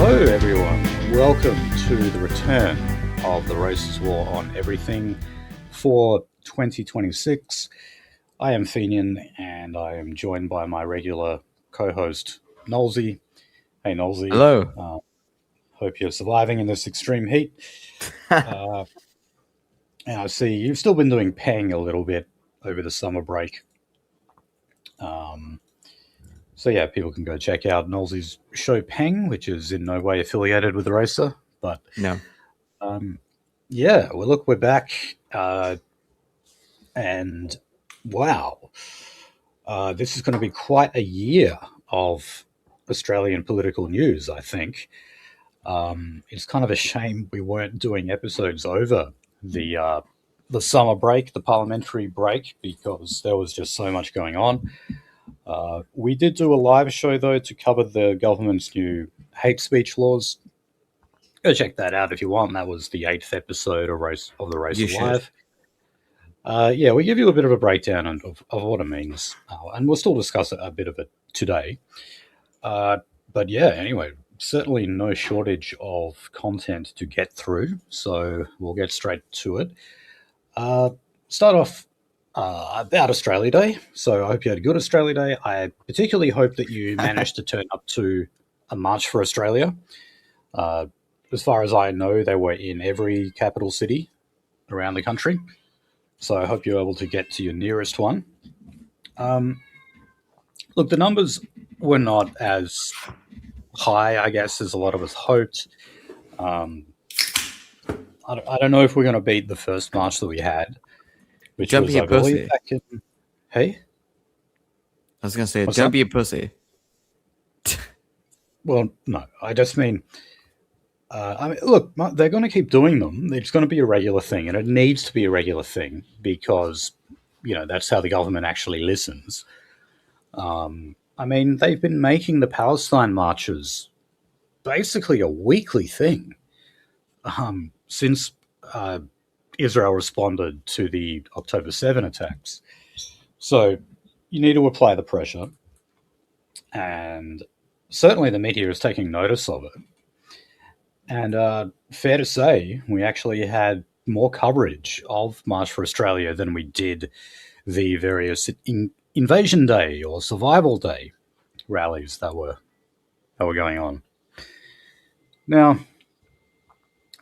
Hello everyone, welcome to the return of the Racist War on Everything for 2026. I am Fenian and I am joined by my regular co-host Nolsey. Hey Nolsey. Hello. Hope you're surviving in this extreme heat. And I see you've still been doing peng a little bit over the summer break. So yeah, people can go check out Nolsey's show Peng, which is in no way affiliated with the racer, but No. yeah, well, look, we're back, and wow, this is going to be quite a year of Australian political news, I think. It's kind of a shame we weren't doing episodes over the summer break, the parliamentary break, because there was just so much going on. We did do a live show, though, to cover the government's new hate speech laws. Go check that out if you want. That was the 8th episode of the Race Live. Yeah, we give you a bit of a breakdown of what it means, and we'll still discuss a bit of it today. But yeah, anyway, certainly no shortage of content to get through, so we'll get straight to it. Start off about Australia Day. So I hope you had a good Australia Day. I particularly hope that you managed to turn up to a March for Australia. As far as I know, they were in every capital city around the country. So I hope you're able to get to your nearest one. Look, the numbers were not as high, I guess, as a lot of us hoped. I don't know if we're going to beat the first march that we had, which Don't was, be a I believe, pussy. back in... Hey? I was going to say, What's don't that? be a pussy. Well, no, I just mean... look, they're going to keep doing them. It's going to be a regular thing, and it needs to be a regular thing because, that's how the government actually listens. I mean, they've been making the Palestine marches basically a weekly thing since Israel responded to the October 7 attacks. So you need to apply the pressure, and certainly the media is taking notice of it. And fair to say, we actually had more coverage of March for Australia than we did the various Invasion Day or Survival Day rallies that were going on. Now,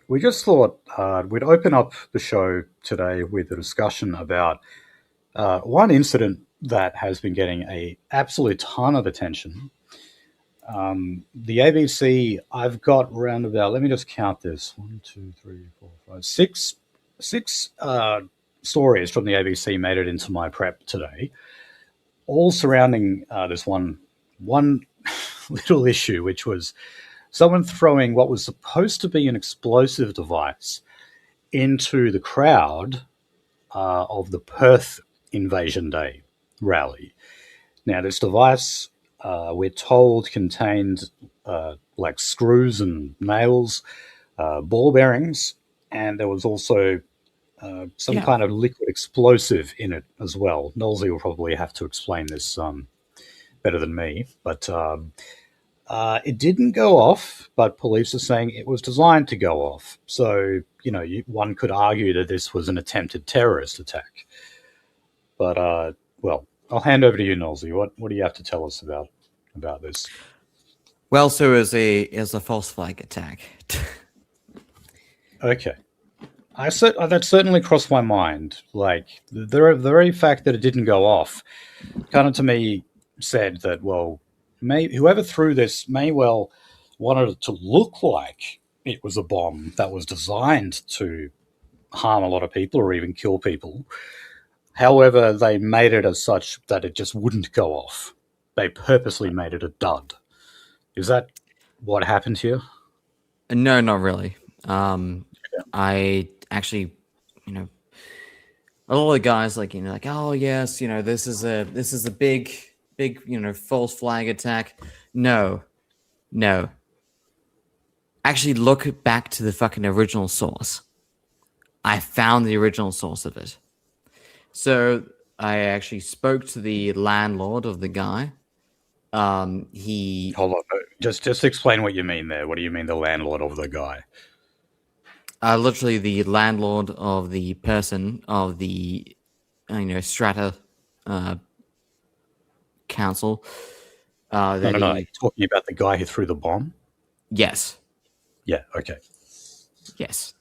we just thought we'd open up the show today with a discussion about one incident that has been getting an absolute ton of attention. The ABC, I've got round about, let me just count this, 1, 2, 3, 4, 5, 6 stories from the ABC made it into my prep today, all surrounding this one little issue, which was someone throwing what was supposed to be an explosive device into the crowd of the Perth Invasion Day rally. Now, this device, we're told, contained like screws and nails, ball bearings, and there was also some kind of liquid explosive in it as well. Nolsey will probably have to explain this better than me, but it didn't go off, but police are saying it was designed to go off. So, one could argue that this was an attempted terrorist attack. But, well, I'll hand over to you, Nolsey. What do you have to tell us about this? Well, so is a false flag attack. Okay. That certainly crossed my mind. Like, the very fact that it didn't go off kind of to me said that, well, whoever threw this may well wanted it to look like it was a bomb that was designed to harm a lot of people or even kill people. However, they made it as such that it just wouldn't go off. They purposely made it a dud. Is that what happened here? No, not really. I actually, a lot of the guys like, oh yes, this is a big, false flag attack. No. Actually, look back to the fucking original source. I found the original source of it. So I actually spoke to the landlord of the guy. He Hold on. Just explain what you mean there. What do you mean the landlord of the guy? Literally the landlord of the person of the strata uh, council. No, That no, no. he Talking about the guy who threw the bomb? yes Yeah, okay. yes.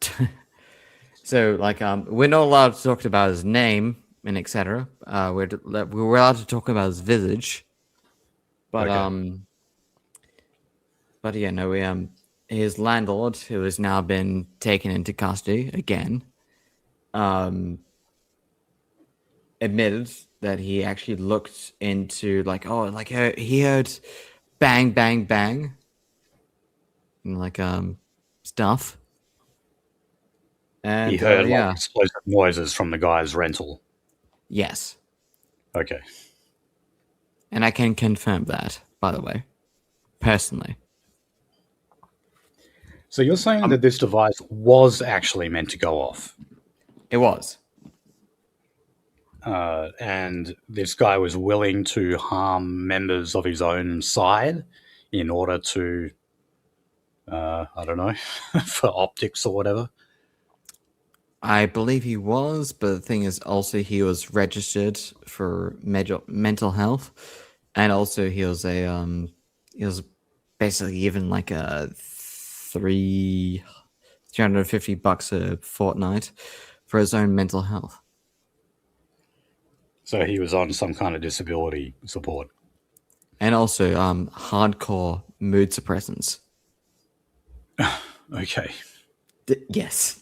So like we're not allowed to talk about his name and etc. We're allowed to talk about his visage, but Okay. yeah, no, we his landlord, who has now been taken into custody again, um, admitted that he actually looked into he heard bang bang bang and stuff, He and heard like yeah, explosive noises from the guy's rental. yes, Okay. and I can confirm that, by the way, personally. So you're saying that this device was actually meant to go off, It was. and this guy was willing to harm members of his own side in order to, I don't know, for optics or whatever. I believe he was, but the thing is, also he was registered for mental health, and also he was basically given like a 350 bucks a fortnight for his own mental health, So he was on some kind of disability support. and also hardcore mood suppressants. Okay. Yes.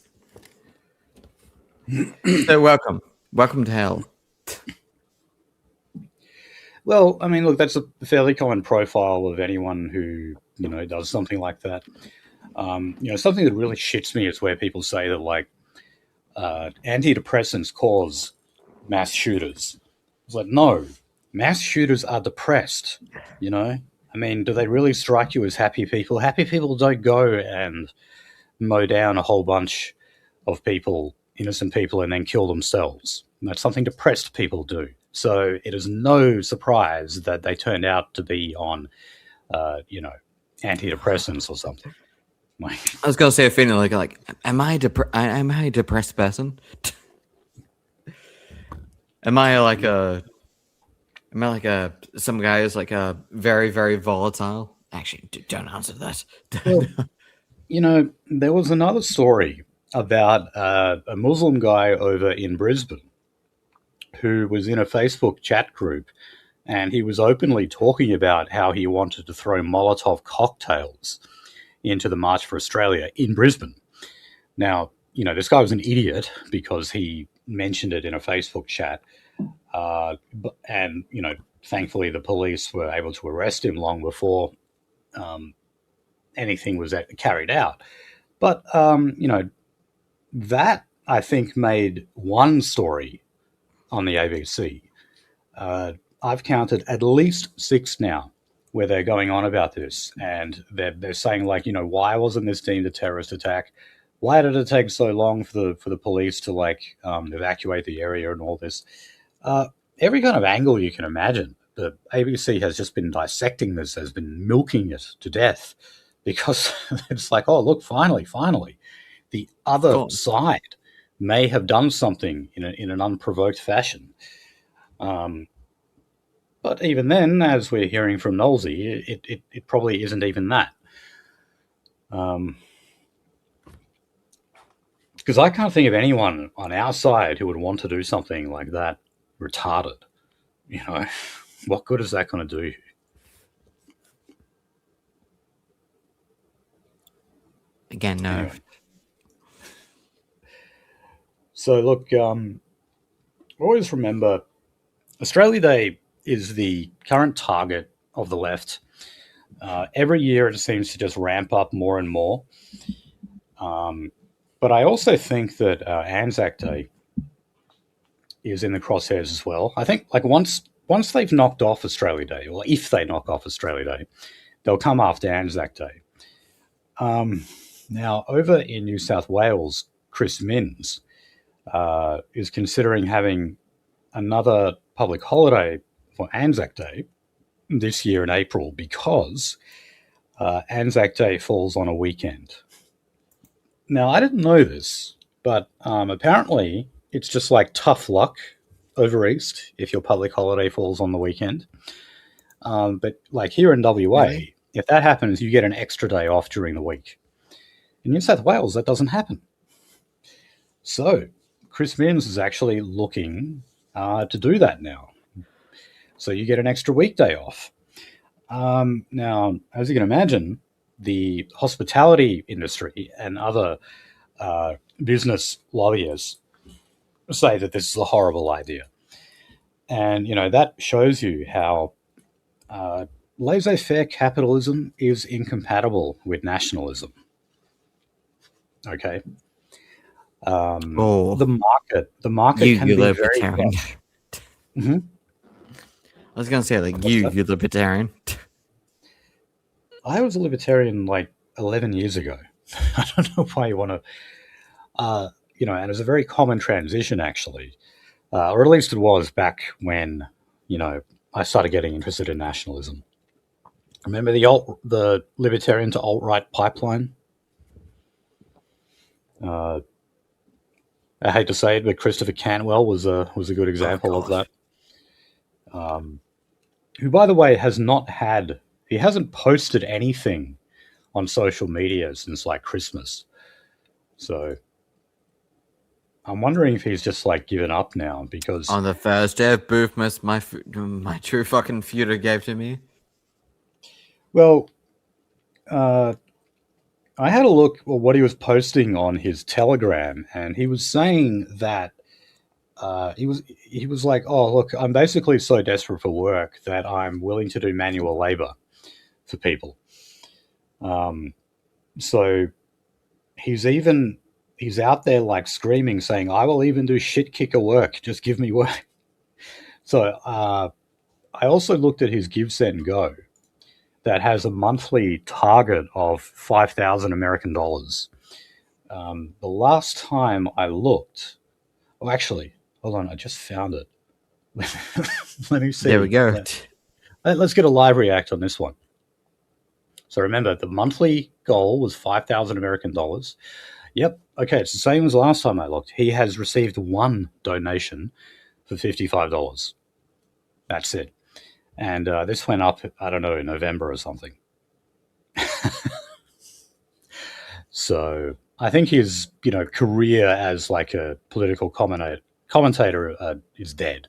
So welcome to hell. Well, I mean, look, that's a fairly common profile of anyone who, does something like that. Something that really shits me is where people say that, like, antidepressants cause mass shooters. It's like, no, mass shooters are depressed, you know? I mean, do they really strike you as happy people? Happy people don't go and mow down a whole bunch of people, innocent people, and then kill themselves. And that's something depressed people do. So it is no surprise that they turned out to be on, antidepressants or something. Like, I was gonna say a feeling like am I a depressed person? Am I like a Am I like a some guy who's like a very very volatile? Actually, don't answer that. well, there was another story about a Muslim guy over in Brisbane who was in a Facebook chat group, and he was openly talking about how he wanted to throw Molotov cocktails into the March for Australia in Brisbane. Now, this guy was an idiot because he mentioned it in a Facebook chat. And, thankfully the police were able to arrest him long before anything was carried out. But, that I think made one story on the ABC. I've counted at least six now where they're going on about this, and they're saying, like, why wasn't this deemed a terrorist attack? Why did it take so long for the police to evacuate the area and all this? Every kind of angle you can imagine. The ABC has just been dissecting this, has been milking it to death, because it's like, oh look, finally, the Of other course. side may have done something in an unprovoked fashion. But even then, as we're hearing from Nolsey, it probably isn't even that. Because I can't think of anyone on our side who would want to do something like that retarded. What good is that going to do? Again, no. Anyway, so look, always remember Australia Day is the current target of the left. Every year it seems to just ramp up more and more. But I also think that Anzac Day is in the crosshairs as well. I think like once they've knocked off Australia Day, or if they knock off Australia Day, they'll come after Anzac Day. Now, over in New South Wales, Chris Minns is considering having another public holiday for Anzac Day this year in April because Anzac Day falls on a weekend. Now, I didn't know this, but apparently it's just like tough luck over East if your public holiday falls on the weekend. But like here in Really? WA, if that happens, you get an extra day off during the week. In New South Wales, that doesn't happen. So Chris Minns is actually looking to do that now. So you get an extra weekday off. Now, as you can imagine, the hospitality industry and other business lobbyists say that this is a horrible idea. And, that shows you how laissez faire capitalism is incompatible with nationalism. Okay. Oh, The market you can be very. libertarian. Hmm. I was gonna say like What's that? you libertarian. I was a libertarian like 11 years ago. I don't know why you want to, and it was a very common transition actually, or at least it was back when, I started getting interested in nationalism. Remember the libertarian to alt right pipeline? Uh, I hate to say it, but Christopher Cantwell was a good Oh example of god. that. Who, by the way, he hasn't posted anything on social media since like Christmas. So I'm wondering if he's just like given up now because, On the first day of Boofmas, my true fucking feudal gave to me. well, uh, I had a look at what he was posting on his Telegram, and he was saying that he was like, "Oh, look, I'm basically so desperate for work that I'm willing to do manual labor for people." Um, so he's out there like screaming, saying, "I will even do shit kicker work. Just give me work." So I also looked at his Give Send Go that has a monthly target of 5,000 American dollars. The last time I looked, oh, actually, hold on, I just found it. Let me There we see. go. Let's get a live react on this one. So remember, the monthly goal was 5,000 American dollars. Yep. Okay, it's the same as last time I looked. He has received one donation for $55. That's it. And this went up, I don't know, in November or something. So I think his, career as like a political commentator is dead.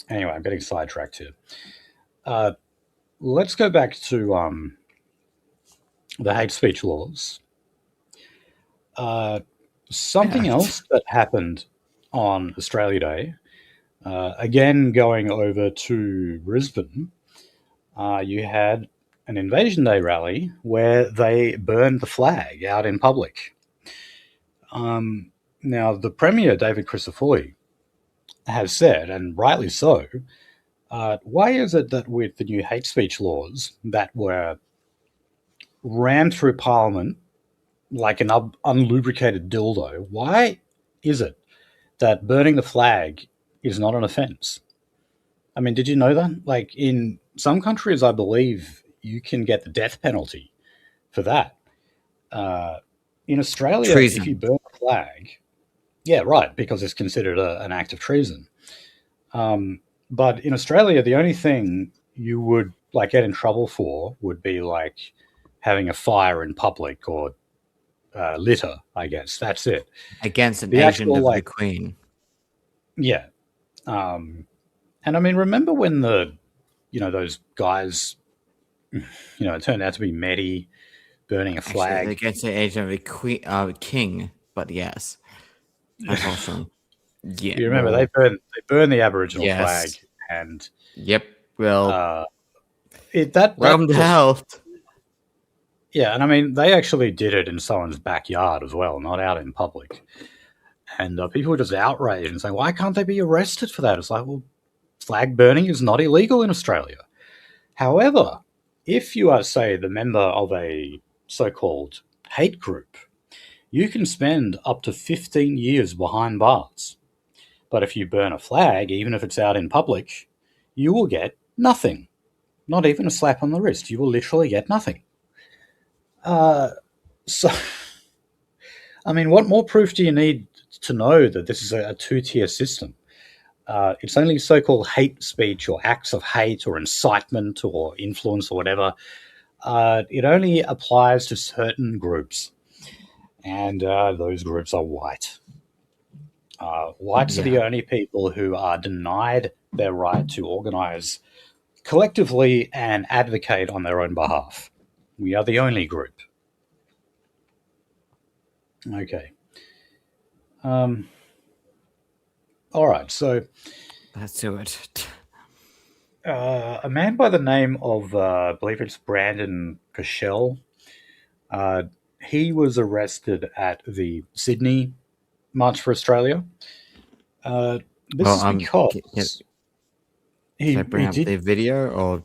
Anyway, I'm getting sidetracked here. Uh, let's go back to the hate speech laws. Uh, something Yeah. else that happened on Australia Day, again going over to Brisbane, you had an Invasion Day rally where they burned the flag out in public. Now, the Premier, David Crisafulli, has said, and rightly so, why is it that with the new hate speech laws that were rammed through Parliament like an unlubricated dildo, why is it that burning the flag is not an offence? I mean, did you know that? Like in some countries, I believe you can get the death penalty for that. Uh, in Australia, if you Treason. burn a flag, yeah, right, because it's considered an act of treason. But in Australia, the only thing you would like get in trouble for would be like having a fire in public or litter. I guess that's it. Against an The agent actual of the like, Queen. yeah. And I mean, remember when those guys, it turned out to be Medi burning a Actually, flag. against an agent of the Queen, King. But yes, unfortunately, yeah. You remember Well, they burned the Aboriginal flag, yes. and Yep. Well, uh, that welcome to just hell. yeah, and I mean they actually did it in someone's backyard as well, not out in public. And people were just outraged and saying, "Why can't they be arrested for that?" It's like, well, flag burning is not illegal in Australia. However, if you are, say, the member of a so-called hate group, you can spend up to 15 years behind bars. But if you burn a flag, even if it's out in public, you will get nothing. Not even a slap on the wrist. You will literally get nothing. Uh, so, I mean, what more proof do you need to know that this is a two-tier system? It's only so-called hate speech or acts of hate or incitement or influence or whatever. It only applies to certain groups, and those groups are white. Whites are the Yeah. only people who are denied their right to organize collectively and advocate on their own behalf. We are the only group. Okay. Um, all right. So, Let's do it. a man by the name of, I believe it's Brandon Cashel, uh, he was arrested at the Sydney March for Australia. This Well, is because should I he bring up did. the video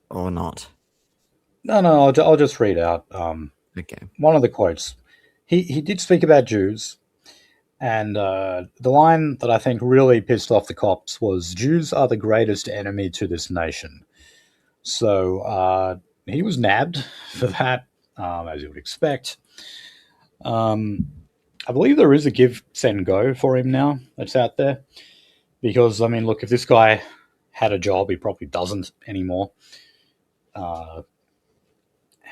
or not? No, I'll just read out Okay. one of the quotes. He did speak about Jews, and the line that I think really pissed off the cops was Jews are the greatest enemy to this nation. So he was nabbed for that, as you would expect. Um, I believe there is a give, send, go for him now that's out there. Because, I mean, look, if this guy had a job, he probably doesn't anymore. Uh,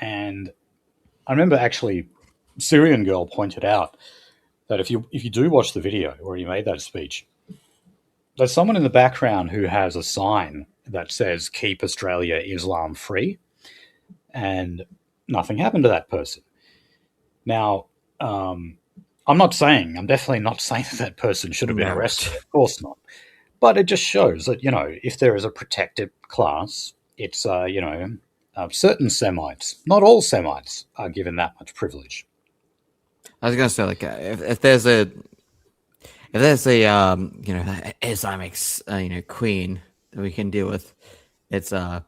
and I remember actually, Syrian girl pointed out that if you do watch the video where he made that speech, there's someone in the background who has a sign that says "Keep Australia Islam Free," and nothing happened to that person. Now, um, I'm definitely not saying that person should have been No. arrested. Of course not. But it just shows that, if there is a protected class, it's, certain Semites. Not all Semites are given that much privilege. I was gonna say like if there's a Islamic queen that we can deal with, it's well,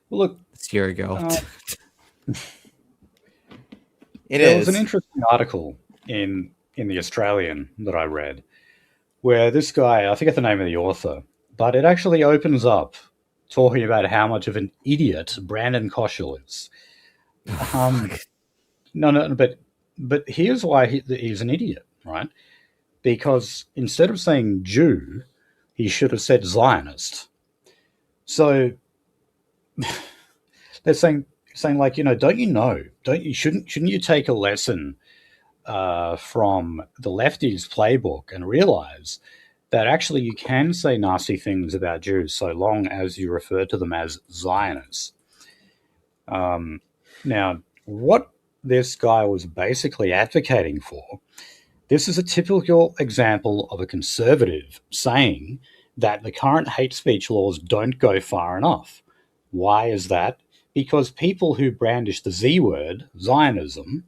Well, look, it's your girl. uh, It there was an is. interesting article in the Australian that I read where this guy, I forget the name of the author, but it actually opens up talking about how much of an idiot Brandon Koshel is. Um, Fuck. no, but here's why he's an idiot, right? Because instead of saying Jew, he should have said Zionist. So they're saying like, don't you know? Shouldn't you take a lesson from the lefties' playbook and realize that actually you can say nasty things about Jews so long as you refer to them as Zionists. Now, what this guy was basically advocating for, this is a typical example of a conservative saying that the current hate speech laws don't go far enough. Why is that? Because people who brandish the Z word, Zionism,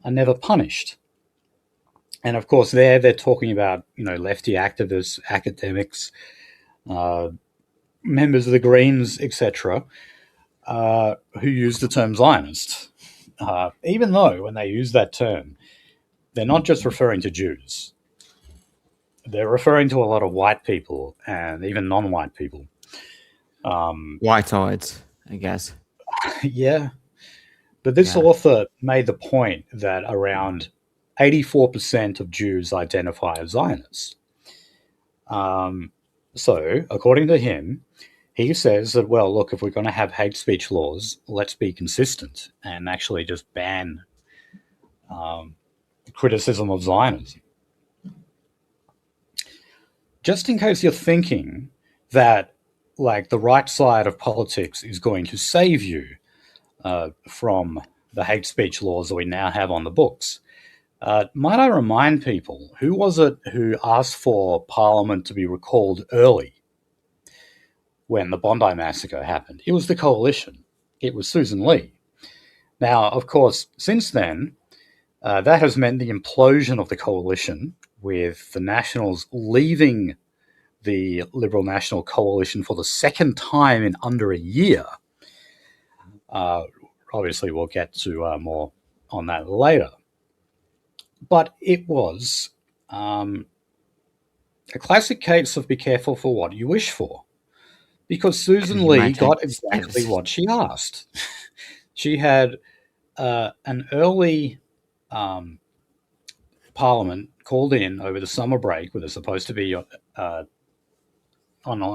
are never punished. And of course, they're talking about lefty activists, academics, uh, members of the Greens, etc., who use the term Zionist. Even though when they use that term, they're not just referring to Jews; they're referring to a lot of white people and even non-white people. White-eyed, I guess. Yeah, but this Yeah. author made the point that around 84% of Jews identify as Zionists. So, according to him, he says that, well, look, if we're going to have hate speech laws, let's be consistent and actually just ban criticism of Zionism. Just in case you're thinking that, like, the right side of politics is going to save you from the hate speech laws that we now have on the books, might I remind people who was it who asked for Parliament to be recalled early when the Bondi massacre happened? It was the coalition. It was Susan Lee. Now, of course, since then, that has meant the implosion of the coalition, with the Nationals leaving the Liberal National Coalition for the second time in under a year. Uh, Obviously, we'll get to more on that later. But it was a classic case of be careful for what you wish for. Because Because Susan you Lee might take got exactly this. what she asked. She had an early parliament called in over the summer break, where they're supposed to be on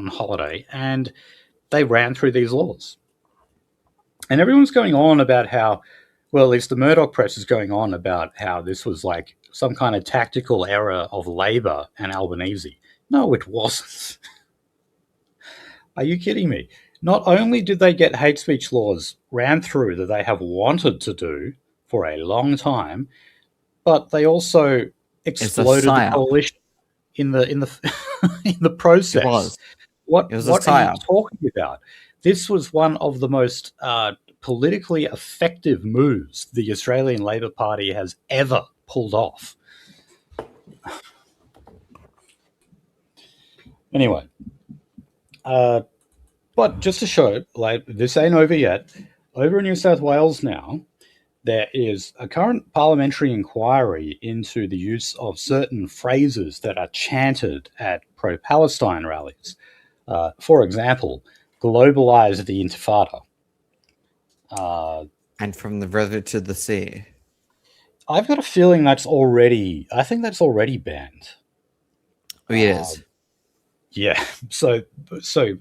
holiday, and they ran through these laws. And everyone's going on about how, well, at least the Murdoch press is going on about how this was like some kind of tactical error of Labor and Albanese. No, it wasn't. Are you kidding me? Not only did they get hate speech laws ran through that they have wanted to do for a long time, but they also It's a exploded the psyop. coalition in the in the It process. was. What It was a what are you psyop. talking about? This was one of the most politically effective moves the Australian Labor Party has ever pulled off. Anyway, but just to show, like, this ain't over yet. Over in New South Wales now, there is a current parliamentary inquiry into the use of certain phrases that are chanted at pro Palestine rallies. For example, globalize the Intifada. Uh, And from the river to the sea. I've got a feeling I think that's already banned. Oh, it is. Yeah. So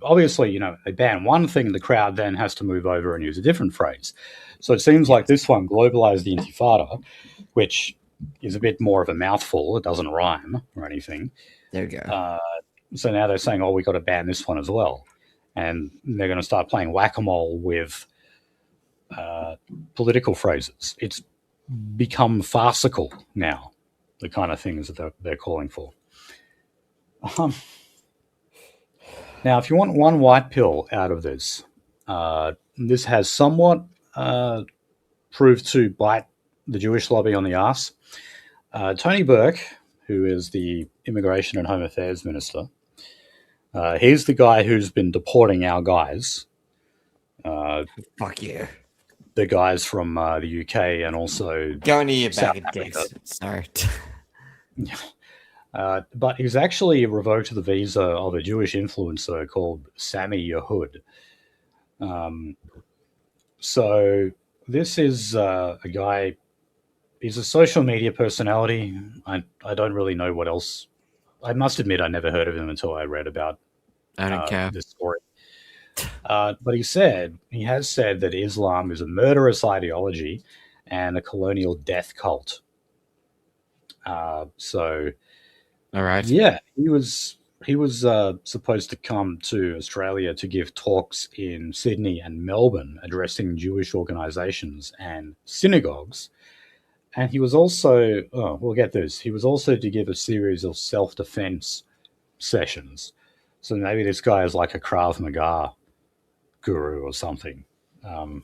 obviously, they ban one thing, the crowd then has to move over and use a different phrase. So it seems like Yes. this one, globalize the Intifada, which is a bit more of a mouthful. It doesn't rhyme or anything. There you go. So now they're saying, oh, we got to ban this one as well. And they're going to start playing whack-a-mole with political phrases. It's become farcical now, the kind of things that they're calling for. Now, if you want one white pill out of this, this has somewhat proved to bite the Jewish lobby on the arse. Tony Burke, who is the Immigration and Home Affairs Minister, he's the guy who's been deporting our guys, Fuck you. the guys from the UK and also Go into your South bag of Africa. dicks. Sorry. But he's actually revoked the visa of a Jewish influencer called Sami Yehud. So this is a guy. He's a social media personality. I don't really know what else. I must admit, I never heard of him until I read about I don't care. this story. But he has said that Islam is a murderous ideology and a colonial death cult. So All right. yeah, he was supposed to come to Australia to give talks in Sydney and Melbourne addressing Jewish organisations and synagogues. And he was also, we'll get this, he was also to give a series of self-defense sessions. So maybe this guy is like a Krav Maga guru or something. Krav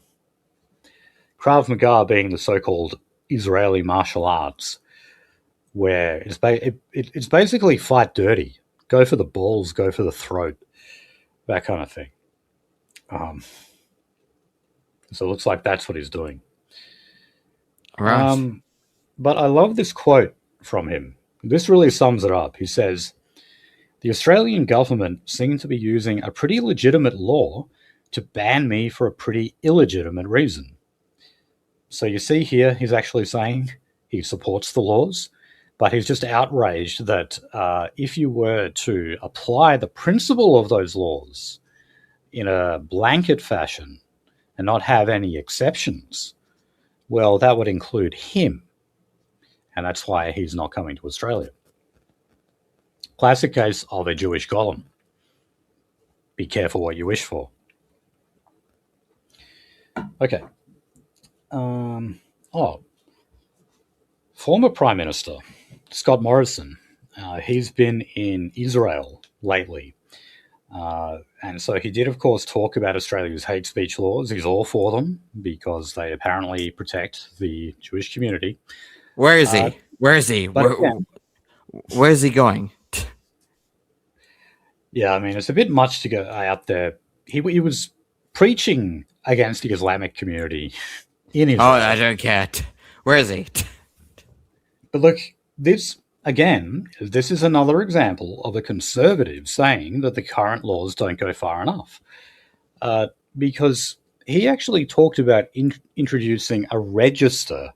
Maga being the so-called Israeli martial arts, where it's basically fight dirty, go for the balls, go for the throat, that kind of thing. So it looks like that's what he's doing. All right. But I love this quote from him. This really sums it up. He says, the Australian government seemed to be using a pretty legitimate law to ban me for a pretty illegitimate reason. So you see here, he's actually saying he supports the laws, but he's just outraged that if you were to apply the principle of those laws in a blanket fashion and not have any exceptions, well, that would include him. And that's why he's not coming to Australia. Classic case of a Jewish golem. Be careful what you wish for. Okay. Former Prime Minister Scott Morrison, he's been in Israel lately. And so he did, of course, talk about Australia's hate speech laws. He's all for them because they apparently protect the Jewish community. Where is he? Where is he? Where is he going? Yeah, I mean, it's a bit much to go out there. He was preaching against the Islamic community in Israel. Oh, I don't care. Where is he? But look, this again, this is another example of a conservative saying that the current laws don't go far enough. Because he actually talked about introducing a register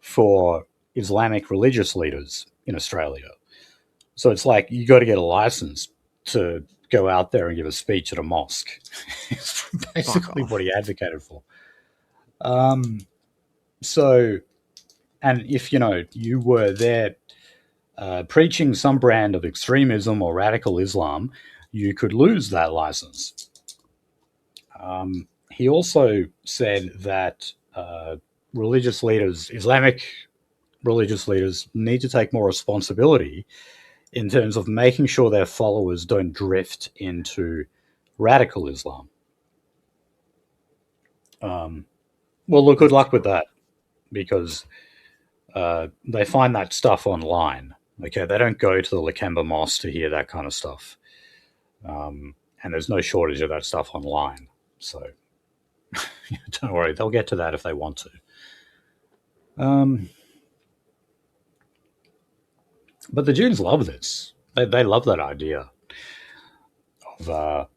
for Islamic religious leaders in Australia. So it's like you got to get a license to go out there and give a speech at a mosque. It's basically what he advocated for. So, and if you were there preaching some brand of extremism or radical Islam, you could lose that license. He also said that religious leaders, Islamic religious leaders, need to take more responsibility in terms of making sure their followers don't drift into radical Islam. Well, look, good luck with that, because they find that stuff online. Okay, they don't go to the Lakemba Mosque to hear that kind of stuff. And there's no shortage of that stuff online. So don't worry, they'll get to that if they want to. But the Jews love this. They love that idea of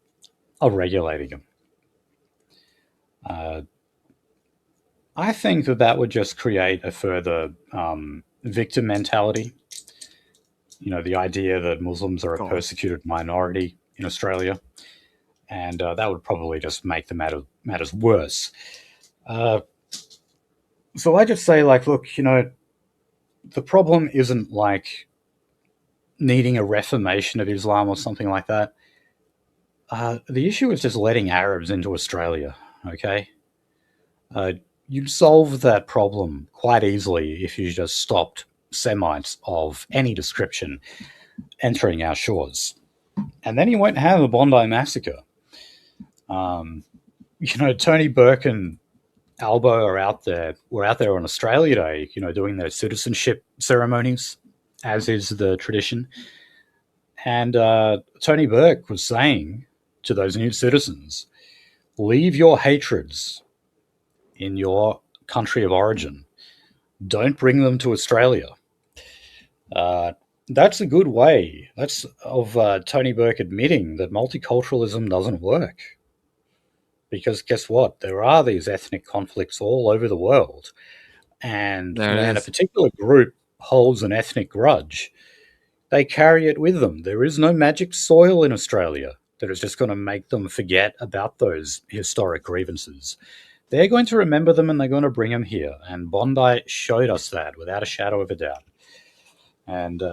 regulating them. I think that would just create a further victim mentality. The idea that Muslims are a persecuted minority in Australia, and that would probably just make the matters worse. So I just say, like, look, the problem isn't like needing a reformation of Islam or something like that. The issue is just letting Arabs into Australia, okay? You'd solve that problem quite easily if you just stopped Semites of any description entering our shores. And then you won't have a Bondi massacre. Tony Burke and Albo were out there on Australia Day, doing their citizenship ceremonies, as is the tradition. And Tony Burke was saying to those new citizens, leave your hatreds in your country of origin. Don't bring them to Australia. That's a good way. That's of Tony Burke admitting that multiculturalism doesn't work. Because guess what? There are these ethnic conflicts all over the world. And when a particular group holds an ethnic grudge, they carry it with them. There is no magic soil in Australia that is just going to make them forget about those historic grievances. They're going to remember them and they're going to bring them here. And Bondi showed us that without a shadow of a doubt. And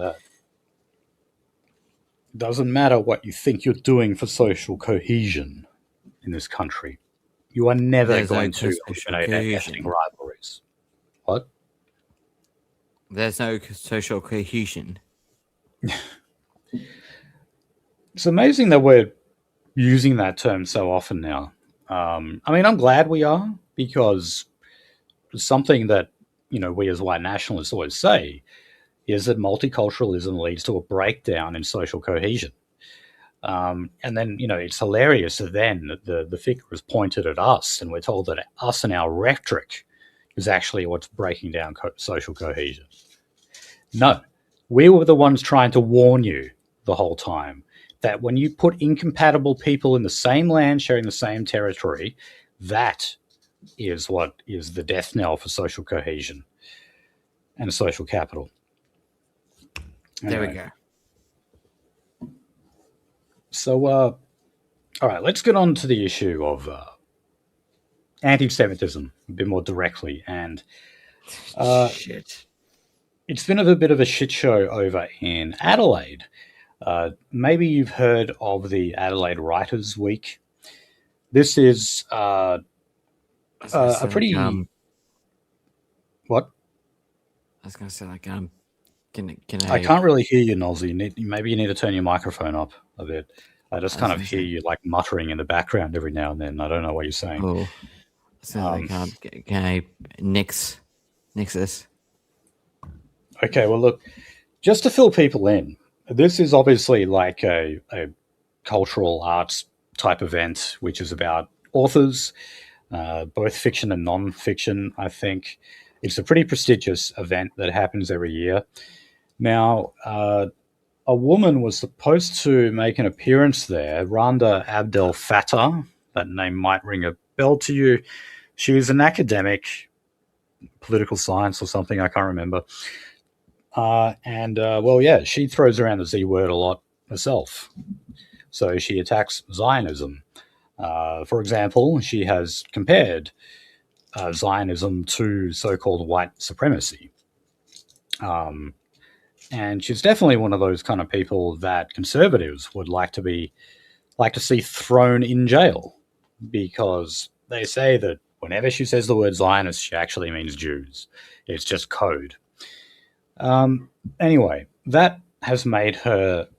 doesn't matter what you think you're doing for social cohesion in this country. You are never going to eliminate ethnic rivalries. What? There's no social cohesion. It's amazing that we're using that term so often now. I'm glad we are, because something that we as white nationalists always say is that multiculturalism leads to a breakdown in social cohesion. And then, it's hilarious that then the figure is pointed at us and we're told that us and our rhetoric is actually what's breaking down social cohesion. No, we were the ones trying to warn you the whole time that when you put incompatible people in the same land sharing the same territory, that is what is the death knell for social cohesion and social capital. There we go. So, all right, let's get on to the issue of anti-Semitism a bit more directly. And shit. It's been a bit of a shit show over in Adelaide. Maybe you've heard of the Adelaide Writers' Week. This is a pretty... What? I was going to say, like, I can't really hear you, Nolzy. Maybe you need to turn your microphone up a bit. I just kind of hear you like muttering in the background every now and then. I don't know what you're saying. Oh, so can I nix this? Okay, well, look, just to fill people in, this is obviously like a cultural arts type event, which is about authors, both fiction and non-fiction, I think. It's a pretty prestigious event that happens every year. Now, a woman was supposed to make an appearance there, Randa Abdel Fattah. That name might ring a bell to you. She was an academic, political science or something, I can't remember. Well, yeah, she throws around the Z word a lot herself. So she attacks Zionism. For example, she has compared Zionism to so-called white supremacy. Um, and she's definitely one of those kind of people that conservatives would like to see thrown in jail, because they say that whenever she says the word Zionist, she actually means Jews. It's just code. Anyway, that has made her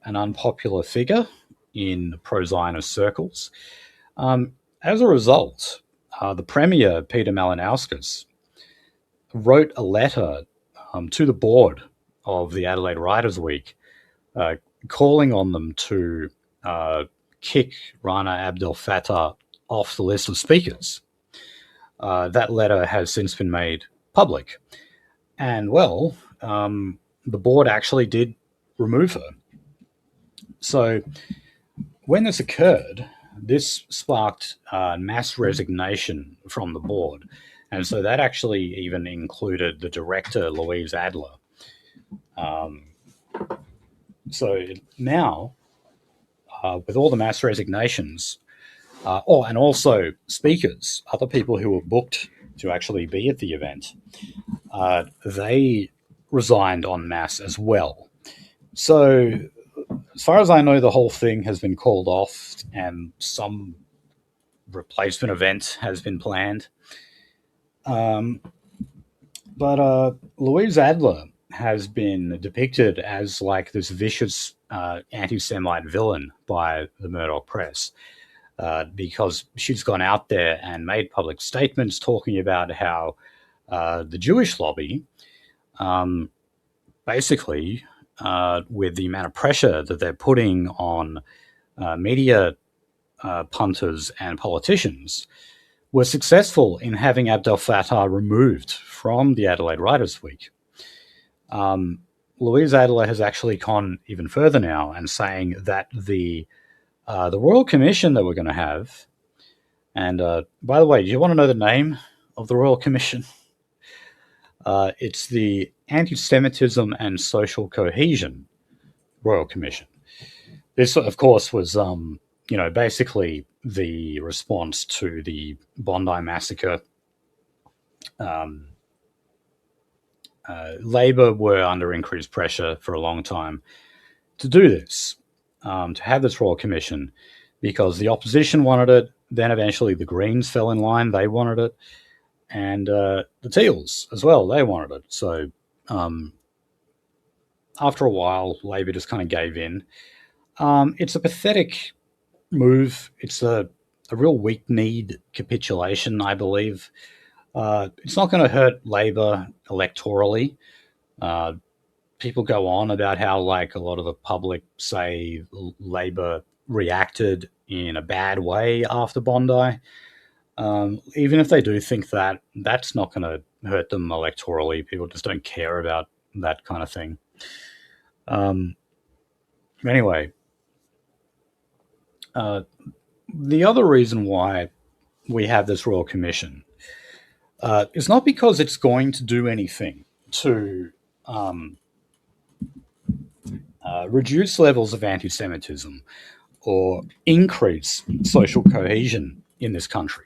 an unpopular figure in pro-Zionist circles. As a result, the Premier, Peter Malinauskas, wrote a letter to the board of the Adelaide Writers' Week, calling on them to kick Rana Abdel Fattah off the list of speakers. That letter has since been made public. And, well, the board actually did remove her. So when this occurred, this sparked mass resignation from the board. And so that actually even included the director, Louise Adler. So now, with all the mass resignations, and also speakers, other people who were booked to actually be at the event, they resigned en masse as well. So, as far as I know, the whole thing has been called off and some replacement event has been planned. But Louise Adler has been depicted as like this vicious anti-Semite villain by the Murdoch press, because she's gone out there and made public statements talking about how the Jewish lobby, basically, with the amount of pressure that they're putting on media punters and politicians, were successful in having Abdel Fattah removed from the Adelaide Writers' Week. Louise Adler has actually gone even further now and saying that the Royal Commission that we're going to have, and by the way, do you want to know the name of the Royal Commission? It's the Anti-Semitism and Social Cohesion Royal Commission. This, of course, was basically the response to the Bondi massacre. Labor were under increased pressure for a long time to do this, to have this Royal Commission, because the opposition wanted it. Then eventually the Greens fell in line. They wanted it. And the Teals as well, they wanted it. So after a while, Labor just kind of gave in. It's a pathetic move. It's a real weak-kneed capitulation, I believe. It's not going to hurt Labor electorally. People go on about how, like, a lot of the public say Labor reacted in a bad way after Bondi. Even if they do think that, that's not going to hurt them electorally. People just don't care about that kind of thing. Anyway, the other reason why we have this Royal Commission is not because it's going to do anything to reduce levels of anti-Semitism or increase social cohesion in this country.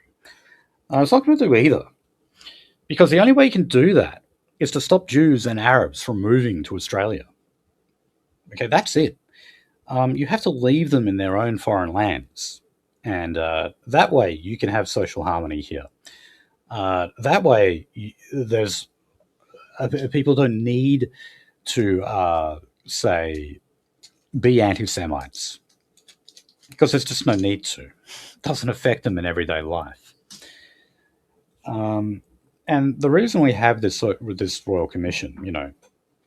It's not going to do either, because the only way you can do that is to stop Jews and Arabs from moving to Australia. Okay, that's it. You have to leave them in their own foreign lands, and that way you can have social harmony here. That way, there's people don't need to say be anti-Semites, because there's just no need to. It doesn't affect them in everyday life. And the reason we have this Royal Commission,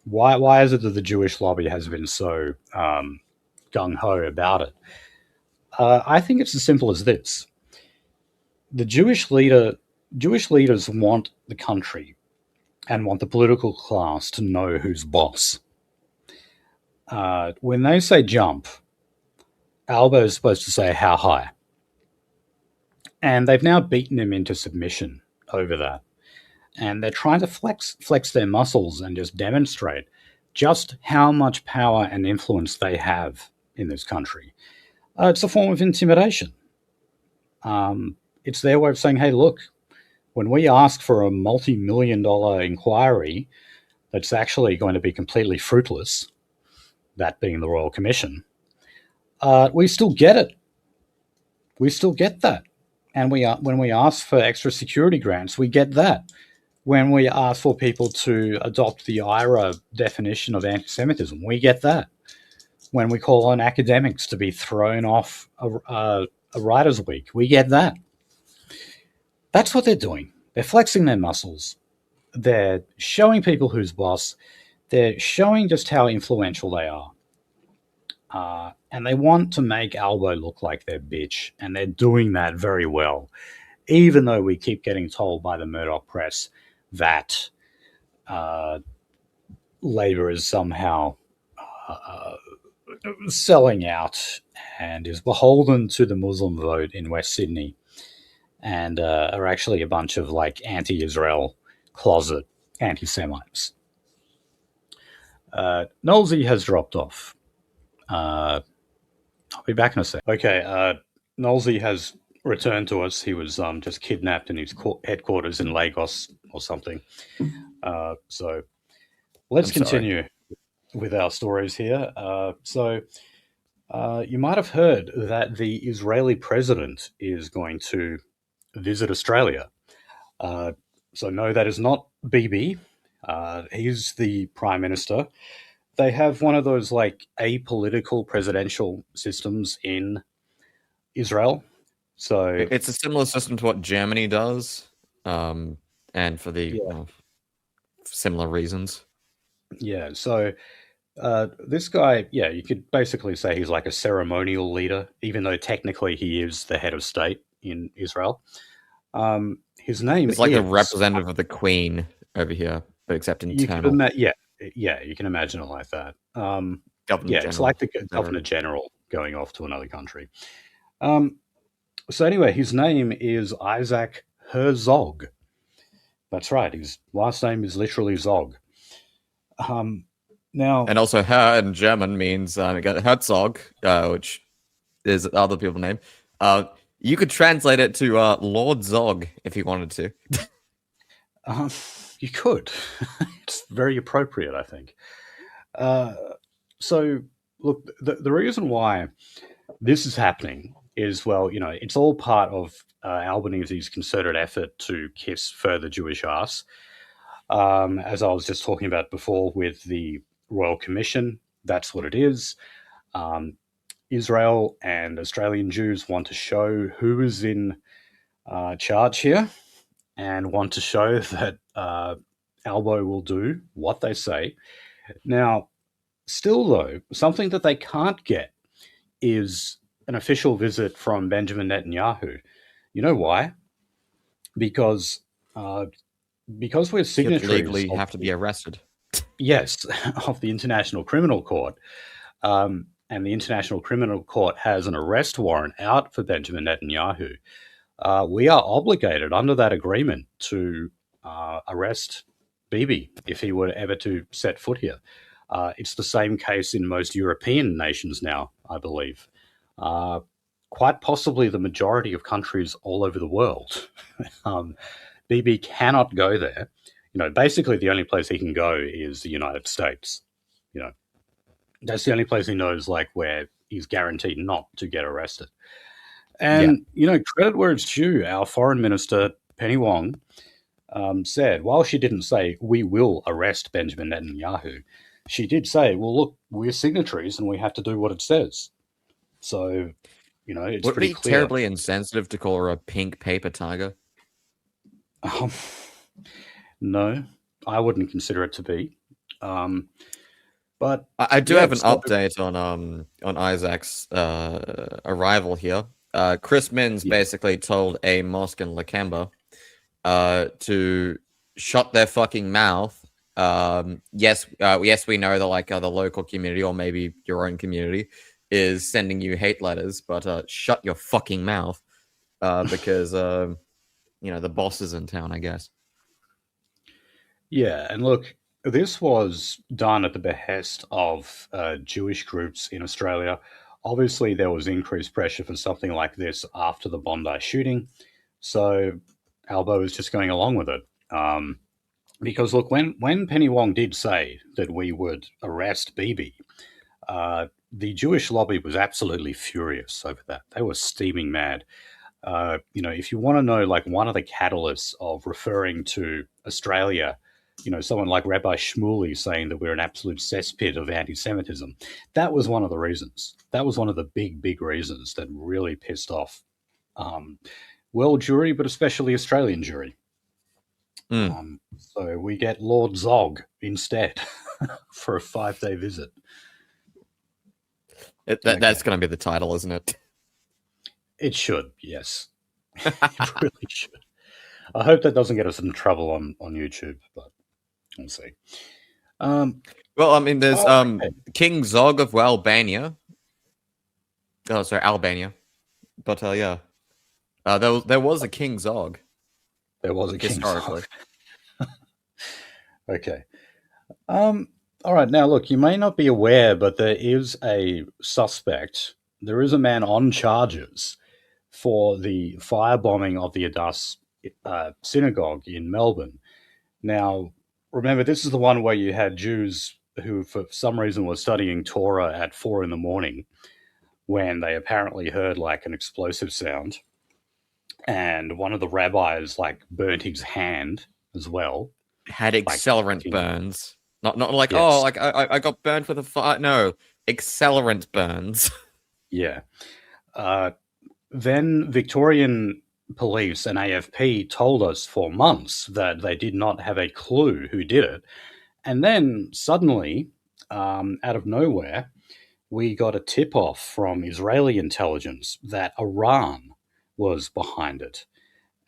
why is it that the Jewish lobby has been so gung-ho about it? I think it's as simple as this. The Jewish leaders want the country and want the political class to know who's boss. When they say jump, Albo is supposed to say how high. And they've now beaten him into submission over that. And they're trying to flex their muscles and just demonstrate just how much power and influence they have in this country. It's a form of intimidation. It's their way of saying, hey, look, when we ask for a multi-million-dollar inquiry that's actually going to be completely fruitless, that being the Royal Commission, we still get it. We still get that. And when we ask for extra security grants, we get that. When we ask for people to adopt the IRA definition of anti-Semitism, we get that. When we call on academics to be thrown off a writer's week, we get that. That's what they're doing. They're flexing their muscles. They're showing people who's boss. They're showing just how influential they are. And they want to make Albo look like their bitch, and they're doing that very well, even though we keep getting told by the Murdoch press that Labour is somehow selling out and is beholden to the Muslim vote in West Sydney, and are actually a bunch of like anti-Israel closet anti-Semites. Nolsey has dropped off. I'll be back in a sec. Okay, Nolsey has returned to us. He was just kidnapped in his headquarters in Lagos or something. So let's continue with our stories here. You might have heard that the Israeli president is going to visit Australia. So no, that is not Bibi. He's the prime minister. They have one of those like apolitical presidential systems in Israel. So it's a similar system to what Germany does, and for the similar reasons. Yeah. So this guy, you could basically say he's like a ceremonial leader, even though technically he is the head of state in Israel. His name is like the representative of the Queen over here, but except internal. You can imagine it like that. It's like the Governor General going off to another country. So anyway, his name is Isaac Herzog. That's right. His last name is literally Zog. Now, and also Herr in German means Herzog, which is other people's name. You could translate it to Lord Zog if you wanted to. You could. It's very appropriate, I think. So, look, the reason why this is happening is, well, it's all part of Albanese's concerted effort to kiss further Jewish ass. As I was just talking about before with the Royal Commission, that's what it is. Israel and Australian Jews want to show who is in charge here and want to show that Albo will do what they say. Now, still though, something that they can't get is an official visit from Benjamin Netanyahu. You know why? Because we're signatories. You legally have to be arrested. Yes, of the International Criminal Court. And the International Criminal Court has an arrest warrant out for Benjamin Netanyahu. We are obligated under that agreement to arrest Bibi if he were ever to set foot here. It's the same case in most European nations now, I believe. Quite possibly the majority of countries all over the world. Bibi cannot go there. Basically the only place he can go is the United States. That's the only place he knows, like, where he's guaranteed not to get arrested. And, credit where it's due, our foreign minister, Penny Wong, said, while she didn't say, we will arrest Benjamin Netanyahu, she did say, well, look, we're signatories and we have to do what it says. So, it's Would pretty it be clear. terribly insensitive to call her a pink paper tiger? No, I wouldn't consider it to be. But I do have an update on Isaac's arrival here. Chris Minns basically told a mosque in Lakemba to shut their fucking mouth. Yes, yes, we know that like the local community or maybe your own community is sending you hate letters, but shut your fucking mouth, because the boss is in town, I guess. Yeah, and look, this was done at the behest of Jewish groups in Australia. Obviously, there was increased pressure for something like this after the Bondi shooting, so Albo is just going along with it. Because look, when Penny Wong did say that we would arrest Bibi, the Jewish lobby was absolutely furious over that. They were steaming mad. If you want to know, like one of the catalysts of referring to Australia, someone like Rabbi Shmuley saying that we're an absolute cesspit of anti-Semitism, that was one of the reasons. That was one of the big reasons that really pissed off world jury, but especially Australian jury. So we get Lord ZOG instead for a 5-day visit. That's going to be the title, isn't it? It should, yes. It really should. I hope that doesn't get us in trouble on YouTube, but we'll see. Well, I mean, there's King Zog of Albania. Oh, sorry, Albania. But yeah, there was a King Zog. There was a King historically. Zog. Okay. All right. Now, look, you may not be aware, but there is a suspect. There is a man on charges for the firebombing of the Adas synagogue in Melbourne. Now, remember, this is the one where you had Jews who, for some reason, were studying Torah at 4 a.m. when they apparently heard like an explosive sound, and one of the rabbis like burnt his hand as well. Had accelerant burns, not like yes. I got burned with a fire. No, accelerant burns. Yeah. Then Victorian police and AFP told us for months that they did not have a clue who did it. And then suddenly, out of nowhere, we got a tip-off from Israeli intelligence that Iran was behind it,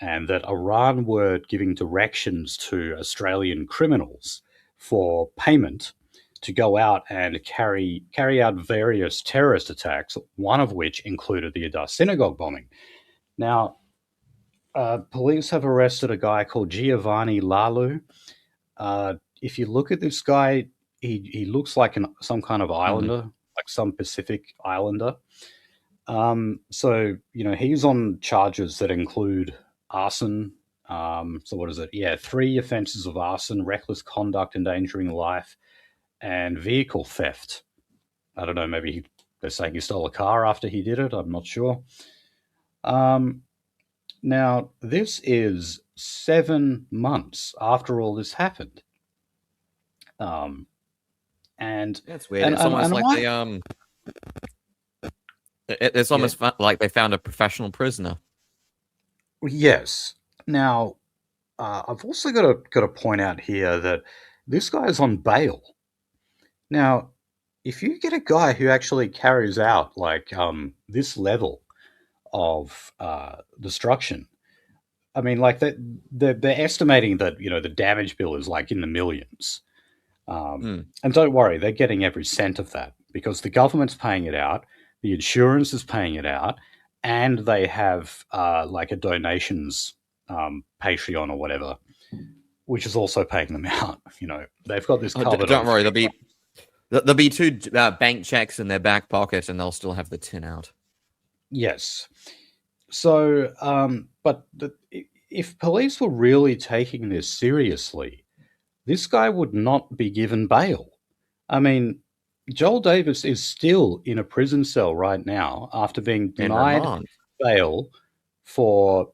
and that Iran were giving directions to Australian criminals for payment to go out and carry out various terrorist attacks, one of which included the Adas synagogue bombing. Now, police have arrested a guy called Giovanni Lalu. If you look at this guy, he looks like some kind of islander, like some Pacific islander. So, he's on charges that include arson. So what is it? Yeah, 3 offenses of arson, reckless conduct, endangering life, and vehicle theft. I don't know, maybe they're saying he stole a car after he did it. I'm not sure. Now, this is 7 months after all this happened. And that's weird. It's almost like it's almost like they found a professional prisoner. Yes. Now, I've also got to point out here that this guy is on bail. Now, if you get a guy who actually carries out like this level of destruction, I mean, like they're estimating that the damage bill is like in the millions. And don't worry, they're getting every cent of that because the government's paying it out, the insurance is paying it out, and they have like a donations Patreon or whatever, which is also paying them out. They've got this covered. Don't worry, there'll be 2 bank checks in their back pocket, and they'll still have the tin out. Yes. So, but if police were really taking this seriously, this guy would not be given bail. I mean, Joel Davis is still in a prison cell right now after being denied bail for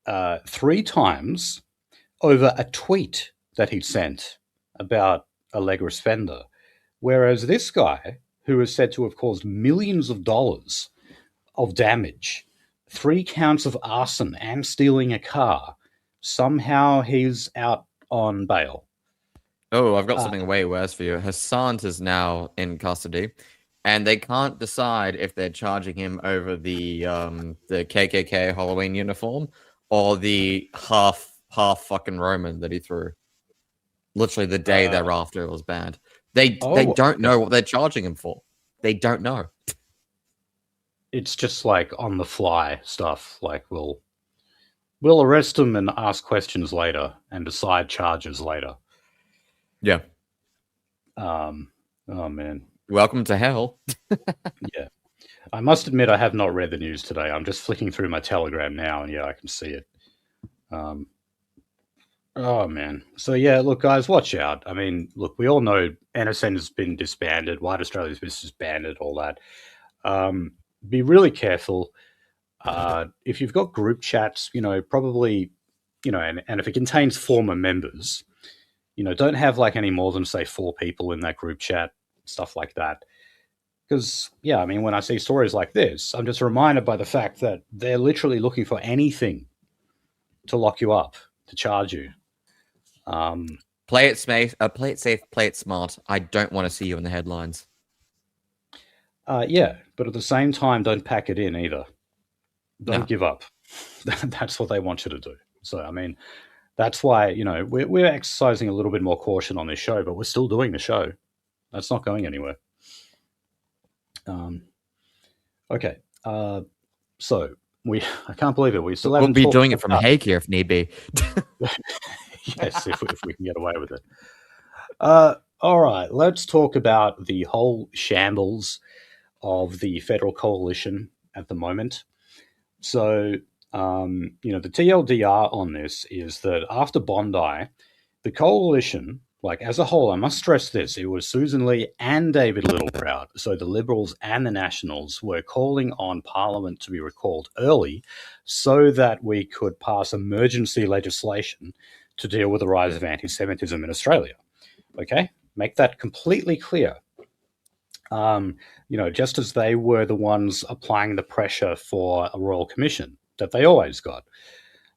3 times over a tweet that he sent about Allegra Spender. Whereas this guy, who is said to have caused millions of dollars of damage, 3 counts of arson and stealing a car, somehow he's out on bail. Oh, I've got something way worse for you. Hassan is now in custody, and they can't decide if they're charging him over the KKK Halloween uniform or the half half fucking Roman that he threw. Literally the day thereafter it was banned. They don't know what they're charging him for. They don't know. It's just like on the fly stuff. Like we'll arrest them and ask questions later and decide charges later. Yeah. Oh man. Welcome to hell. Yeah. I must admit I have not read the news today. I'm just flicking through my Telegram now, and yeah, I can see it. Oh man. So yeah, look, guys, watch out. I mean, look, we all know NSN has been disbanded, White Australia's been disbanded, all that. Be really careful. If you've got group chats, probably, and if it contains former members, don't have like any more than say 4 people in that group chat, stuff like that. Because, yeah, I mean, when I see stories like this, I'm just reminded by the fact that they're literally looking for anything to lock you up, to charge you. Play it safe, play it smart. I don't want to see you in the headlines. Yeah, but at the same time, don't pack it in either. Don't give up. That's what they want you to do. So, I mean, that's why, we're exercising a little bit more caution on this show, but we're still doing the show. That's not going anywhere. Okay. So I can't believe it. We still haven't. We'll be doing it from Hague here if need be. Yes, if we can get away with it. All right. Let's talk about the whole shambles of the federal coalition at the moment. So, the TLDR on this is that after Bondi, the coalition, like as a whole, I must stress this, it was Susan Lee and David Littleproud, so the Liberals and the Nationals were calling on Parliament to be recalled early so that we could pass emergency legislation to deal with the rise of anti-Semitism in Australia. Okay? Make that completely clear. Just as they were the ones applying the pressure for a royal commission that they always got.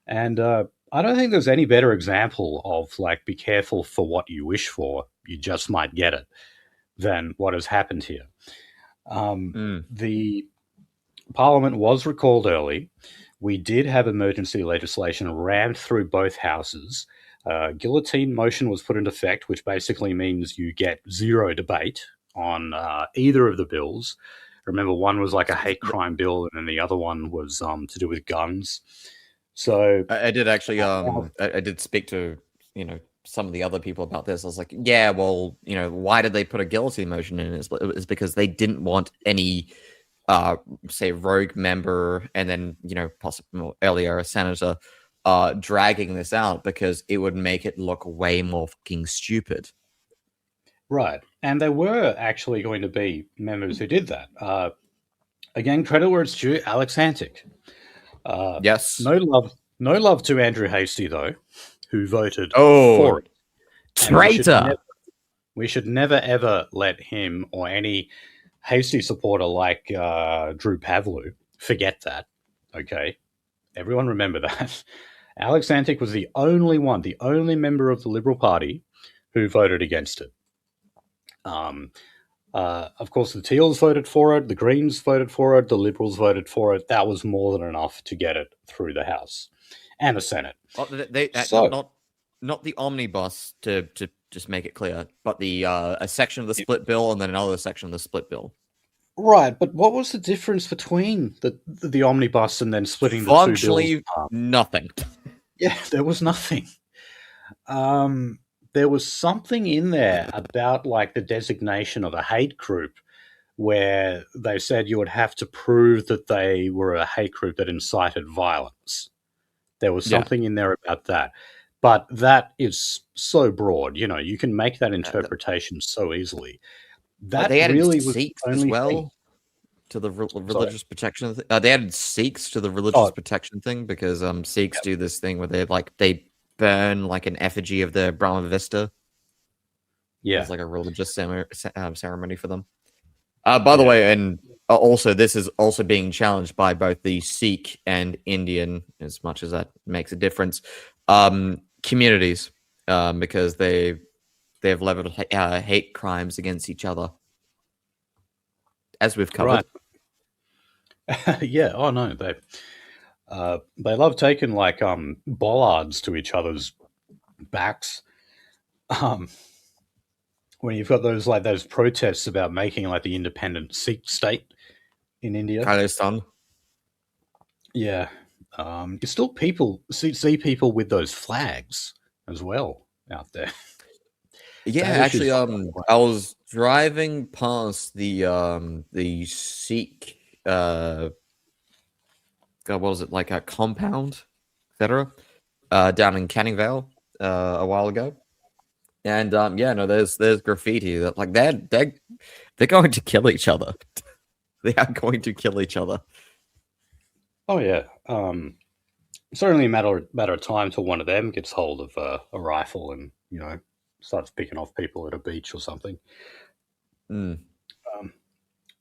And I don't think there's any better example of like, be careful for what you wish for, you just might get it, than what has happened here. The Parliament was recalled early. We did have emergency legislation rammed through both houses. Guillotine motion was put into effect, which basically means you get zero debate on either of the bills. Remember, one was like a hate crime bill, and then the other one was to do with guns. So I did actually, I did speak to, some of the other people about this. I was like, yeah, well, why did they put a guillotine motion in? It's because they didn't want any, say, rogue member and then, possibly earlier a senator dragging this out because it would make it look way more fucking stupid. Right. And there were actually going to be members who did that. Again, credit where it's due, Alex Antic. Yes. No love to Andrew Hastie, though, who voted for it. Traitor! We should never, ever let him or any Hastie supporter like Drew Pavlou forget that, okay? Everyone remember that. Alex Antic was the only member of the Liberal Party who voted against it. Of course, the Teals voted for it, the Greens voted for it, the Liberals voted for it. That was more than enough to get it through the House and the Senate. Not the omnibus, to just make it clear, but the a section of the split bill and then another section of the split bill. Right, but what was the difference between the omnibus and then splitting the two bills? Nothing. Yeah, there was nothing. There was something in there about like the designation of a hate group where they said you would have to prove that they were a hate group that incited violence. There was something in there about that. But that is so broad, you can make that interpretation so easily. That they added really Sikhs was the only as well thing. to the religious protection. They added Sikhs to the religious protection thing because Sikhs do this thing where they burn like an effigy of the Brahma Vista. Yeah, it's like a religious ceremony for them. By the way, and also this is also being challenged by both the Sikh and Indian, as much as that makes a difference, communities, because they've leveled hate crimes against each other, as we've covered. Right. Yeah. Oh no, They love taking like bollards to each other's backs. Um, when you've got those protests about making like the independent Sikh state in India, Khalistan. yeah, you still see people with those flags as well out there. Yeah, That actually, issue's not going away. I was driving past the Sikh God, what was it, like a compound, etc. Down in Canning Vale a while ago. And yeah, no, there's graffiti that like they're going to kill each other. They are going to kill each other. Oh yeah, it's only a matter of time till one of them gets hold of a rifle and starts picking off people at a beach or something. Mm. Um,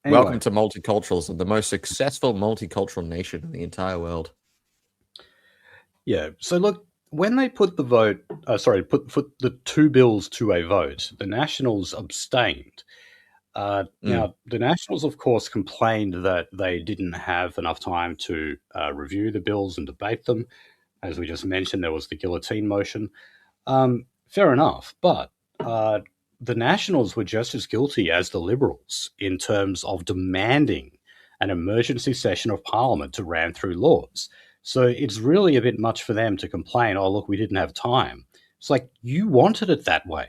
Welcome anyway, to multiculturalism, the most successful multicultural nation in the entire world. yeah. So look, when they put the vote, put the two bills to a vote, the Nationals abstained. Mm. Now, the Nationals, of course, complained that they didn't have enough time to review the bills and debate them. As we just mentioned, there was the guillotine motion. Fair enough, but the Nationals were just as guilty as the Liberals in terms of demanding an emergency session of Parliament to ram through laws. So it's really a bit much for them to complain, oh, look, we didn't have time. It's like you wanted it that way.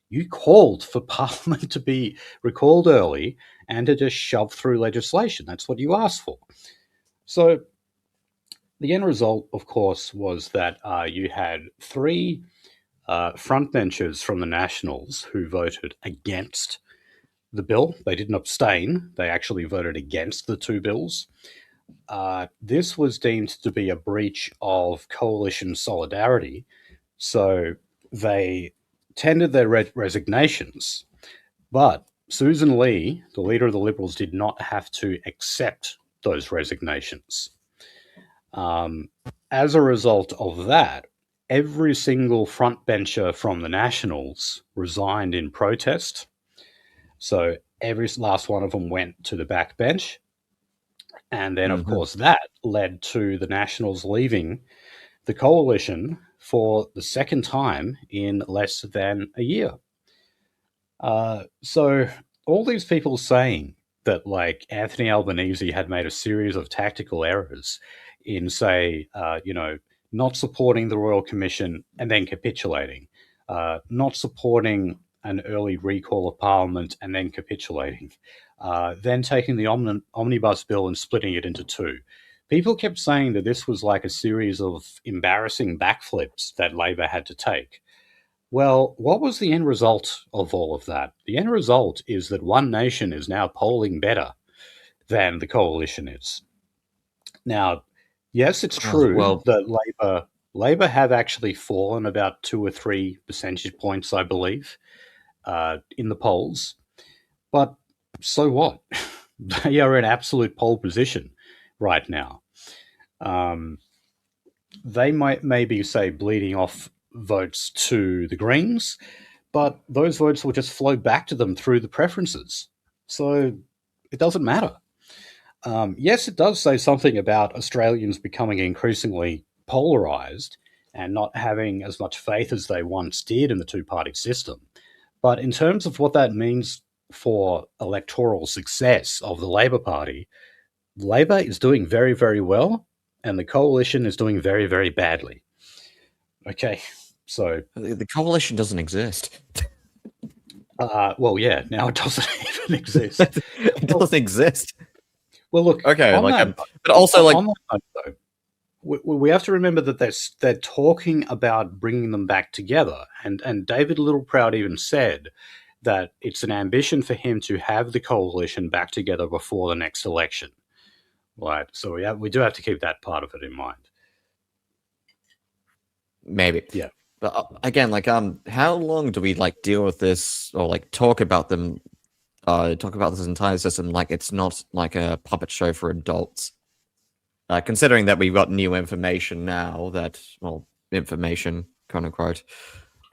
You called for Parliament to be recalled early and to just shove through legislation. That's what you asked for. So the end result, of course, was that you had three frontbenchers from the Nationals who voted against the bill. They didn't abstain, they actually voted against the two bills. This was deemed to be a breach of coalition solidarity, so they tendered their resignations. But Susan Lee, the leader of the Liberals, did not have to accept those resignations. Um, as a result of that, every single frontbencher from the Nationals resigned in protest. So every last one of them went to the backbench. And then, of Mm-hmm. course, that led to the Nationals leaving the coalition for the second time in less than a year. So all these people saying that like Anthony Albanese had made a series of tactical errors in, say, not supporting the Royal Commission and then capitulating, not supporting an early recall of Parliament and then capitulating, then taking the omnibus bill and splitting it into two. People kept saying that this was like a series of embarrassing backflips that Labor had to take. Well, what was the end result of all of that? The end result is that One Nation is now polling better than the coalition is. Now, yes, it's Oh, true well, that Labor have actually fallen about 2 or 3 percentage points, I believe, in the polls. But so what? They are in absolute pole position right now. Um, they might maybe say bleeding off votes to the Greens, but those votes will just flow back to them through the preferences. So it doesn't matter. Yes, it does say something about Australians becoming increasingly polarised and not having as much faith as they once did in the two party system. But in terms of what that means for electoral success of the Labor Party, Labor is doing very, very well, and the coalition is doing very, very badly. Okay, so the coalition doesn't exist. well, yeah, now it doesn't even exist. It Well, doesn't exist. well, look Okay, on like that. but also like On that note, though, we have to remember that they're talking about bringing them back together, and David Littleproud even said that it's an ambition for him to have the coalition back together before the next election. Right, so we do have to keep that part of it in mind. maybe. Yeah. But again, like how long do we like deal with this or like talk about them? Talk about this entire system like it's not like a puppet show for adults. Considering that we've got new information now that, well, information, quote unquote,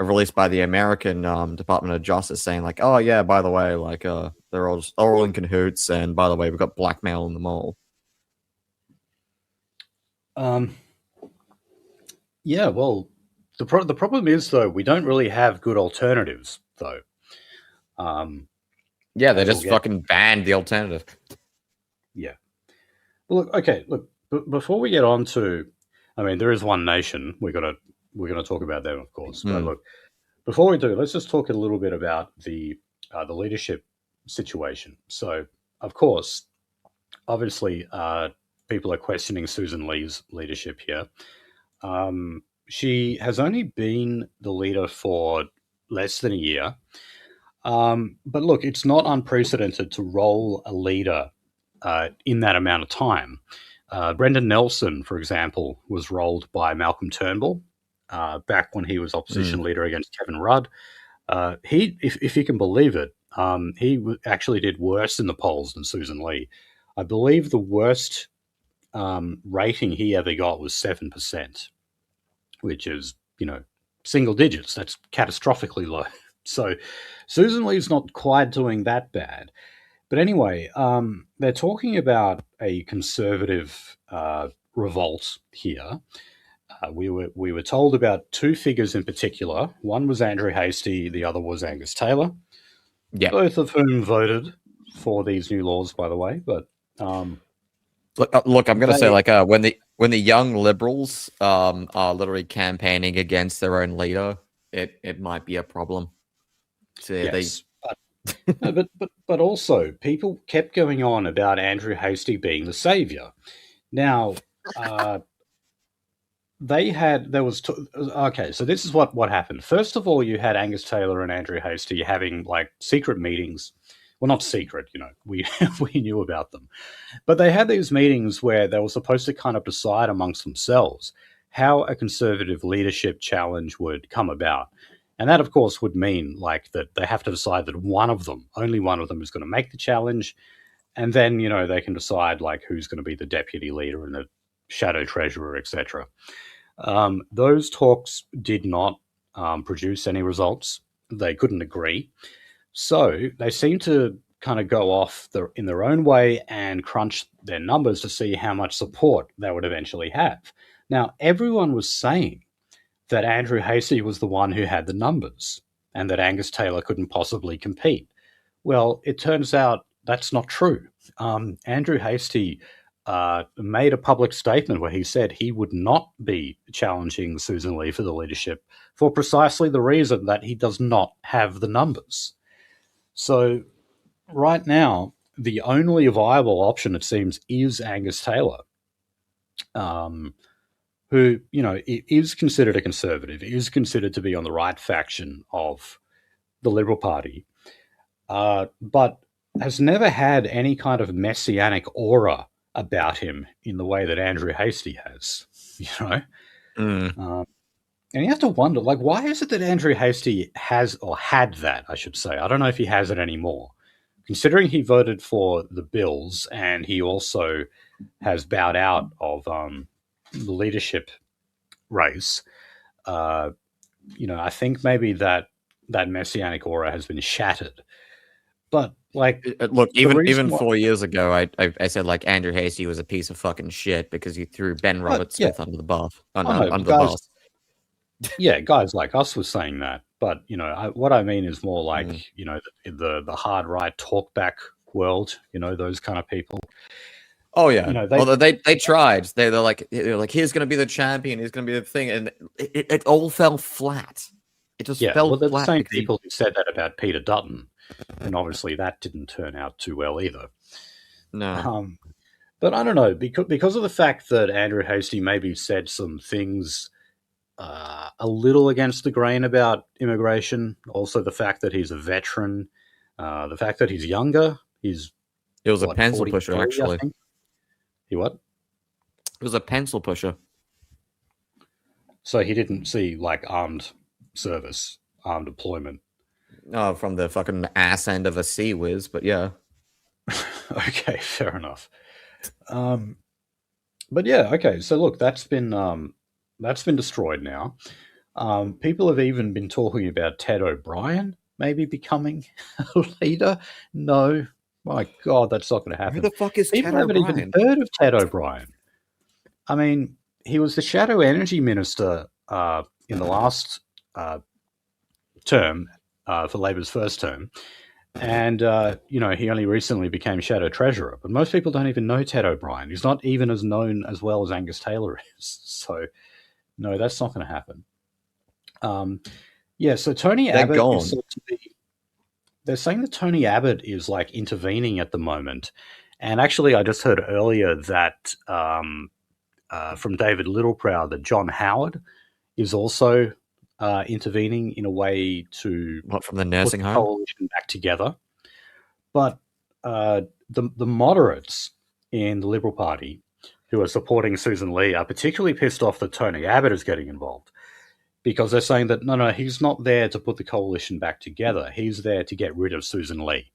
released by the American Department of Justice saying like, oh yeah, by the way, like they're all in cahoots, and by the way, we've got blackmail in them all. Um, yeah, well, the problem is though we don't really have good alternatives though. Um, Yeah, they as we'll just get, fucking banned the alternative. yeah. Well, look, okay, look. Before we get on to, I mean, there is one nation we're gonna talk about them, of course. But Mm. look, before we do, let's just talk a little bit about the leadership situation. So, of course, obviously, people are questioning Susan Lee's leadership here. She has only been the leader for less than a year. But look, it's not unprecedented to roll a leader in that amount of time. Brendan Nelson, for example, was rolled by Malcolm Turnbull back when he was opposition Mm. leader against Kevin Rudd. If you can believe it, actually did worse in the polls than Susan Lee. I believe the worst rating he ever got was 7%, which is, single digits. That's catastrophically low. So Susan Lee's not quite doing that bad. But anyway, they're talking about a conservative revolt here. We were told about two figures in particular. One was Andrew Hastie, the other was Angus Taylor, Yeah. both of whom voted for these new laws, by the way. But um, Look, I'm gonna say they, like when the young liberals are literally campaigning against their own leader, it might be a problem. So they yes, no, but also people kept going on about Andrew Hastie being the savior. Now, uh, okay. So this is what happened. First of all, you had Angus Taylor and Andrew Hastie having like secret meetings. Well, not secret, we we knew about them, but they had these meetings where they were supposed to kind of decide amongst themselves how a conservative leadership challenge would come about. And that, of course, would mean like that they have to decide that only one of them, is going to make the challenge, and then they can decide like who's going to be the deputy leader and the shadow treasurer, etc. Those talks did not produce any results. They couldn't agree. So they seem to kind of go off in their own way and crunch their numbers to see how much support they would eventually have. Now, everyone was saying that Andrew Hastie was the one who had the numbers and that Angus Taylor couldn't possibly compete. Well, it turns out that's not true. Andrew Hastie made a public statement where he said he would not be challenging Susan Lee for the leadership for precisely the reason that he does not have the numbers. So, right now, the only viable option, it seems, is Angus Taylor, um, who, is considered a conservative, is considered to be on the right faction of the Liberal Party, but has never had any kind of messianic aura about him in the way that Andrew Hastie has. You know, mm. um, and you have to wonder, like, why is it that Andrew Hastie has or had that? I should say, I don't know if he has it anymore, considering he voted for the Bills and he also has bowed out of the leadership race. Uh, I think maybe that messianic aura has been shattered. But like Look, the even reason why, 4 years ago, I said like Andrew Hastie was a piece of fucking shit because he threw Ben but Robert yeah, Smith under the bus, I know under the guys. bus. Yeah, guys like us was saying that, but what I mean is more like Mm. the hard right talkback world. Those kind of people. Oh yeah. They Although they tried, they're like here's gonna be the champion, he's gonna be the thing, and it all fell flat. It just Yeah, fell well, they're the flat same because he. people who said that about Peter Dutton, and obviously that didn't turn out too well either. No. Um, but I don't know, because of the fact that Andrew Hastie maybe said some things a little against the grain about immigration. Also, the fact that he's a veteran, the fact that he's younger. He's It was a what, pencil pusher, 43, I actually. think. He what? It was a pencil pusher. So he didn't see like armed service, armed deployment. Oh, from the fucking ass end of a sea whiz, but yeah. Okay, fair enough. Um, but yeah, okay. So look, that's been destroyed now. People have even been talking about Ted O'Brien maybe becoming a leader. No, my God, that's not going to Who happen. the fuck is Ted People haven't even O'Brien? heard of Ted O'Brien. I mean, he was the shadow energy minister in the last term for Labor's first term. And, he only recently became Shadow Treasurer. But most people don't even know Ted O'Brien. He's not even as known as well as Angus Taylor is. So, no, that's not going to happen. So Tony They're Abbott gone. is said to be... They're saying that Tony Abbott is, intervening at the moment. And actually, I just heard earlier that from David Littleproud that John Howard is also intervening in a way to What, from the put nursing the home? coalition back together. But the moderates in the Liberal Party who are supporting Susan Lee are particularly pissed off that Tony Abbott is getting involved, because they're saying that, no, he's not there to put the coalition back together. He's there to get rid of Susan Lee.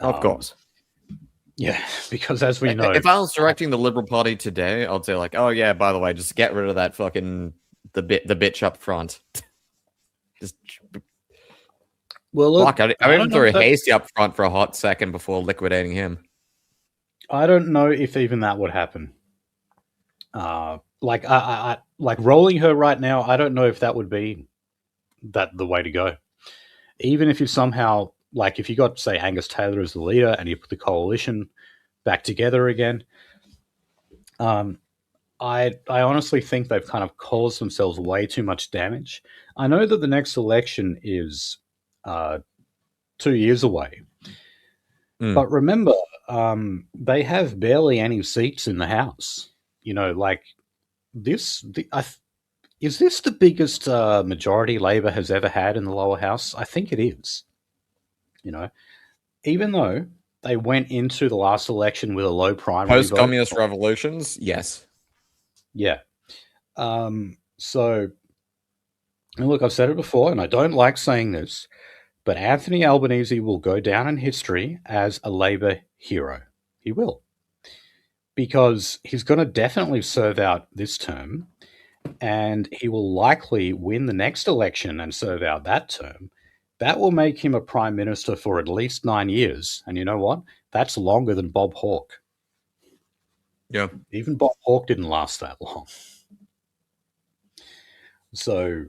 Of course. Yeah, because as we know... If I was directing the Liberal Party today, I'd say, oh, yeah, by the way, just get rid of that fucking... the bitch up front. Just... Well, look, fuck, I even threw Hasty up front for a hot second before liquidating him. I don't know if even that would happen. Rolling her right now, I don't know if that would be the way to go. Even if you somehow, if you got, say, Angus Taylor as the leader and you put the coalition back together again, I honestly think they've kind of caused themselves way too much damage. I know that the next election is 2 years away. But remember, they have barely any seats in the House. Is this the biggest majority Labor has ever had in the lower house? I think it is. Even though they went into the last election with a low primary vote. Post-communist revolutions, yes. Yeah. So, look, I've said it before, and I don't like saying this, but Anthony Albanese will go down in history as a Labor hero. He will. Because he's going to definitely serve out this term, and he will likely win the next election and serve out that term. That will make him a prime minister for at least 9 years. And you know what? That's longer than Bob Hawke. Yeah. Even Bob Hawke didn't last that long. So...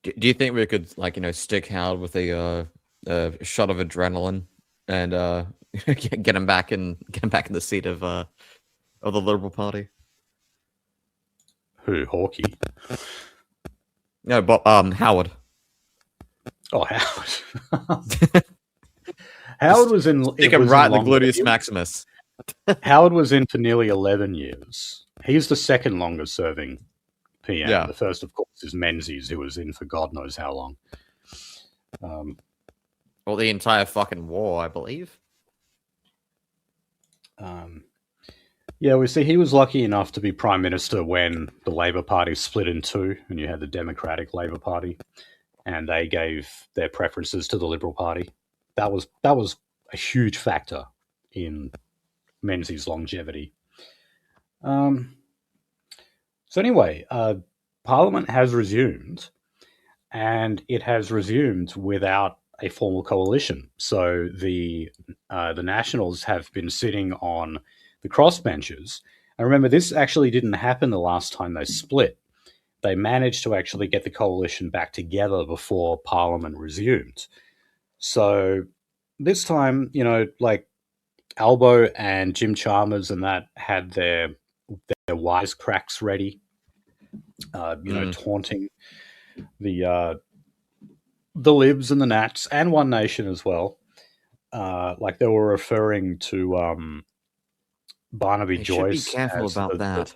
do you think we could, stick Howard with a shot of adrenaline and get him back in the seat of the Liberal Party? Who, Hawkey? No, but Howard. Oh, Howard. Howard was in... Stick him right in the gluteus maximus. Howard was in for nearly 11 years. He's the second longest serving PM. Yeah. The first, of course, is Menzies, who was in for God knows how long. Well, the entire fucking war, I believe. Yeah, we see he was lucky enough to be Prime Minister when the Labor Party split in two, and you had the Democratic Labor Party, and they gave their preferences to the Liberal Party. That was a huge factor in Menzies' longevity. So anyway, Parliament has resumed, and it has resumed without a formal coalition. So the Nationals have been sitting on the crossbenchers. And remember, this actually didn't happen the last time they split. They managed to actually get the coalition back together before Parliament resumed. So this time, Albo and Jim Chalmers and that had their wisecracks ready, taunting the Libs and the Nats and One Nation as well. They were referring to Barnaby Joyce. Should be careful about that.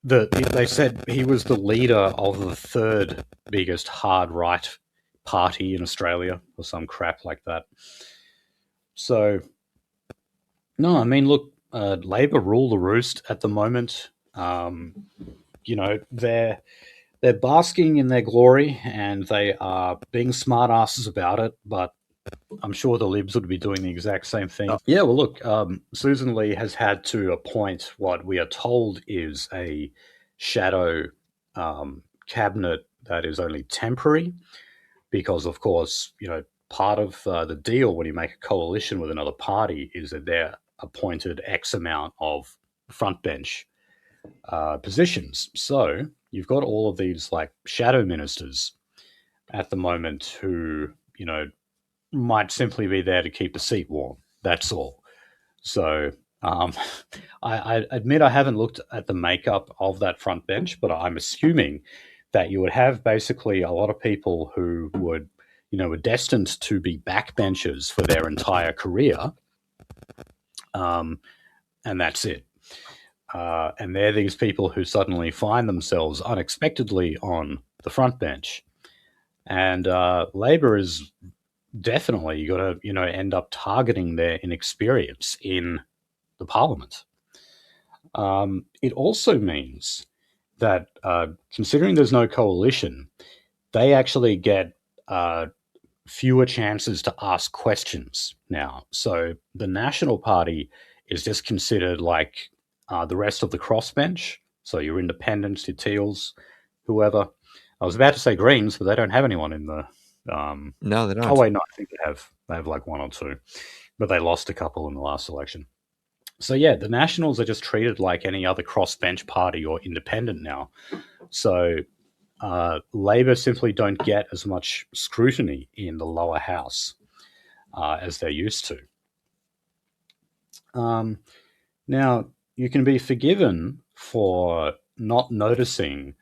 They said he was the leader of the third biggest hard right party in Australia or some crap like that. So, no, I mean, look, Labor rule the roost at the moment. They're basking in their glory and they are being smartasses about it, but I'm sure the Libs would be doing the exact same thing. Yeah, well, look, Susan Lee has had to appoint what we are told is a shadow cabinet that is only temporary because, of course, part of the deal when you make a coalition with another party is that they're appointed X amount of front bench positions. So you've got all of these like shadow ministers at the moment who, might simply be there to keep the seat warm. That's all. So um, I admit I haven't looked at the makeup of that front bench, but I'm assuming that you would have basically a lot of people who were destined to be backbenchers for their entire career, and that's it. And they're these people who suddenly find themselves unexpectedly on the front bench. And Labor is definitely you got to end up targeting their inexperience in the parliament. It also means that considering there's no coalition, they actually get fewer chances to ask questions now. So the National Party is just considered like the rest of the crossbench. So your independents, your Teals, whoever. I was about to say Greens, but they don't have anyone in the. No, they don't. Oh wait, no, I think they have. They have like one or two, but they lost a couple in the last election. So yeah, the Nationals are just treated like any other crossbench party or independent now. So Labor simply don't get as much scrutiny in the lower house as they're used to. Now, you can be forgiven for not noticing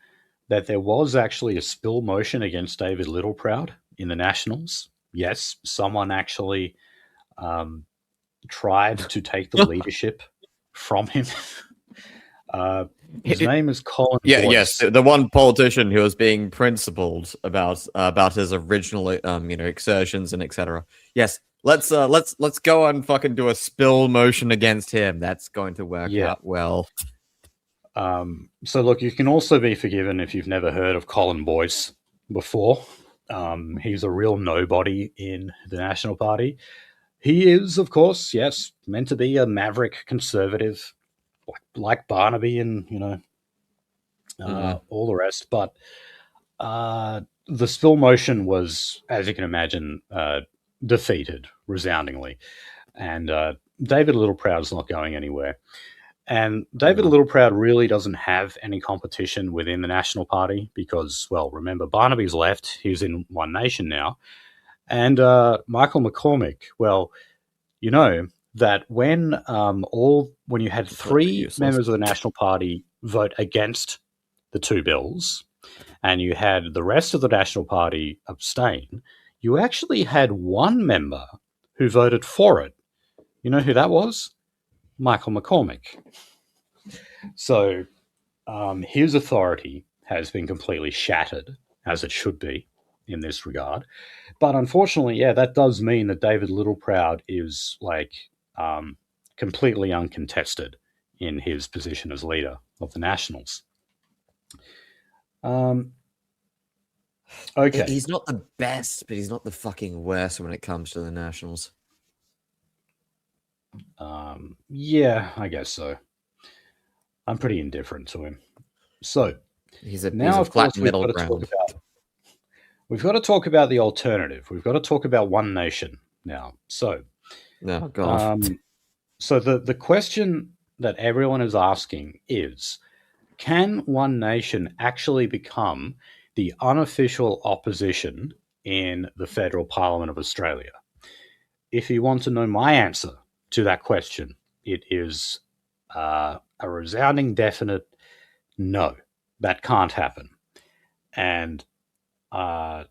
that there was actually a spill motion against David Littleproud in the Nationals. Yes, someone actually tried to take the leadership from him. His name is Colin Boyce. Yes, the one politician who was being principled about his original exertions and etc. Yes, let's go and fucking do a spill motion against him. That's going to work out well. So look, you can also be forgiven if you've never heard of Colin Boyce before. He's a real nobody in the National Party. He is, of course, yes, meant to be a maverick conservative, like Barnaby and all the rest. But the spill motion was, as you can imagine, defeated resoundingly, and David Littleproud's not going anywhere. And David Littleproud really doesn't have any competition within the National Party because, well, remember, Barnaby's left. He's in One Nation now. And Michael McCormick, well, you know that when you had three members of the National Party vote against the two bills and you had the rest of the National Party abstain, you actually had one member who voted for it. You know who that was? Michael McCormick. So his authority has been completely shattered, as it should be in this regard. But unfortunately, yeah, that does mean that David Littleproud is like completely uncontested in his position as leader of the Nationals. Okay. He's not the best, but he's not the fucking worst when it comes to the Nationals. Yeah, I guess so. I'm pretty indifferent to him. So he's a flat middle ground. We've got to talk about the alternative. We've got to talk about One Nation now. So, oh god. So the question that everyone is asking is, can One Nation actually become the unofficial opposition in the Federal Parliament of Australia? If you want to know my answer to that question, it is a resounding definite no. That can't happen. And I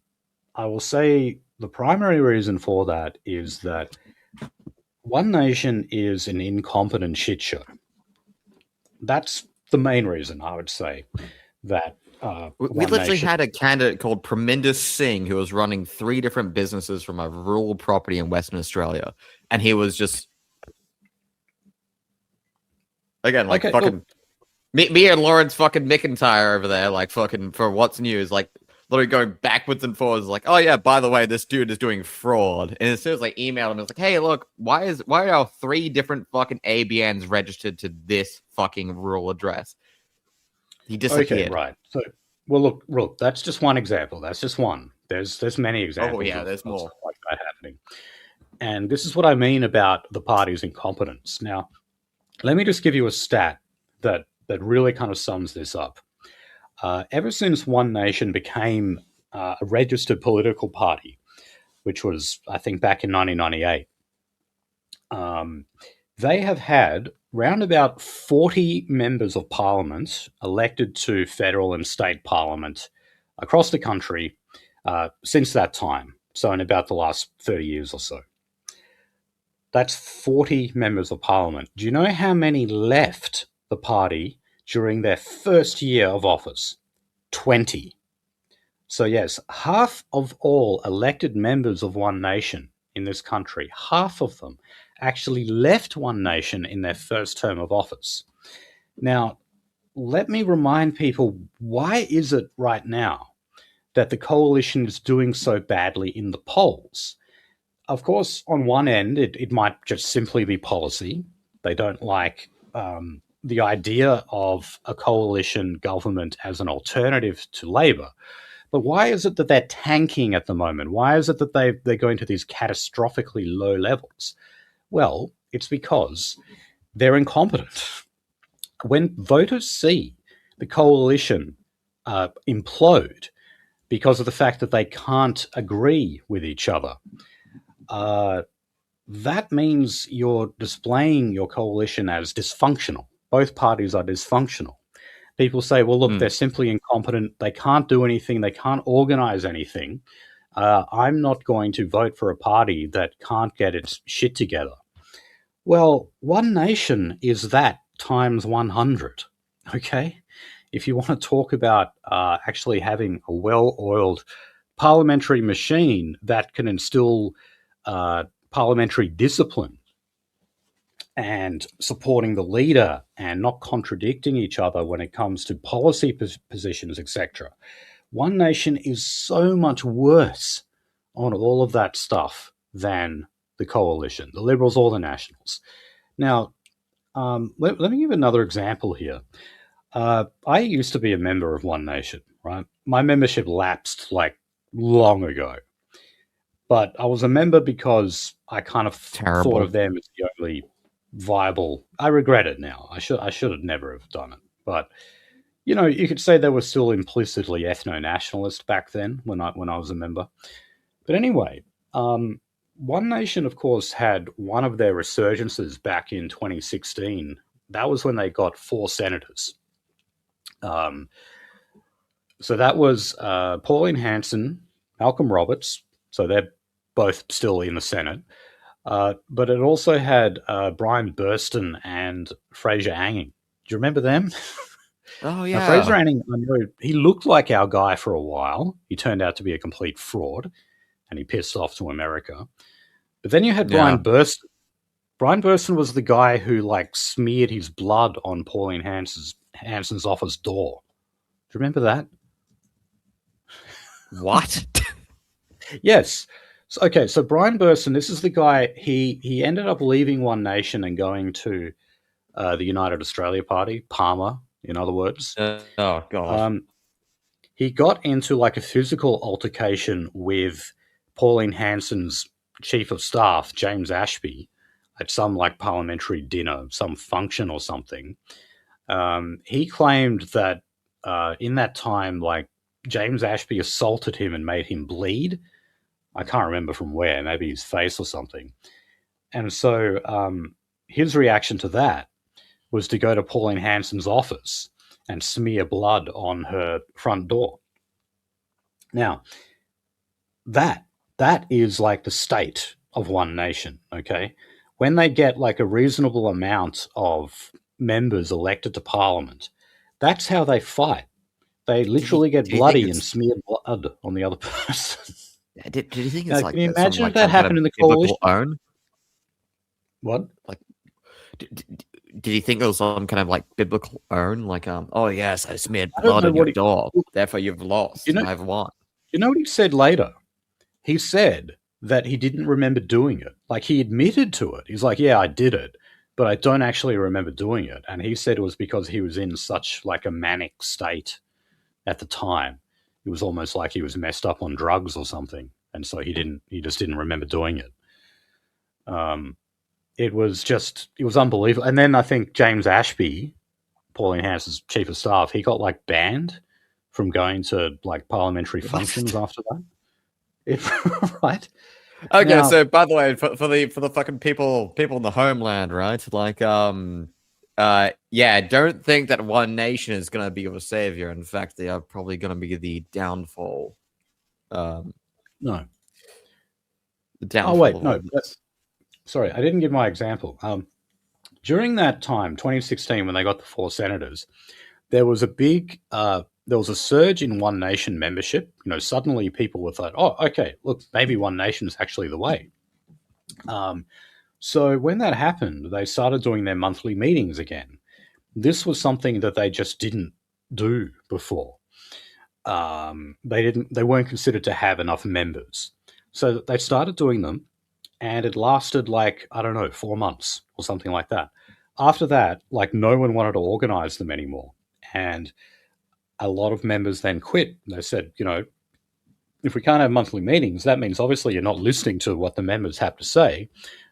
will say the primary reason for that is that One Nation is an incompetent shit show. That's the main reason, I would say, that we literally had a candidate called Parminder Singh who was running 3 different businesses from a rural property in Western Australia, and he was just again like fucking me and Lawrence fucking McIntyre over there, like fucking for What's News, like literally going backwards and forwards, like, oh yeah, by the way, this dude is doing fraud. And as soon as I emailed him, I was like, hey, look, why are our 3 different fucking ABNs registered to this fucking rural address? He disappeared. Okay, right. So, well, look, that's just one example. That's just one. There's many examples. Oh yeah, there's more like that happening. And this is what I mean about the party's incompetence. Now, let me just give you a stat that that really kind of sums this up. Ever since One Nation became a registered political party, which was, I think, back in 1998, they have had round about 40 members of parliament elected to federal and state parliament across the country since that time. So, in about the last 30 years or so. That's 40 members of parliament. Do you know how many left the party during their first year of office? 20. So, yes, half of all elected members of One Nation in this country, half of them actually left One Nation in their first term of office. Now, let me remind people, why is it right now that the coalition is doing so badly in the polls? Of course, on one end, it might just simply be policy. They don't like the idea of a coalition government as an alternative to Labor. But why is it that they're tanking at the moment? Why is it that they're going to these catastrophically low levels? Well, it's because they're incompetent. When voters see the coalition implode because of the fact that they can't agree with each other, that means you're displaying your coalition as dysfunctional. Both parties are dysfunctional. People say, well, look, they're simply incompetent. They can't do anything. They can't organize anything. I'm not going to vote for a party that can't get its shit together. Well, One Nation is that times 100, okay? If you want to talk about actually having a well-oiled parliamentary machine that can instill parliamentary discipline and supporting the leader and not contradicting each other when it comes to policy positions, etc. One Nation is so much worse on all of that stuff than the coalition, the Liberals or the Nationals. Now, let me give another example here. I used to be a member of One Nation, right? My membership lapsed like long ago. But I was a member because I kind of thought of them as the only viable. I regret it now. I should have never have done it. But you know, you could say they were still implicitly ethno-nationalist back then when I was a member. But anyway, One Nation, of course, had one of their resurgences back in 2016. That was when they got 4 senators. So that was Pauline Hanson, Malcolm Roberts. So they're both still in the Senate. But it also had Brian Burston and Fraser Anning. Do you remember them? Oh, yeah. Now, Fraser Anning, I know, he looked like our guy for a while. He turned out to be a complete fraud, and he pissed off to America. But then you had Brian Burston. Brian Burston was the guy who, like, smeared his blood on Pauline Hanson's office door. Do you remember that? What? Yes. So Brian Burston, this is the guy, he ended up leaving One Nation and going to the United Australia Party, Palmer, in other words. Oh, God. He got into like a physical altercation with Pauline Hanson's chief of staff, James Ashby, at some like parliamentary dinner, some function or something. He claimed that in that time, like, James Ashby assaulted him and made him bleed. I can't remember from where, maybe his face or something. And so his reaction to that was to go to Pauline Hanson's office and smear blood on her front door. Now, that is like the state of One Nation, okay? When they get like a reasonable amount of members elected to Parliament, that's how they fight. They literally get bloody and smear blood on the other person. Did you think it's like? Can you imagine if that happened in the coalition? Own? What? Like, did you think it was some kind of like biblical own? Like, oh yes, I smeared blood on your door, therefore you've lost. I've won. You know what he said later? He said that he didn't remember doing it. Like, he admitted to it. He's like, yeah, I did it, but I don't actually remember doing it. And he said it was because he was in such like a manic state at the time. It was almost like he was messed up on drugs or something, and so he just didn't remember doing it. It was unbelievable. And then I think James Ashby Pauline Hanson's chief of staff, he got like banned from going to like parliamentary functions after that. Right Okay, now, so by the way, for the fucking people in the homeland, right? Like, yeah, don't think that one nation is gonna be your savior. In fact, they are probably gonna be the downfall. Um, no. the Oh downfall wait, of all no. this. Sorry, I didn't give my example. During that time, 2016, when they got the 4 senators, there was a big, there was a surge in One Nation membership. Suddenly people were thought, oh, okay, look, maybe One Nation is actually the way. So when that happened, they started doing their monthly meetings again. This was something that they just didn't do before. They weren't considered to have enough members, so they started doing them, and it lasted like, I don't know, 4 months or something like that. After that, like, no one wanted to organize them anymore, and a lot of members then quit. They said, if we can't have monthly meetings, that means obviously you're not listening to what the members have to say.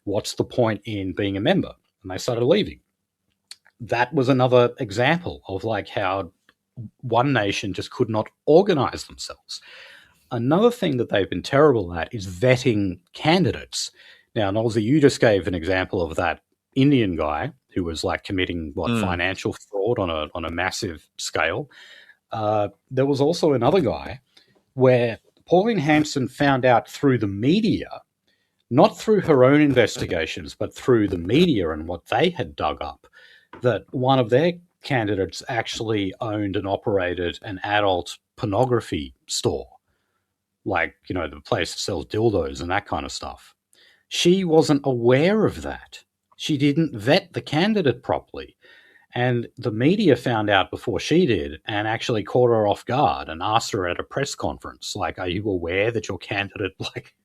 What's the point in being a member? And they started leaving. That was another example of like how One Nation just could not organize themselves. Another thing that they've been terrible at is vetting candidates. Now, Nolsey, you just gave an example of that Indian guy who was like committing financial fraud on a massive scale. There was also another guy where Pauline Hanson found out through the media, not through her own investigations, but through the media and what they had dug up, that one of their candidates actually owned and operated an adult pornography store, like, the place that sells dildos and that kind of stuff. She wasn't aware of that. She didn't vet the candidate properly. And the media found out before she did and actually caught her off guard and asked her at a press conference, like, are you aware that your candidate, like,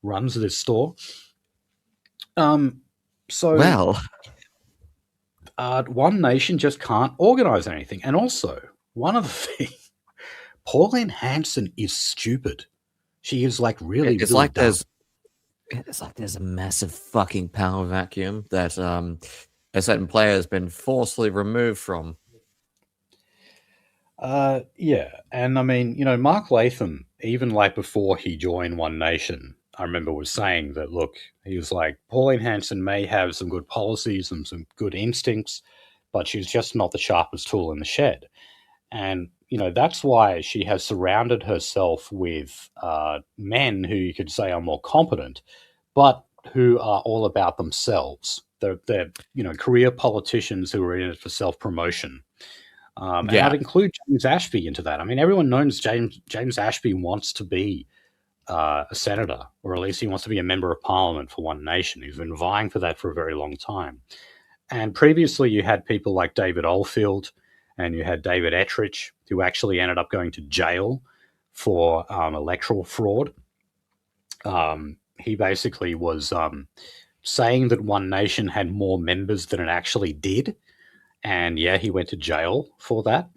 runs this store? So Well, One Nation just can't organize anything. And also, one other thing, Pauline Hanson is stupid. She is like really, it's really like dumb. there's a massive fucking power vacuum that a certain player has been forcibly removed from. Yeah, and I mean, Mark Latham, even like before he joined One Nation, I remember was saying that, look, he was like, Pauline Hanson may have some good policies and some good instincts, but she's just not the sharpest tool in the shed. And, that's why she has surrounded herself with men who you could say are more competent, but who are all about themselves. They're career politicians who are in it for self-promotion. And Yeah. I'd include James Ashby into that. I mean, everyone knows James Ashby wants to be a senator, or at least he wants to be a member of parliament for One Nation. He's been vying for that for a very long time. And previously, you had people like David Oldfield and you had David Ettridge, who actually ended up going to jail for electoral fraud. He basically was saying that One Nation had more members than it actually did. And yeah, he went to jail for that.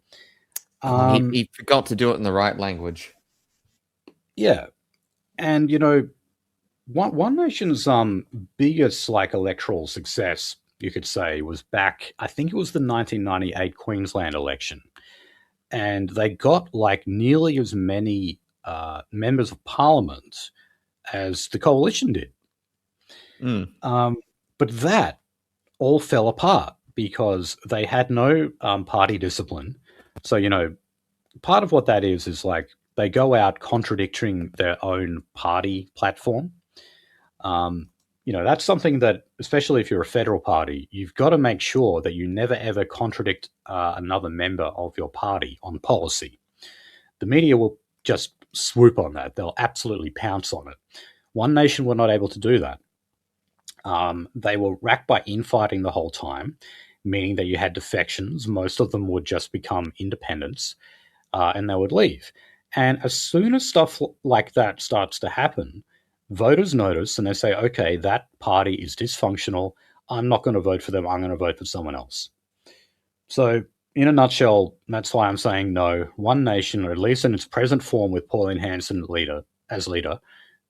He forgot to do it in the right language. Yeah, and One Nation's biggest like electoral success, you could say, was back. I think it was the 1998 Queensland election, and they got like nearly as many members of parliament as the coalition did. But that all fell apart because they had no party discipline. So part of what that is like they go out contradicting their own party platform. That's something that, especially if you're a federal party, you've got to make sure that you never ever contradict another member of your party on policy. The media will just swoop on that. They'll absolutely pounce on it. One Nation were not able to do that. They were racked by infighting the whole time, meaning that you had defections. Most of them would just become independents, and they would leave. And as soon as stuff like that starts to happen, voters notice and they say, okay, that party is dysfunctional. I'm not going to vote for them. I'm going to vote for someone else. So, in a nutshell, that's why I'm saying no. One Nation, or at least in its present form with Pauline Hanson as leader,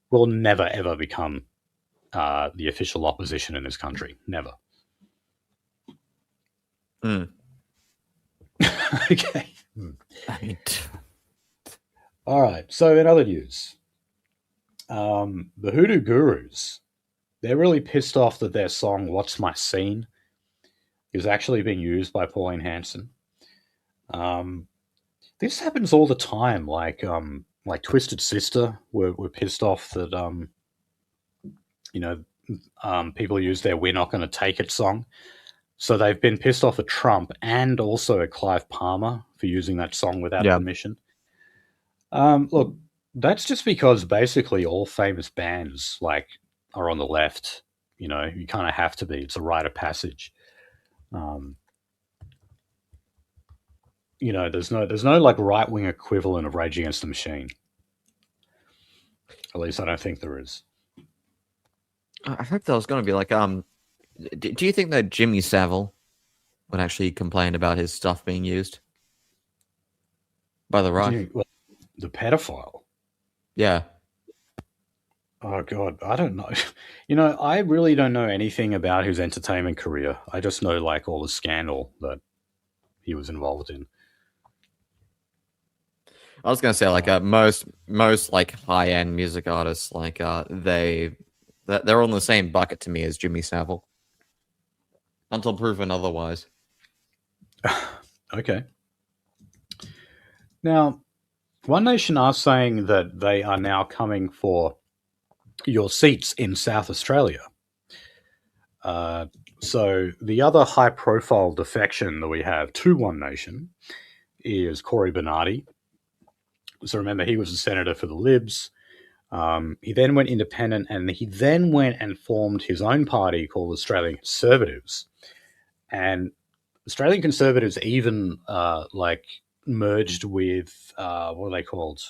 will never, ever become the official opposition in this country. Never. Okay. I mean, All right. So in other news, the Hoodoo Gurus, they're really pissed off that their song "What's My Scene" is actually being used by Pauline Hanson. Um, this happens all the time. Like Twisted Sister were pissed off that you know people use their "We're Not Going to Take It" song. So they've been pissed off at Trump and also at Clive Palmer for using that song without yeah. permission. Look, that's just because basically all famous bands are on the left. You kind of have to be. It's a rite of passage. Um, there's no like right wing equivalent of Rage Against the Machine. At least I don't think there is. I hope that was going to be like, do you think that Jimmy Savile would actually complain about his stuff being used by the right? Well, the pedophile. Yeah. Oh God, I don't know. I really don't know anything about his entertainment career. I just know like all the scandal that he was involved in. I was gonna say like Uh, most like high end music artists like they're on the same bucket to me as Jimmy Savile until proven otherwise. okay. Now, One Nation are saying that they are now coming for your seats in South Australia. Uh, so the other high-profile defection that we have to One Nation is Corey Bernardi. So remember, he was a senator for the Libs. He then went independent, and he then went and formed his own party called Australian Conservatives. And Australian Conservatives even merged with what are they called?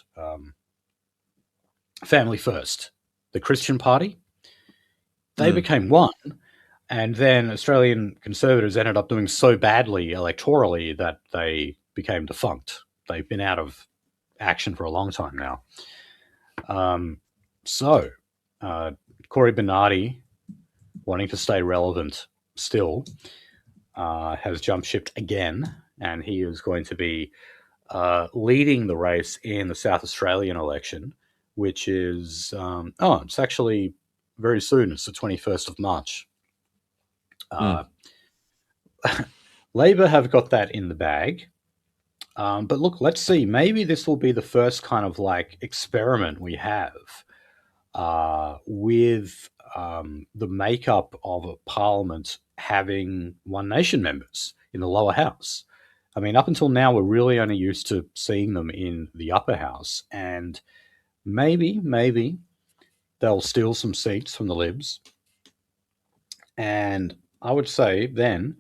Family First, the Christian Party. They became one, and then Australian Conservatives ended up doing so badly electorally that they became defunct. They've been out of action for a long time now. So, Corey Bernardi, wanting to stay relevant still, has jumped ship again, and he is going to be leading the race in the South Australian election, which is, it's actually very soon. It's the 21st of March. Labor have got that in the bag. But look, let's see. Maybe this will be the first kind of like experiment we have with the makeup of a parliament having One Nation members in the lower house. I mean, up until now, we're really only used to seeing them in the upper house, and maybe they'll steal some seats from the Libs. And I would say then,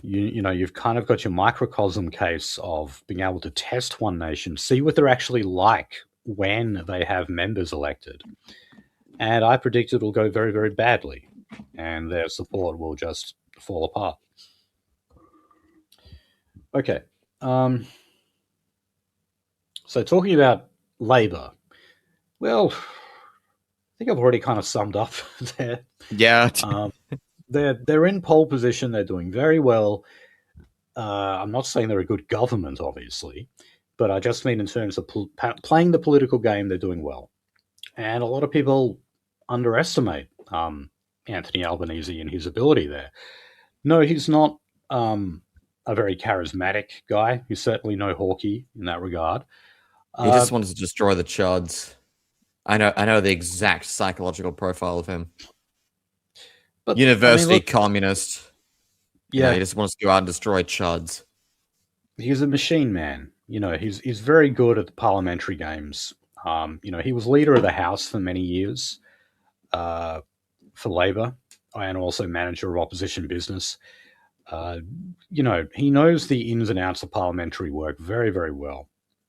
you've kind of got your microcosm case of being able to test One Nation, see what they're actually like when they have members elected. And I predict it'll go very, very badly, and their support will just fall apart. Okay. So talking about Labor, well, I think I've already kind of summed up there. Yeah. They're in pole position. They're doing very well. I'm not saying they're a good government, obviously, but I just mean in terms of playing the political game, they're doing well. And a lot of people underestimate Anthony Albanese and his ability there. No, he's not a very charismatic guy. He's certainly no Hawkeye in that regard. He just wants to destroy the chuds. I know the exact psychological profile of him. But university look, communist. Yeah, he just wants to go out and destroy chuds. He's a machine man. He's very good at the parliamentary games. He was leader of the House for many years for Labor, and also manager of opposition business. He knows the ins and outs of parliamentary work very, very well.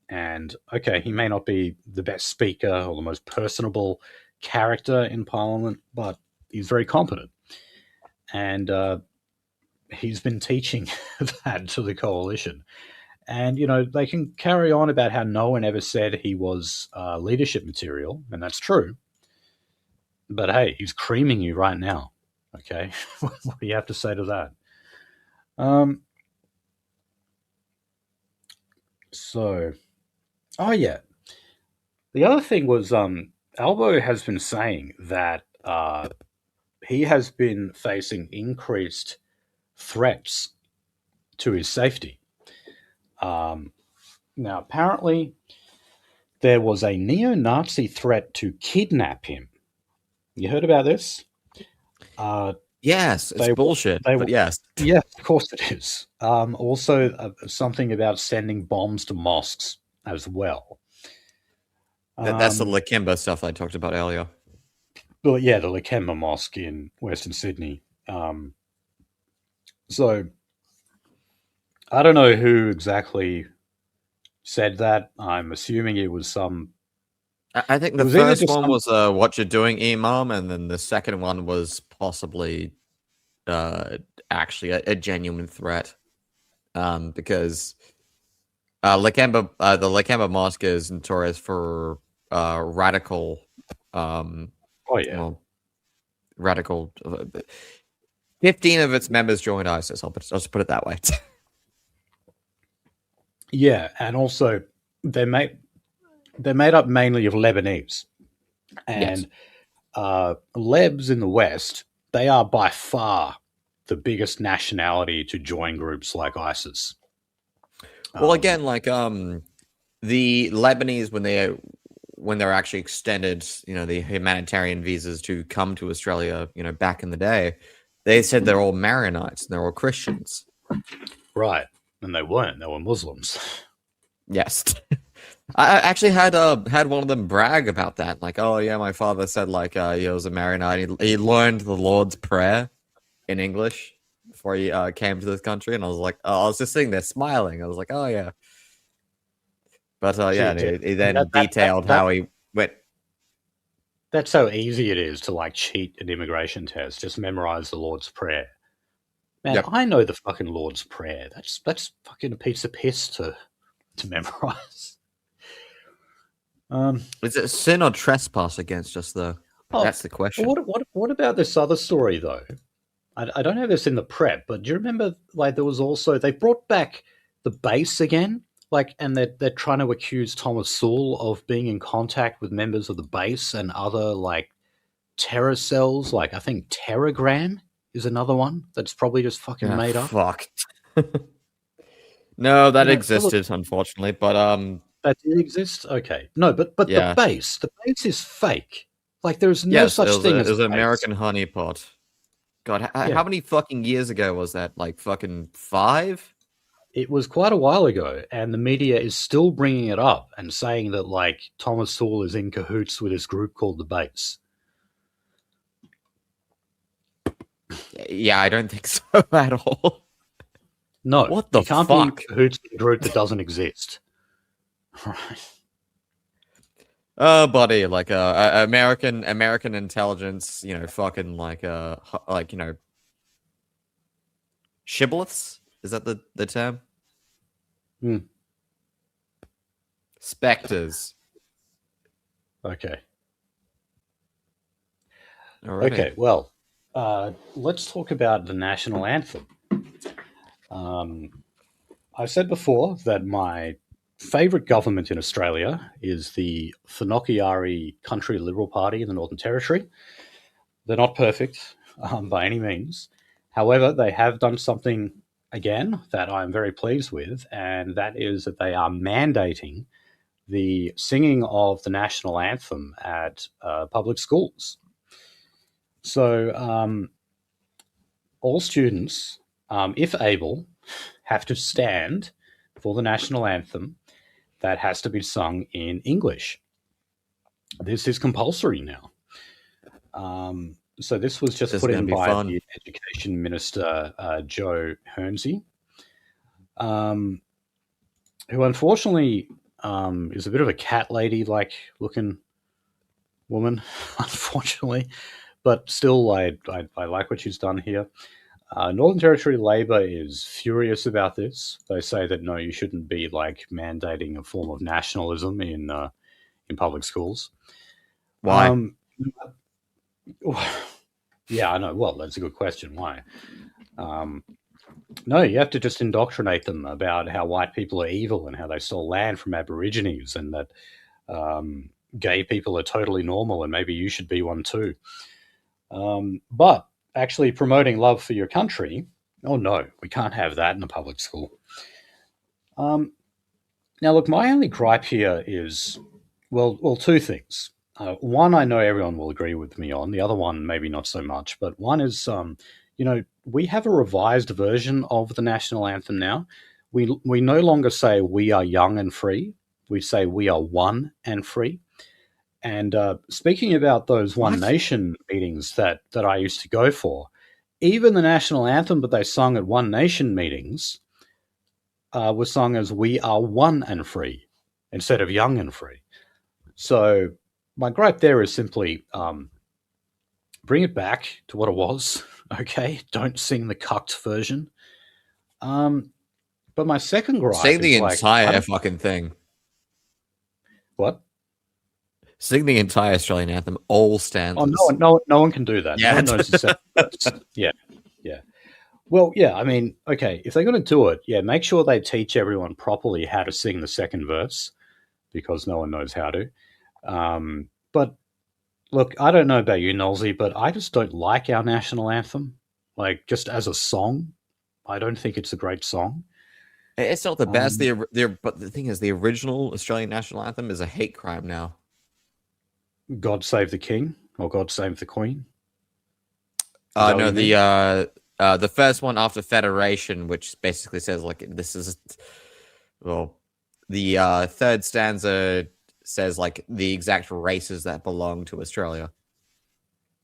And okay, he may not be the best speaker or the most personable character in Parliament, but he's very competent. And he's been teaching that to the coalition. And, they can carry on about how no one ever said he was leadership material, and that's true. But hey, he's creaming you right now. Okay? What do you have to say to that? So, oh yeah, the other thing was Albo has been saying that he has been facing increased threats to his safety. Um, Now, apparently, there was a neo Nazi threat to kidnap him. You heard about this? Uh, Yes, it's they, bullshit, they, but yes, yeah, of course it is. Also, something about sending bombs to mosques as well. that's the Um, Lakemba stuff I talked about earlier. well, yeah, the Lakemba Mosque in Western Sydney. So I don't know who exactly said that. I'm assuming it was some. I think It the was either first just one some. was "What You're Doing, Imam," and then the second one was possibly uh, actually a genuine threat, because the Lakemba Mosque is notorious for radical, um, Oh yeah, well, radical. 15 of its members joined ISIS. I'll just put it that way. yeah, and also they made they're made up mainly of Lebanese Yes. and Libs in the West. They are by far the biggest nationality to join groups like ISIS. Well, Um, again, like the Lebanese when they're actually extended, the humanitarian visas to come to Australia, back in the day, they said they're all Maronites and they're all Christians. right, and they weren't. They were Muslims. Yes. I actually had one of them brag about that. Like, oh yeah, my father said like he was a Maronite. He learned the Lord's Prayer in English before he came to this country, and I was like, oh, I was just sitting there smiling. I was like, oh yeah. But yeah, Shit, and he that, then that, that, detailed that how he went. that's how easy it is to like cheat an immigration test. Just memorize the Lord's Prayer. Man, Yep. I know the fucking Lord's Prayer. That's fucking a piece of piss to memorize. Um, Is it sin or trespass against us, though? oh, That's the well, question. what about this other story though? I don't have this in the prep, but do you remember like there was also they brought back the base again, like, and they're trying to accuse Thomas Sewell of being in contact with members of the base and other like terror cells. Like I think Terragram is another one that's probably just fucking Yeah, made up. fuck. No, that Look, existed, unfortunately, but that did exist. Okay, no, but yeah, the base is fake. Like there's no yes, such thing it as was a an base. American honeypot. God, how Yeah, many fucking years ago was that? Like fucking 5? it was quite a while ago, and the media is still bringing it up and saying that like Thomas Sewell is in cahoots with this group called the Base. Yeah, I don't think so at all. No, What he the can't be in fuck? cahoots with a group that doesn't exist. Right. Oh, buddy, like American intelligence, fucking like shibboleths. Is that the term? Hmm. Spectres. Okay. Alrighty. Okay. Well, let's talk about the national anthem. Um, I said before that my favourite government in Australia is the Whanokirari Country Liberal Party in the Northern Territory. They're not perfect by any means. However, they have done something again that I'm very pleased with, and that is that they are mandating the singing of the national anthem at public schools. So, all students, if able, have to stand for the national anthem that has to be sung in English. This is compulsory now. So this was just This is put gonna in be by fun. the Education Minister, Joe Hernsey, um, who unfortunately is a bit of a cat lady like looking woman, unfortunately. But still, I like what she's done here. Northern Territory Labor is furious about this. They say that no, you shouldn't be like mandating a form of nationalism in public schools. Why? Um, yeah, I know. Well, that's a good question. Why? Um, No, you have to just indoctrinate them about how white people are evil and how they stole land from Aborigines and that gay people are totally normal and maybe you should be one too. But actually promoting love for your country, oh no, we can't have that in a public school. Um, Now, look, my only gripe here is, well, two things. One, I know everyone will agree with me on. The other one, maybe not so much. But one is, we have a revised version of the national anthem now. We no longer say we are young and free. We say we are one and free. And speaking about those One What? Nation meetings that I used to go for, even the national anthem that they sung at One Nation meetings was sung as "We are one and free" instead of "young and free." So my gripe there is simply bring it back to what it was. Okay, don't sing the cucked version. But my second Sing gripe the is like, I entire don't, fucking thing. what? Sing the entire Australian anthem, all Oh, stanzas. no one can do that. No Yeah. one knows the seven words. Yeah, yeah. Well, yeah. I mean, okay, if they're going to do it, yeah, make sure they teach everyone properly how to sing the second verse because no one knows how to. But look, I don't know about you, Nolsey, but I just don't like our national anthem. Like, just as a song, I don't think it's a great song. It's not the best. Um, But the thing is, the original Australian national anthem is a hate crime now. God Save the King or God Save the Queen. Is that what No, you mean? the first one after Federation, which basically says like this is, well, the third stanza says like the exact races that belong to Australia.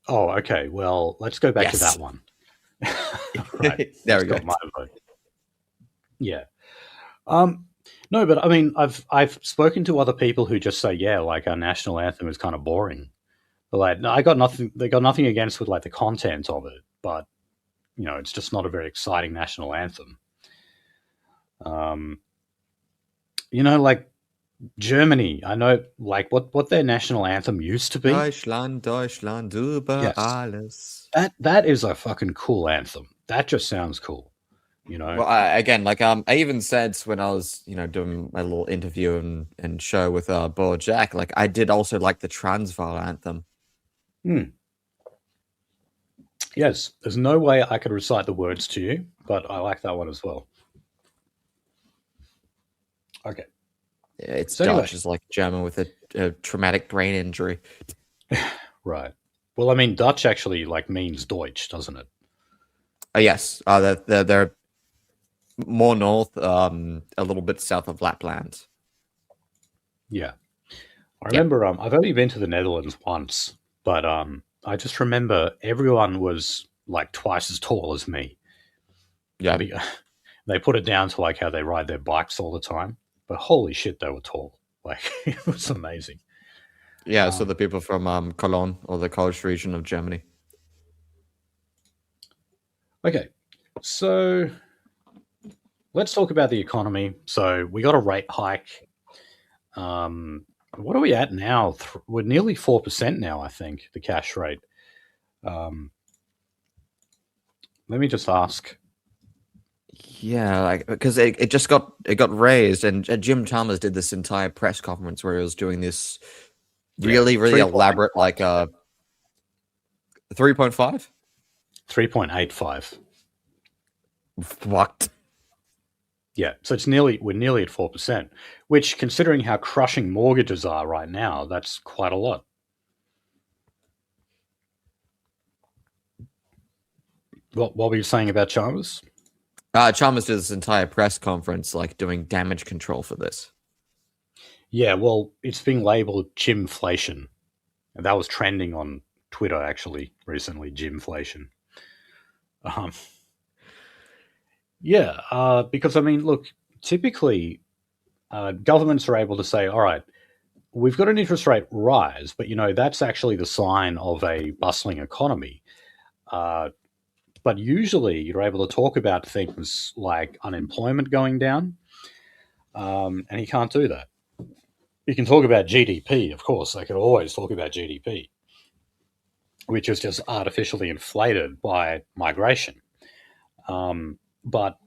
Oh, okay. Well, let's go back to Yes. that one. Right. There That's we go. got my vote. Yeah. No, but I mean, I've spoken to other people who just say, yeah, like our national anthem is kind of boring. But like, no, I got nothing. They got nothing against with like the content of it, but it's just not a very exciting national anthem. Um, like Germany, I know like what their national anthem used to be. Deutschland, Deutschland über Yes, alles. that is a fucking cool anthem. That just sounds cool. Well, again, like I even said when I was, doing my little interview and show with Bo Jack, like I did also like the Transvaal anthem. Hmm. Yes, there's no way I could recite the words to you, but I like that one as well. Okay. It's So anyway, Dutch, is like German with a traumatic brain injury. right. Well, I mean, Dutch actually like means Deutsch, doesn't it? Yes, they're more north, a little bit south of Lapland. Yeah. I Yep. remember I've only been to the Netherlands once, but I just remember everyone was like twice as tall as me. Yeah. They put it down to like how they ride their bikes all the time, but holy shit, they were tall. Like it was amazing. Yeah, so Um, the people from Cologne, or the College region of Germany. okay, so let's talk about the economy. So we got a rate hike. What are we at now? We're nearly 4% now. I think the cash rate. Um, Let me just ask. Yeah, like because it got raised, and Jim Chalmers did this entire press conference where he was doing this Yeah, really elaborate, like 3.5. 3.85. What? Yeah, so we're nearly at 4%, which, considering how crushing mortgages are right now, that's quite a lot. What were you saying about Chalmers? Chalmers did this entire press conference, like doing damage control for this. Yeah, well, it's being labeled Jimflation, and that was trending on Twitter actually recently. Jimflation. Um, yeah, because I mean, look, typically governments are able to say, all right, we've got an interest rate rise, but that's actually the sign of a bustling economy. Uh, but usually you're able to talk about things like unemployment going down, and you can't do that. You can talk about GDP, of course. They can always talk about GDP, which is just artificially inflated by migration. But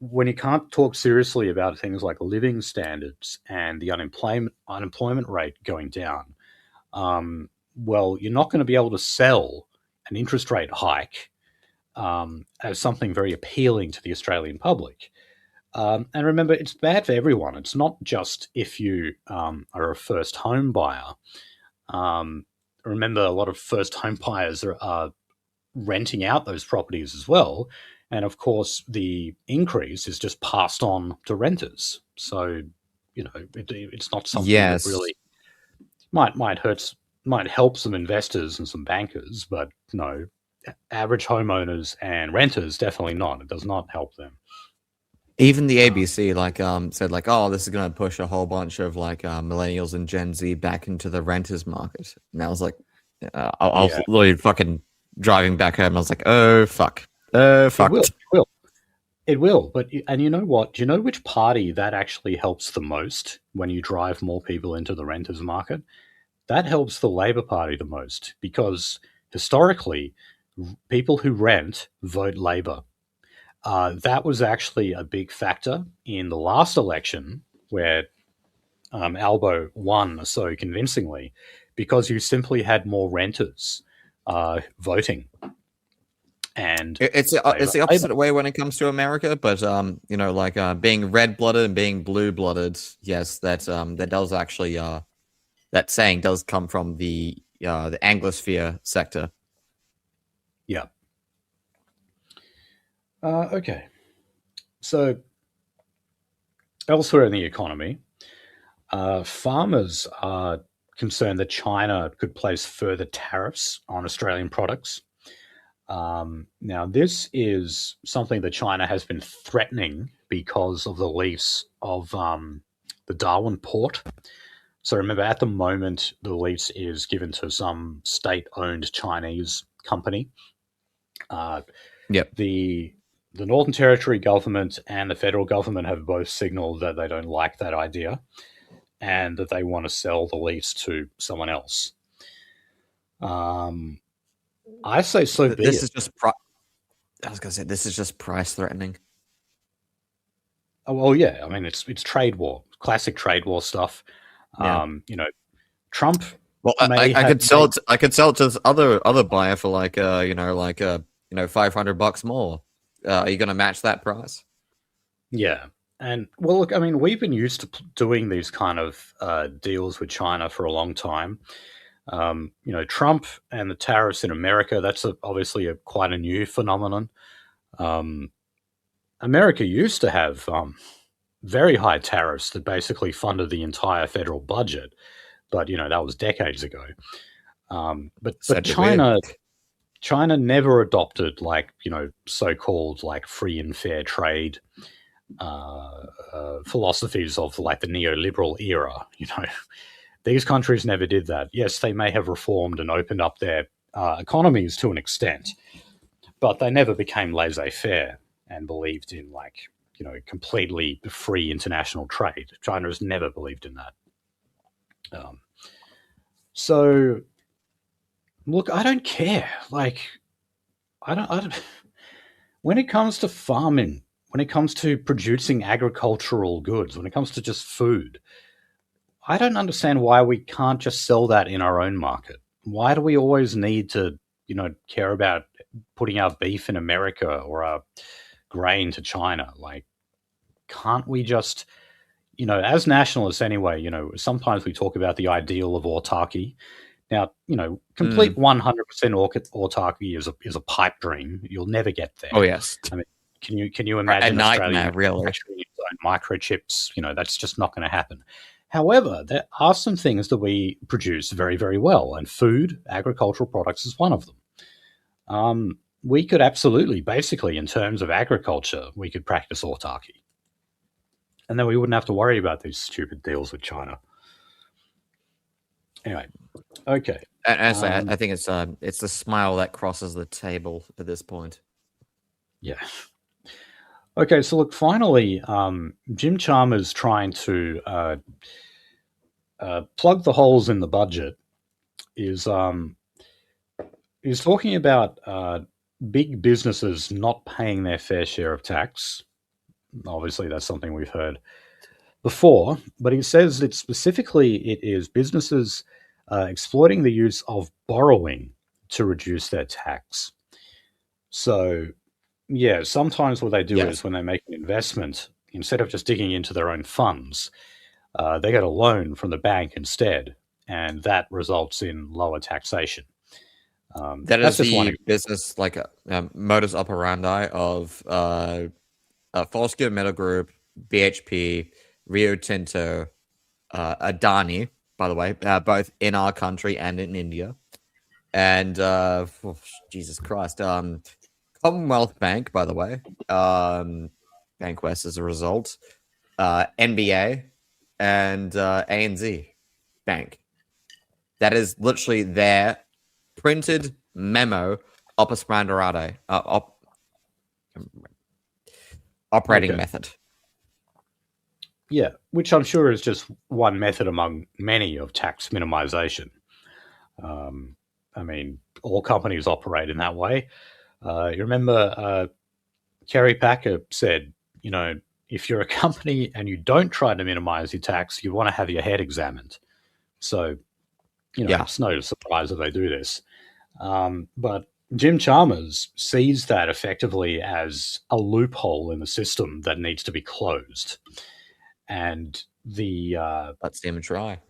when you can't talk seriously about things like living standards and the unemployment rate going down, well, you're not going to be able to sell an interest rate hike as something very appealing to the Australian public. And remember, it's bad for everyone. It's not just if you are a first home buyer. Remember, a lot of first home buyers are renting out those properties as well. And of course, the increase is just passed on to renters. So, it's not something that Yes. really might help some investors and some bankers, but no, average homeowners and renters definitely not. It does not help them. Even the ABC said like, oh, this is going to push a whole bunch of millennials and Gen Z back into the renters market. And I was like, I was literally fucking driving back home. I was like, oh fuck, fuck. It will. But and you know what? Do you know which party that actually helps the most when you drive more people into the renters market? That helps the Labor Party the most because historically, people who rent vote Labor. That was actually a big factor in the last election where Albo won so convincingly because you simply had more renters voting. And it's the opposite way when it comes to America, but being red blooded and being blue blooded, yes, that does actually that saying does come from the Anglosphere sector. Yeah. Okay. So elsewhere in the economy, farmers are concerned that China could place further tariffs on Australian products. Now, this is something that China has been threatening because of the lease of the Darwin port. So remember, at the moment, the lease is given to some state-owned Chinese company. Yep. The Northern Territory government and the federal government have both signaled that they don't like that idea and that they want to sell the lease to someone else. I say so be this it. is just I was going to say this is just price threatening. Oh, well, yeah. I mean, it's trade war, classic trade war stuff. Yeah. Trump. Well, I could sell it. I could sell it to this other buyer for $500 more. Are you going to match that price? Yeah, and well, look. I mean, we've been used to doing these kind of deals with China for a long time. Trump and the tariffs in America. That's obviously quite a new phenomenon. America used to have very high tariffs that basically funded the entire federal budget, but that was decades ago. But China never adopted so-called free and fair trade philosophies of the neoliberal era. These countries never did that. Yes, they may have reformed and opened up their economies to an extent, but they never became laissez-faire and believed in completely free international trade. China has never believed in that. So, look, I don't care. I don't. When it comes to farming, when it comes to producing agricultural goods, when it comes to just food, I don't understand why we can't just sell that in our own market. Why do we always need to, care about putting our beef in America or our grain to China? Can't we just, as nationalists anyway, sometimes we talk about the ideal of autarky. Now, complete 100% autarky is a pipe dream. You'll never get there. Oh yes. I mean, can you imagine a Australia nightmare, really? manufacturing its own microchips? That's just not going to happen. However, there are some things that we produce very, very well, and food, agricultural products is one of them. We could absolutely, basically, in terms of agriculture, we could practice autarky. And then we wouldn't have to worry about these stupid deals with China. Anyway, okay. Honestly, I think it's the smile that crosses the table at this point. Yeah. Okay, so look, finally, Jim Chalmers trying to plug the holes in the budget is talking about big businesses not paying their fair share of tax. Obviously, that's something we've heard before, but he says that specifically it is businesses exploiting the use of borrowing to reduce their tax. So, yeah, sometimes what they do is Yes, when they make an investment, instead of just digging into their own funds, they get a loan from the bank instead, and that results in lower taxation. that That's is just one the example. business like modus operandi of Foskett Metal Group, BHP, Rio Tinto, Adani, by the way, both in our country and in India, and Jesus Christ, Commonwealth Bank, by the way, Bankwest as a result, NBA, and ANZ Bank. That is literally their printed memo operandi, operating Okay. method. Yeah, which I'm sure is just one method among many of tax minimization. Um, I mean, all companies operate in that way. You remember Kerry Packer said, you know, if you're a company and you don't try to minimize your tax, you want to have your head examined. So, Yeah. it's no surprise that they do this. But Jim Chalmers sees that effectively as a loophole in the system that needs to be closed. And Let's see him try.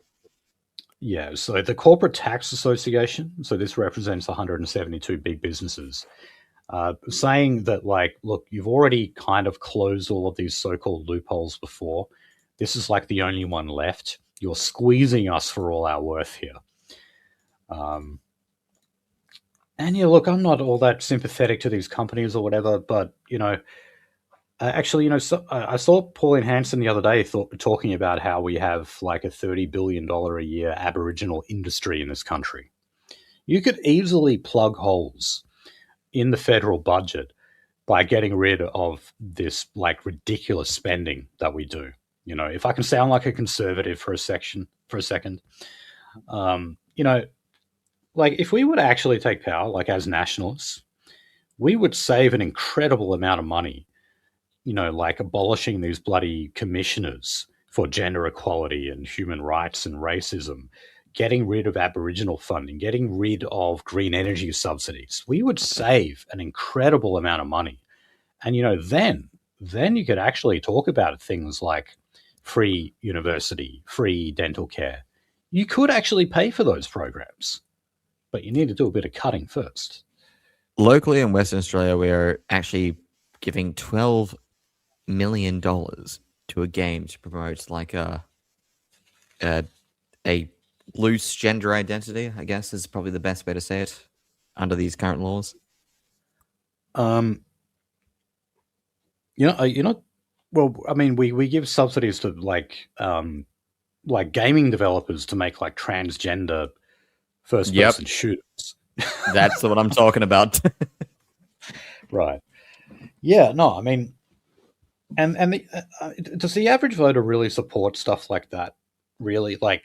yeah, so the Corporate Tax Association, so this represents 172 big businesses, saying that, like, look, you've already kind of closed all of these so called loopholes before. This is like the only one left. You're squeezing us for all our worth here. Um, and yeah, look, I'm not all that sympathetic to these companies or whatever, but, actually, I saw Pauline Hanson the other day talking about how we have like a $30 billion a year Aboriginal industry in this country. You could easily plug holes in the federal budget by getting rid of this like ridiculous spending that we do. If I can sound like a conservative for a second, um, you know, like if we would actually take power, like as nationalists, we would save an incredible amount of money. Like abolishing these bloody commissioners for gender equality and human rights and racism, getting rid of Aboriginal funding, getting rid of green energy subsidies. We would save an incredible amount of money. And then you could actually talk about things like free university, free dental care. You could actually pay for those programs, but you need to do a bit of cutting first. Locally in Western Australia, we are actually giving $12 million to a game to promote like a a loose gender identity. I guess is probably the best way to say it under these current laws. Um, you know, you know. Well, I mean, we give subsidies to like gaming developers to make like transgender first Yep, person shooters. that's what I'm talking about. Right. Yeah. No. I mean, does the average voter really support stuff like that? Really, like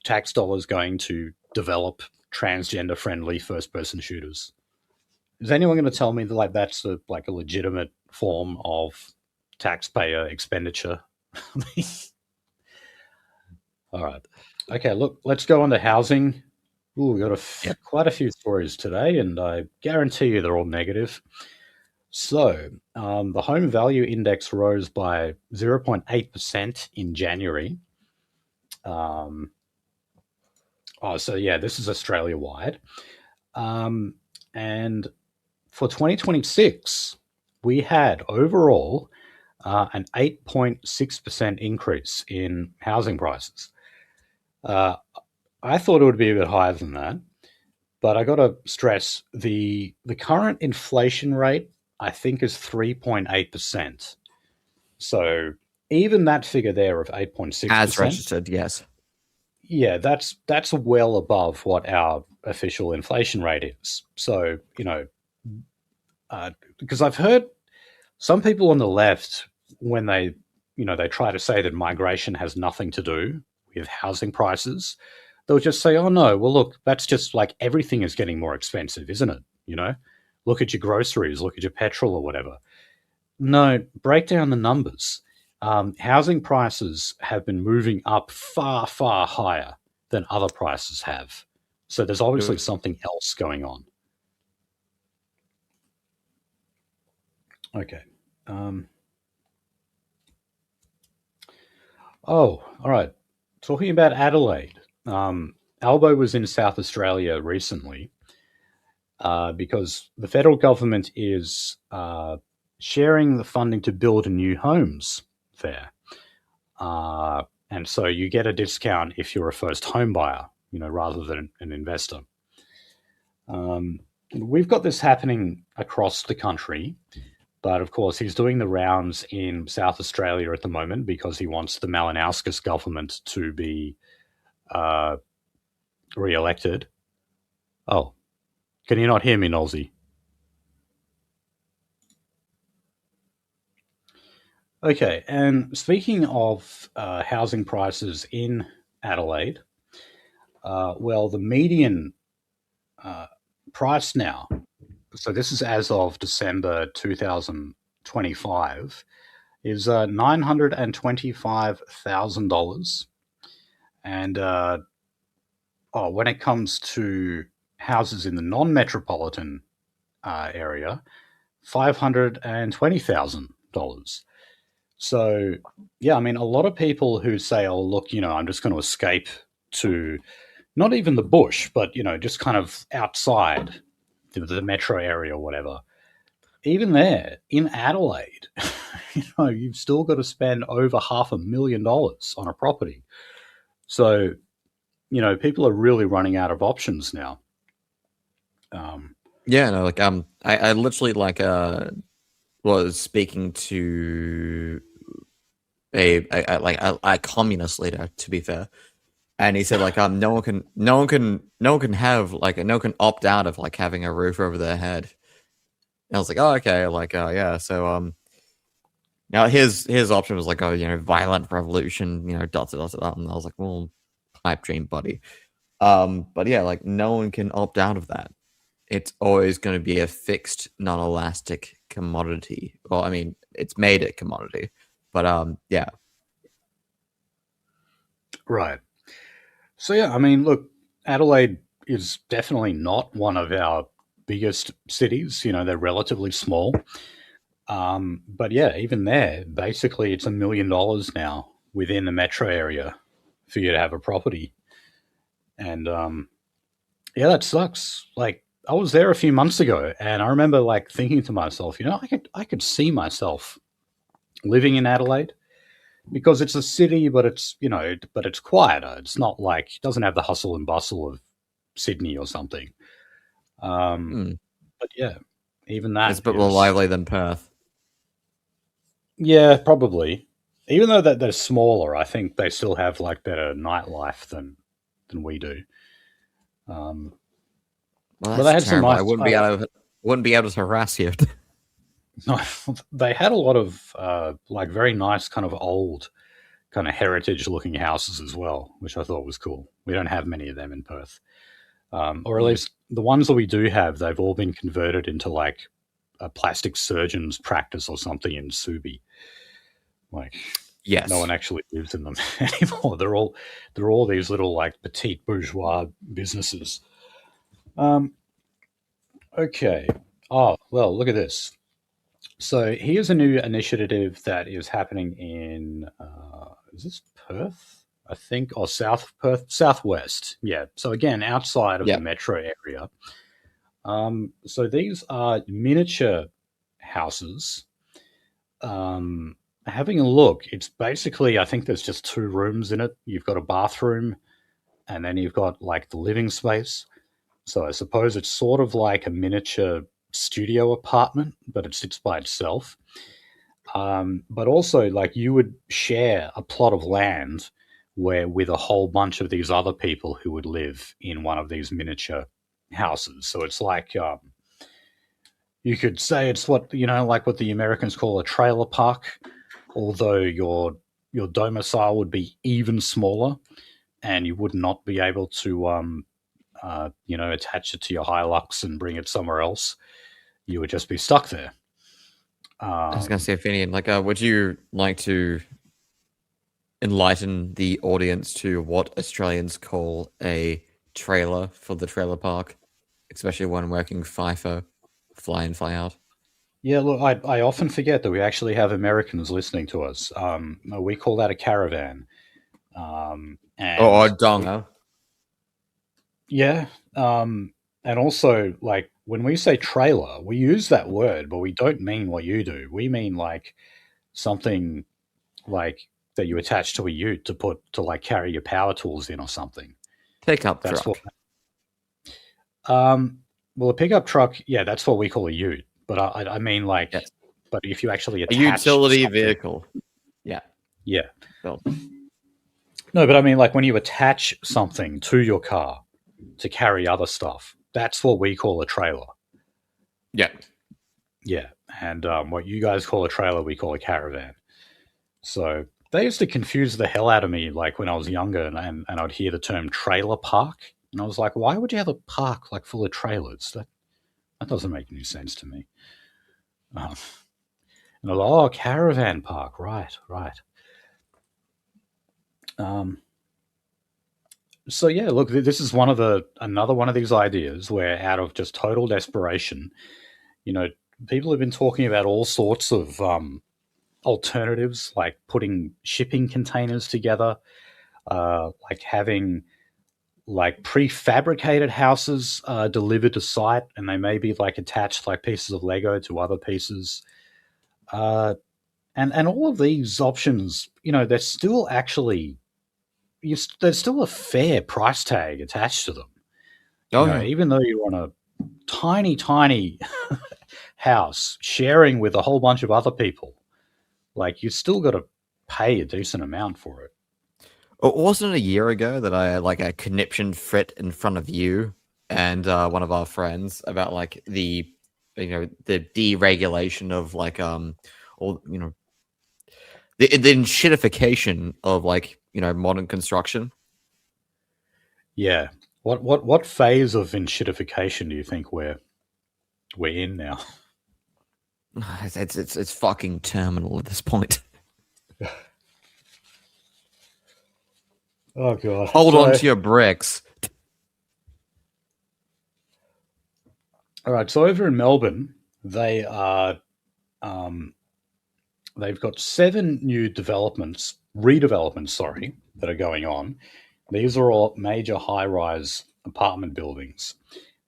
tax dollars going to develop transgender friendly first person shooters? Is anyone going to tell me that like that's like a legitimate form of taxpayer expenditure? All right. Okay. Look, let's go on to housing. Ooh, we got Yep. quite a few stories today, and I guarantee you they're all negative. So, the home value index rose by 0.8% in January. Um, oh, so yeah, this is Australia wide. Um, and for 2026, we had overall an 8.6% increase in housing prices. Uh, I thought it would be a bit higher than that, but I got to stress the current inflation rate, I think, is 3.8%. So even that figure there of As 8.6%, registered, yes. yeah, that's well above what our official inflation rate is. So because I've heard some people on the left, when they try to say that migration has nothing to do with housing prices, they'll just say, "Oh no, well look, that's just like everything is getting more expensive, isn't it?" look at your groceries, look at your petrol or whatever. No, break down the numbers. Housing prices have been moving up far, far higher than other prices have. So there's obviously something else going on. Okay. Um, oh, all right. Talking about Adelaide. Albo was in South Australia recently because the federal government is sharing the funding to build new homes there. And so you get a discount if you're a first home buyer, rather than an investor. We've got this happening across the country, but of course he's doing the rounds in South Australia at the moment because he wants the Malinauskas government to be uh, re-elected. Oh, can you not hear me, Nolsey? Okay, and speaking of housing prices in Adelaide, well, the median uh, price now, so this is as of December 2025, is $925,000. And when it comes to houses in the non metropolitan area, $520,000. So, yeah, I mean, a lot of people who say, oh, look, I'm just going to escape to not even the bush, but, just kind of outside the metro area or whatever. Even there in Adelaide, you've still got to spend over $500,000 on a property. So, people are really running out of options now. Um, Yeah, no, like I literally was speaking to a communist leader, to be fair, and he said like no one can have like no one can opt out of like having a roof over their head. And I was like, oh okay, like yeah, so now his option was like, oh, violent revolution, dot dot dot dot, and I was like, well, pipe dream, buddy. But yeah, like no one can opt out of that. It's always going to be a fixed, non-elastic commodity. Well, I mean, it's made a commodity, but yeah. right. So, yeah, I mean, look, Adelaide is definitely not one of our biggest cities. They're relatively small. But yeah, even there, basically, it's $1 million now within the metro area for you to have a property. And yeah, that sucks. Like, I was there a few months ago, and I remember like thinking to myself, I could see myself living in Adelaide because it's a city, but it's quieter. It's not like it doesn't have the hustle and bustle of Sydney or something. Um, Hmm. but yeah, even It's that a bit more is, lively than Perth. yeah, probably. Even though that they're smaller, I think they still have like better nightlife than we do. Um, Well, but they that's had some terrible. I nice. wouldn't be able to harass you. No, they had a lot of like very nice kind of old kind of heritage looking houses as well, which I thought was cool. We don't have many of them in Perth, or at Hmm. least the ones that we do have, they've all been converted into like a plastic surgeon's practice or something in Subi. Like no one Yes. actually lives in them anymore. They're all these little like petite bourgeois businesses. Um, okay. Oh well, look at this. So here's a new initiative that is happening in is this Perth? I think, or South Perth, Southwest. Yeah. So again, outside of the Yeah. metro area. So these are miniature houses. Having a look, it's basically, I think there's just two rooms in it. You've got a bathroom, and then you've got like the living space. So I suppose it's sort of like a miniature studio apartment, but it sits by itself. But also, like you would share a plot of land where with a whole bunch of these other people who would live in one of these miniature houses. So it's like you could say it's what like what the Americans call a trailer park, although your domicile would be even smaller, and you would not be able to attach it to your Hilux and bring it somewhere else. you would just be stuck there. I was going to say, Finian, like, would you like to enlighten the audience to what Australians call a trailer for the trailer park, especially when working FIFO, fly in, fly out? Yeah, look, I often forget that we actually have Americans listening to us. We call that a caravan. Oh, And donga. yeah, and also like when we say trailer, we use that word, but we don't mean what you do. We mean like something like that you attach to a ute to put to like carry your power tools in or something. Pickup That's what. truck. Um, well, a pickup truck, yeah, that's what we call a ute. But I mean like, Yes. but if you actually A attach utility something, vehicle. Yeah. yeah. Well, No, but I mean like when you attach something to your car to carry other stuff, that's what we call a trailer. yeah. Yeah, and what you guys call a trailer, we call a caravan. So they used to confuse the hell out of me, like when I was younger, and I'd hear the term trailer park, and I was like, why would you have a park like full of trailers? That doesn't make any sense to me. Um, and I was like, oh, caravan park, right, right. Um, so yeah, look, this is another one of these ideas where, out of just total desperation, you know, people have been talking about all sorts of alternatives, like putting shipping containers together, like having like prefabricated houses delivered to site, and they may be like attached like pieces of Lego to other pieces. Uh, and all of these options, they're still actually there's still a fair price tag attached to them. Oh, yeah. Even though you're on a tiny, tiny house sharing with a whole bunch of other people, like you still got to pay a decent amount for it. It wasn't a year ago that I had like a conniption fit in front of you and one of our friends about like the deregulation of like all the shitification of like modern construction. Yeah. What phase of enshittification do you think we're in now? It's fucking terminal at this point. Oh god. Hold on So to your bricks. all right. So over in Melbourne, they are um, they've got 7 new redevelopments, sorry, that are going on. These are all major high-rise apartment buildings.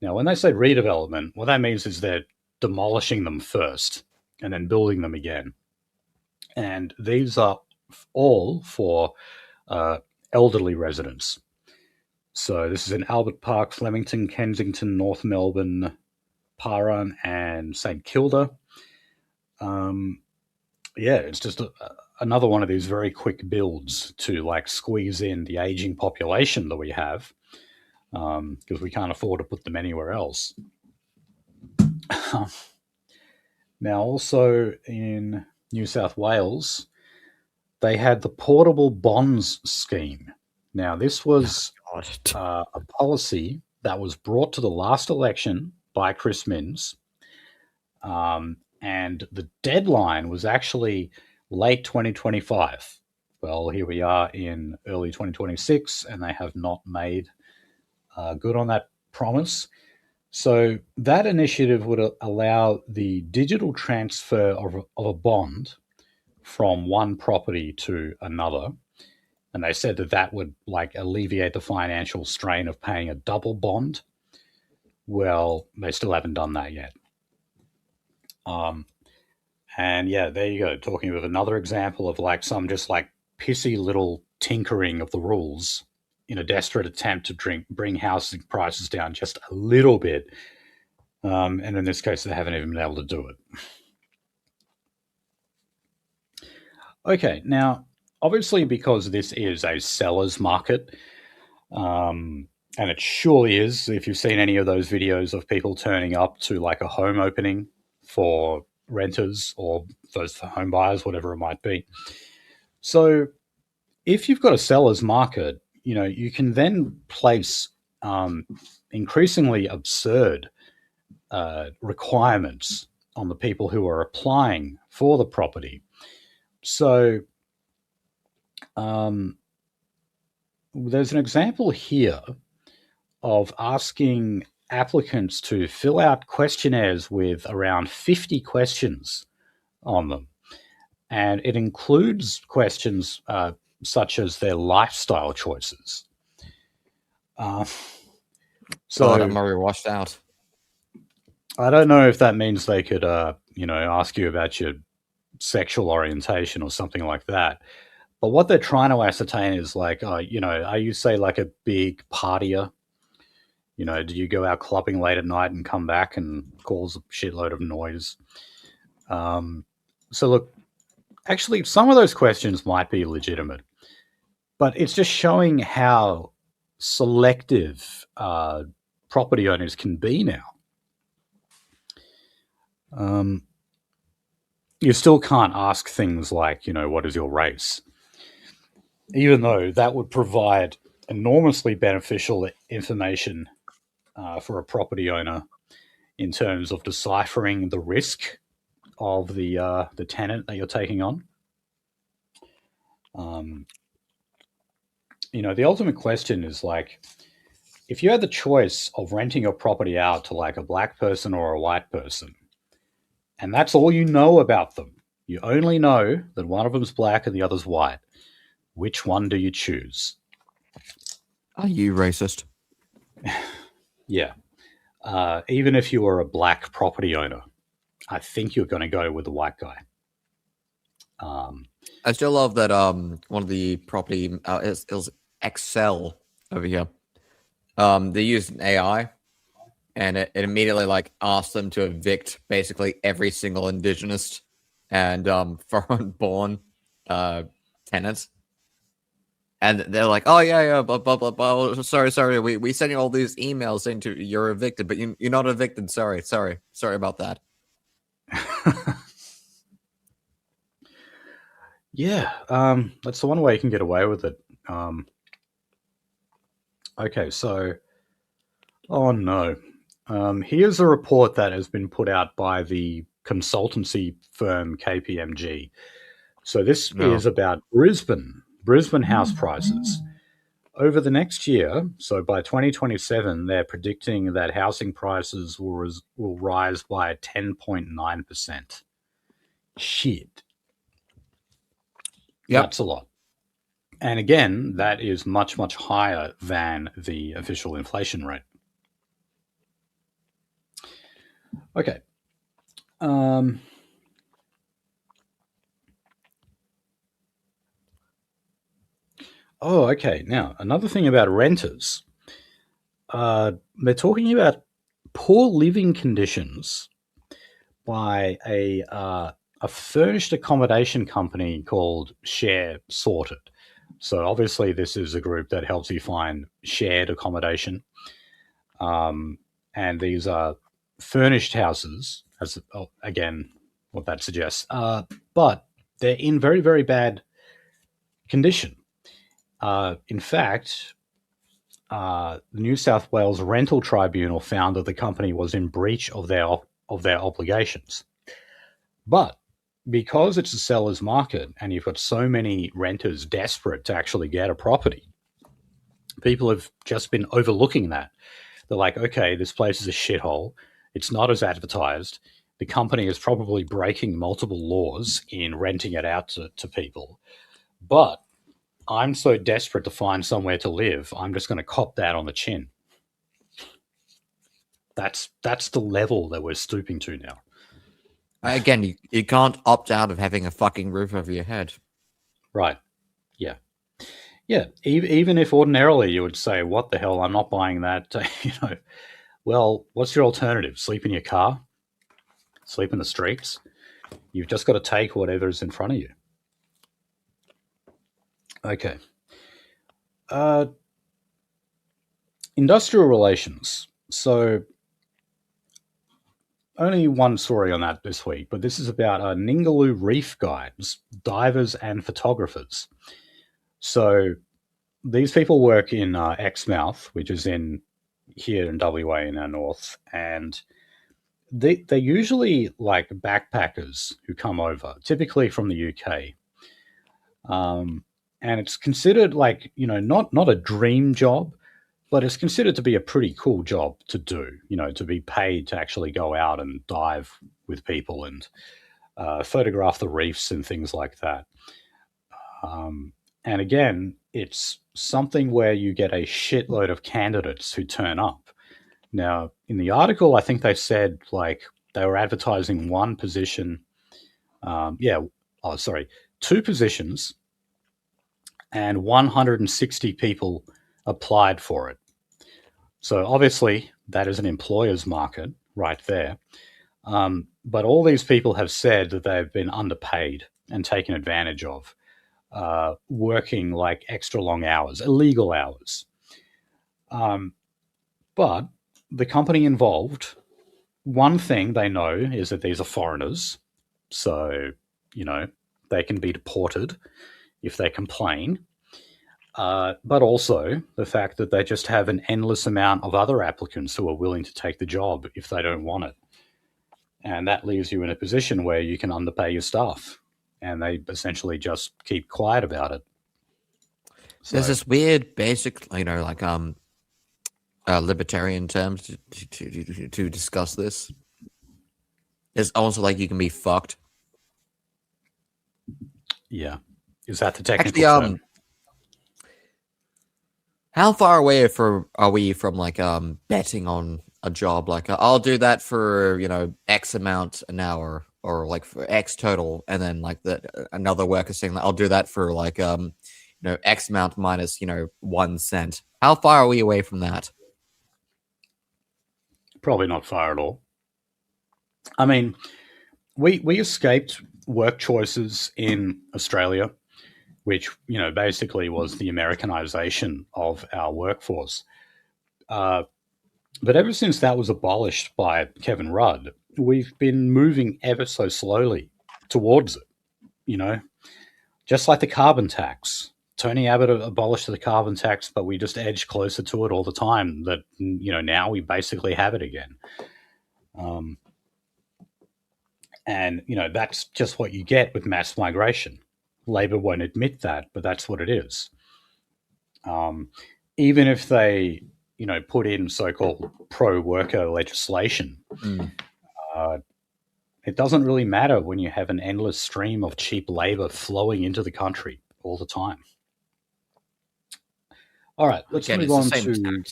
Now, when they say redevelopment, what that means is they're demolishing them first and then building them again. And these are all for uh, elderly residents. So this is in Albert Park, Flemington, Kensington, North Melbourne, Parran, and St Kilda. Um, yeah, it's just another one of these very quick builds to like squeeze in the aging population that we have, because we can't afford to put them anywhere else. Now, also in New South Wales, they had the portable bonds scheme. Now, this was God. a policy that was brought to the last election by Chris Minns, and the deadline was actually late 2025. Well, here we are in early 2026, and they have not made good on that promise. So that initiative would allow the digital transfer of a bond from one property to another. And they said that that would like alleviate the financial strain of paying a double bond. Well, they still haven't done that yet. Um, and yeah, there you go. Talking of another example of like some just like pissy little tinkering of the rules in a desperate attempt to bring housing prices down just a little bit. And in this case, they haven't even been able to do it. Okay, now, obviously, because this is a seller's market, and it surely is, if you've seen any of those videos of people turning up to like a home opening for renters or those for home buyers, whatever it might be. So, if you've got a seller's market, you can then place increasingly absurd requirements on the people who are applying for the property. So um, there's an example here of asking applicants to fill out questionnaires with around 50 questions on them. And it includes questions such as their lifestyle choices. God, So I'm already washed out. I don't know if that means they could, ask you about your sexual orientation or something like that. But what they're trying to ascertain is like, are you, say, like a big partier? Do you go out clubbing late at night and come back and cause a shitload of noise? So look, actually, some of those questions might be legitimate, but it's just showing how selective property owners can be now. You still can't ask things like, what is your race? Even though that would provide enormously beneficial information for a property owner in terms of deciphering the risk of the tenant that you're taking on. The ultimate question is like, if you had the choice of renting your property out to like a black person or a white person, and that's all you know about them, you only know that one of them's black and the other's white, which one do you choose? Are you racist? Yeah. Even if you were a black property owner, I think you're going to go with the white guy. I still love that one of the property it was Excel over here. They used an AI, and it immediately like asked them to evict basically every single indigenous and foreign-born tenant. And they're like, "Oh yeah, blah blah blah blah. Sorry. We sent you all these emails saying you're evicted, but you're not evicted. Sorry about that." Yeah, that's the one way you can get away with it. Okay, so, oh no. Here's a report that has been put out by the consultancy firm KPMG. So this No. is about Brisbane house prices. Over the next year, so by 2027, they're predicting that housing prices will rise by 10.9%. Shit. Yep. That's a lot. And again, that is much, much higher than the official inflation rate. Okay. Okay. Now, another thing about renters. They're talking about poor living conditions by a furnished accommodation company called Share Sorted. So obviously, this is a group that helps you find shared accommodation, and these are furnished houses, as again what that suggests. But they're in very, very bad condition. In fact, the New South Wales Rental Tribunal found that the company was in breach of their obligations. But because it's a seller's market and you've got so many renters desperate to actually get a property, people have just been overlooking that. They're like, okay, this place is a shithole. It's not as advertised. The company is probably breaking multiple laws in renting it out to people. But I'm so desperate to find somewhere to live, I'm just going to cop that on the chin. That's the level that we're stooping to now. Again, you can't opt out of having a fucking roof over your head. Right. Yeah. Yeah. Even if ordinarily you would say, what the hell, I'm not buying that. Well, what's your alternative? Sleep in your car? Sleep in the streets? You've just got to take whatever's in front of you. Okay. Industrial relations. So only one story on that this week, but this is about Ningaloo reef guides, divers, and photographers. So these people work in Exmouth, which is in here in WA in our north, and they're usually like backpackers who come over, typically from the UK. And it's considered like, not a dream job, but it's considered to be a pretty cool job to do, to be paid to actually go out and dive with people and photograph the reefs and things like that. And again, it's something where you get a shitload of candidates who turn up. Now, in the article, I think they said like they were advertising one position. Yeah, oh, sorry, two positions, and 160 people applied for it. So obviously, that is an employer's market right there. But all these people have said that they've been underpaid and taken advantage of, working like extra long hours, illegal hours. But the company involved, one thing they know is that these are foreigners. So, they can be deported if they complain. But also the fact that they just have an endless amount of other applicants who are willing to take the job if they don't want it. And that leaves you in a position where you can underpay your staff, and they essentially just keep quiet about it. There's this weird basic, like libertarian terms to discuss this. It's also like you can be fucked. Yeah. Is that the technical term? How far away are we from like betting on a job? Like I'll do that for X amount an hour, or like for X total, and then like another worker saying that I'll do that for like X amount minus 1 cent. How far are we away from that? Probably not far at all. I mean, we escaped work choices in Australia, which basically was the Americanization of our workforce. But ever since that was abolished by Kevin Rudd, we've been moving ever so slowly towards it. Just like the carbon tax. Tony Abbott abolished the carbon tax, but we just edged closer to it all the time. That now we basically have it again. And that's just what you get with mass migration. Labor won't admit that, but that's what it is. Even if they, put in so-called pro-worker legislation, it doesn't really matter when you have an endless stream of cheap labor flowing into the country all the time. All right, let's move on to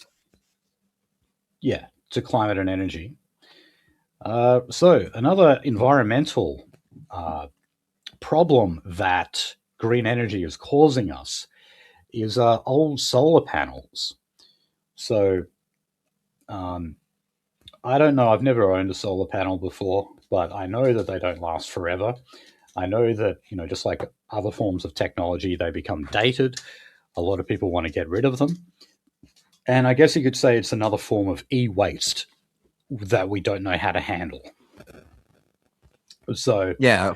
climate and energy. So another environmental problem that green energy is causing us is old solar panels. So I don't know, I've never owned a solar panel before, but I know that they don't last forever. I know that, just like other forms of technology, they become dated. A lot of people want to get rid of them. And I guess you could say it's another form of e-waste that we don't know how to handle. So yeah.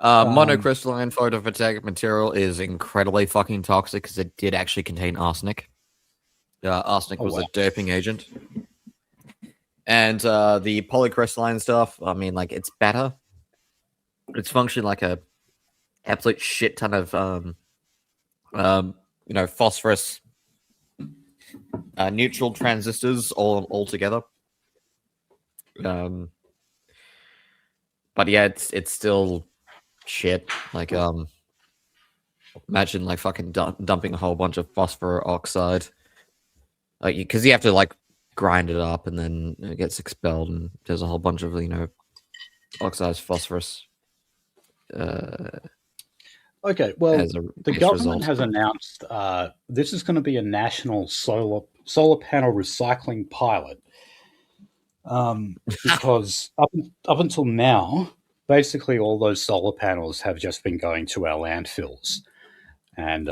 Monocrystalline photovoltaic material is incredibly fucking toxic because it did actually contain arsenic. Arsenic was a doping agent. And the polycrystalline stuff, I mean, like, it's better. It's functioning like a absolute shit ton of, phosphorus neutral transistors all together. But yeah, it's still shit. Like, imagine like fucking dumping a whole bunch of phosphor oxide, like, because you have to like grind it up and then it gets expelled, and there's a whole bunch of oxidized phosphorus. Okay, well, the government has announced this is going to be a national solar panel recycling pilot, because up until now, basically all those solar panels have just been going to our landfills, and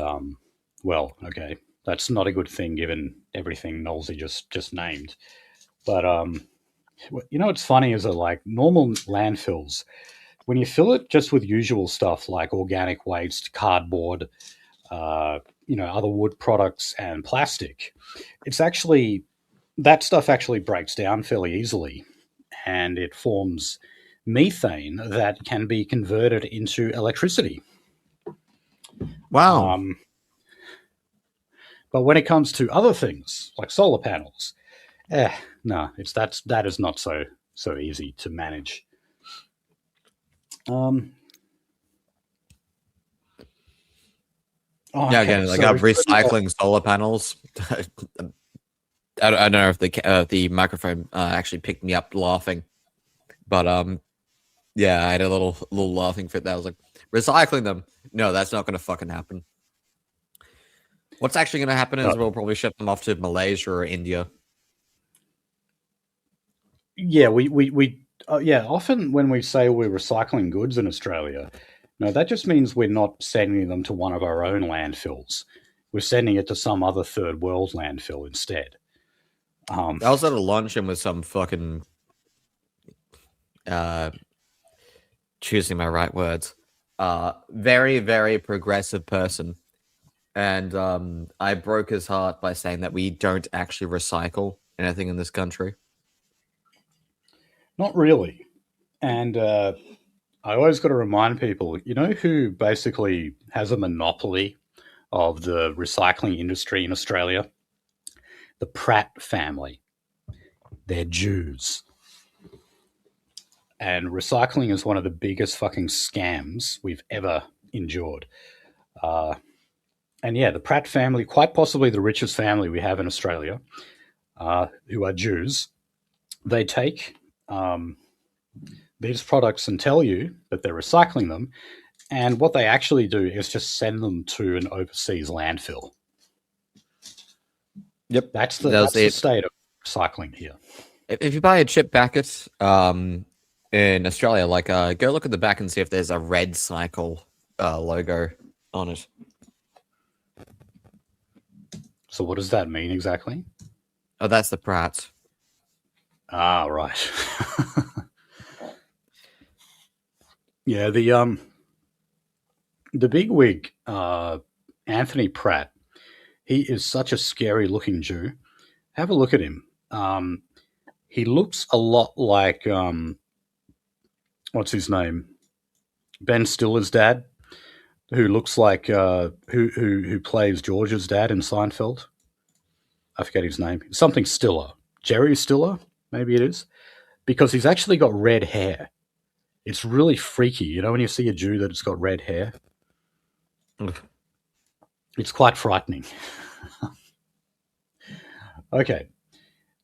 well, okay, that's not a good thing given everything Nolsey just named. But what's funny is that like normal landfills, when you fill it just with usual stuff like organic waste, cardboard, other wood products and plastic, it's actually that stuff actually breaks down fairly easily, and it forms methane that can be converted into electricity. Wow. Um, but when it comes to other things like solar panels, no, that is not so easy to manage. Um, Yeah, okay, again, like so we've got another. recycling solar panels. I don't know if the microphone actually picked me up laughing, but yeah, I had a little laughing fit. That I was like, recycling them. No, that's not going to fucking happen. What's actually going to happen Uh, is we'll probably ship them off to Malaysia or India. yeah, yeah. Often when we say we're recycling goods in Australia, no, that just means we're not sending them to one of our own landfills. We're sending it to some other third world landfill instead. Um, I was at a luncheon with some fucking uh, choosing my right words, very very progressive person, and I broke his heart by saying that we don't actually recycle anything in this country. Not really. And I always got to remind people, you know, who basically has a monopoly of the recycling industry in Australia? The Pratt family. They're Jews. And recycling is one of the biggest fucking scams we've ever endured. Uh, and yeah, the Pratt family, quite possibly the richest family we have in Australia, who are Jews, they take these products and tell you that they're recycling them. And what they actually do is just send them to an overseas landfill. Yep, that was That's the it. state of recycling here. If you buy a chip packet in Australia, like go look at the back and see if there's a red cycle logo on it. So what does that mean exactly? Oh, that's the Pratt. Ah, right. Yeah, the bigwig Anthony Pratt. He is such a scary looking Jew. Have a look at him. He looks a lot like what's his name? Ben Stiller's dad, who looks like who plays George's dad in Seinfeld. I forget his name. Something Stiller. Jerry Stiller, maybe it is. Because he's actually got red hair. It's really freaky, you know, when you see a Jew that's got red hair. It's quite frightening. Okay,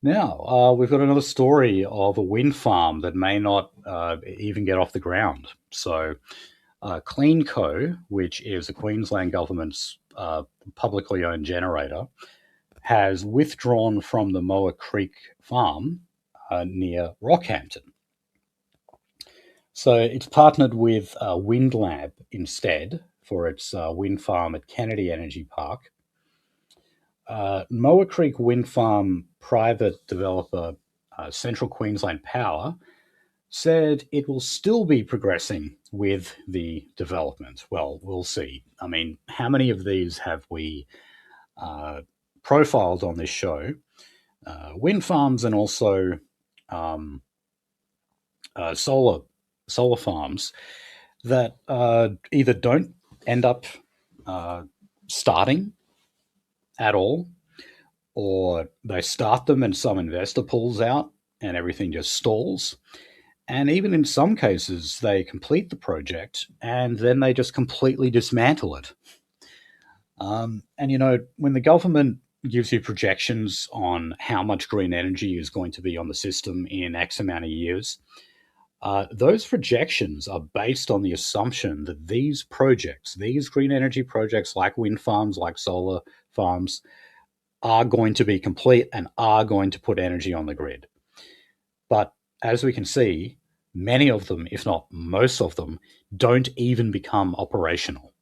now we've got another story of a wind farm that may not even get off the ground. So, CleanCo, which is the Queensland government's publicly owned generator, has withdrawn from the Moa Creek farm near Rockhampton. So it's partnered with WindLab instead for its wind farm at Kennedy Energy Park. Moa Creek Wind Farm private developer Central Queensland Power said it will still be progressing with the development. Well, we'll see. I mean, how many of these have we uh, profiled on this show? Wind farms and also um, solar farms that either don't end up uh, starting at all, or they start them and some investor pulls out and everything just stalls. And even in some cases, they complete the project and then they just completely dismantle it. And you know, when the government gives you projections on how much green energy is going to be on the system in X amount of years, those projections are based on the assumption that these projects, these green energy projects like wind farms, like solar farms, are going to be complete and are going to put energy on the grid. But as we can see, many of them, if not most of them, don't even become operational.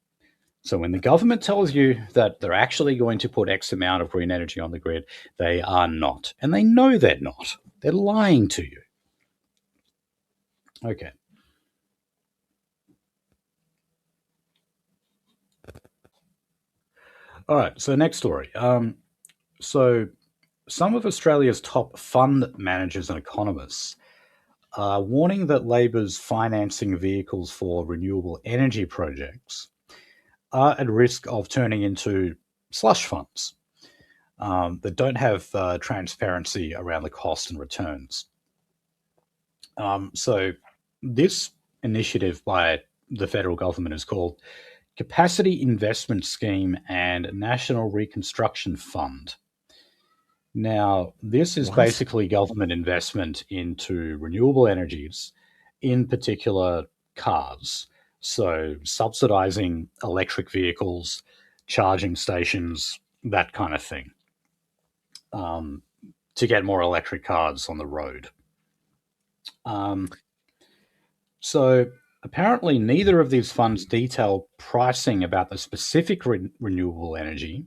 So when the government tells you that they're actually going to put X amount of green energy on the grid, they are not. And they know they're not. They're lying to you. Okay. All right. So next story. So some of Australia's top fund managers and economists are warning that Labor's financing vehicles for renewable energy projects are at risk of turning into slush funds that don't have transparency around the cost and returns. So, this initiative by the federal government is called Capacity Investment Scheme and National Reconstruction Fund. Now, this is What? basically government investment into renewable energies, in particular cars. So, subsidizing electric vehicles, charging stations, that kind of thing, um, to get more electric cars on the road. Um, so, apparently, neither of these funds detail pricing about the specific renewable energy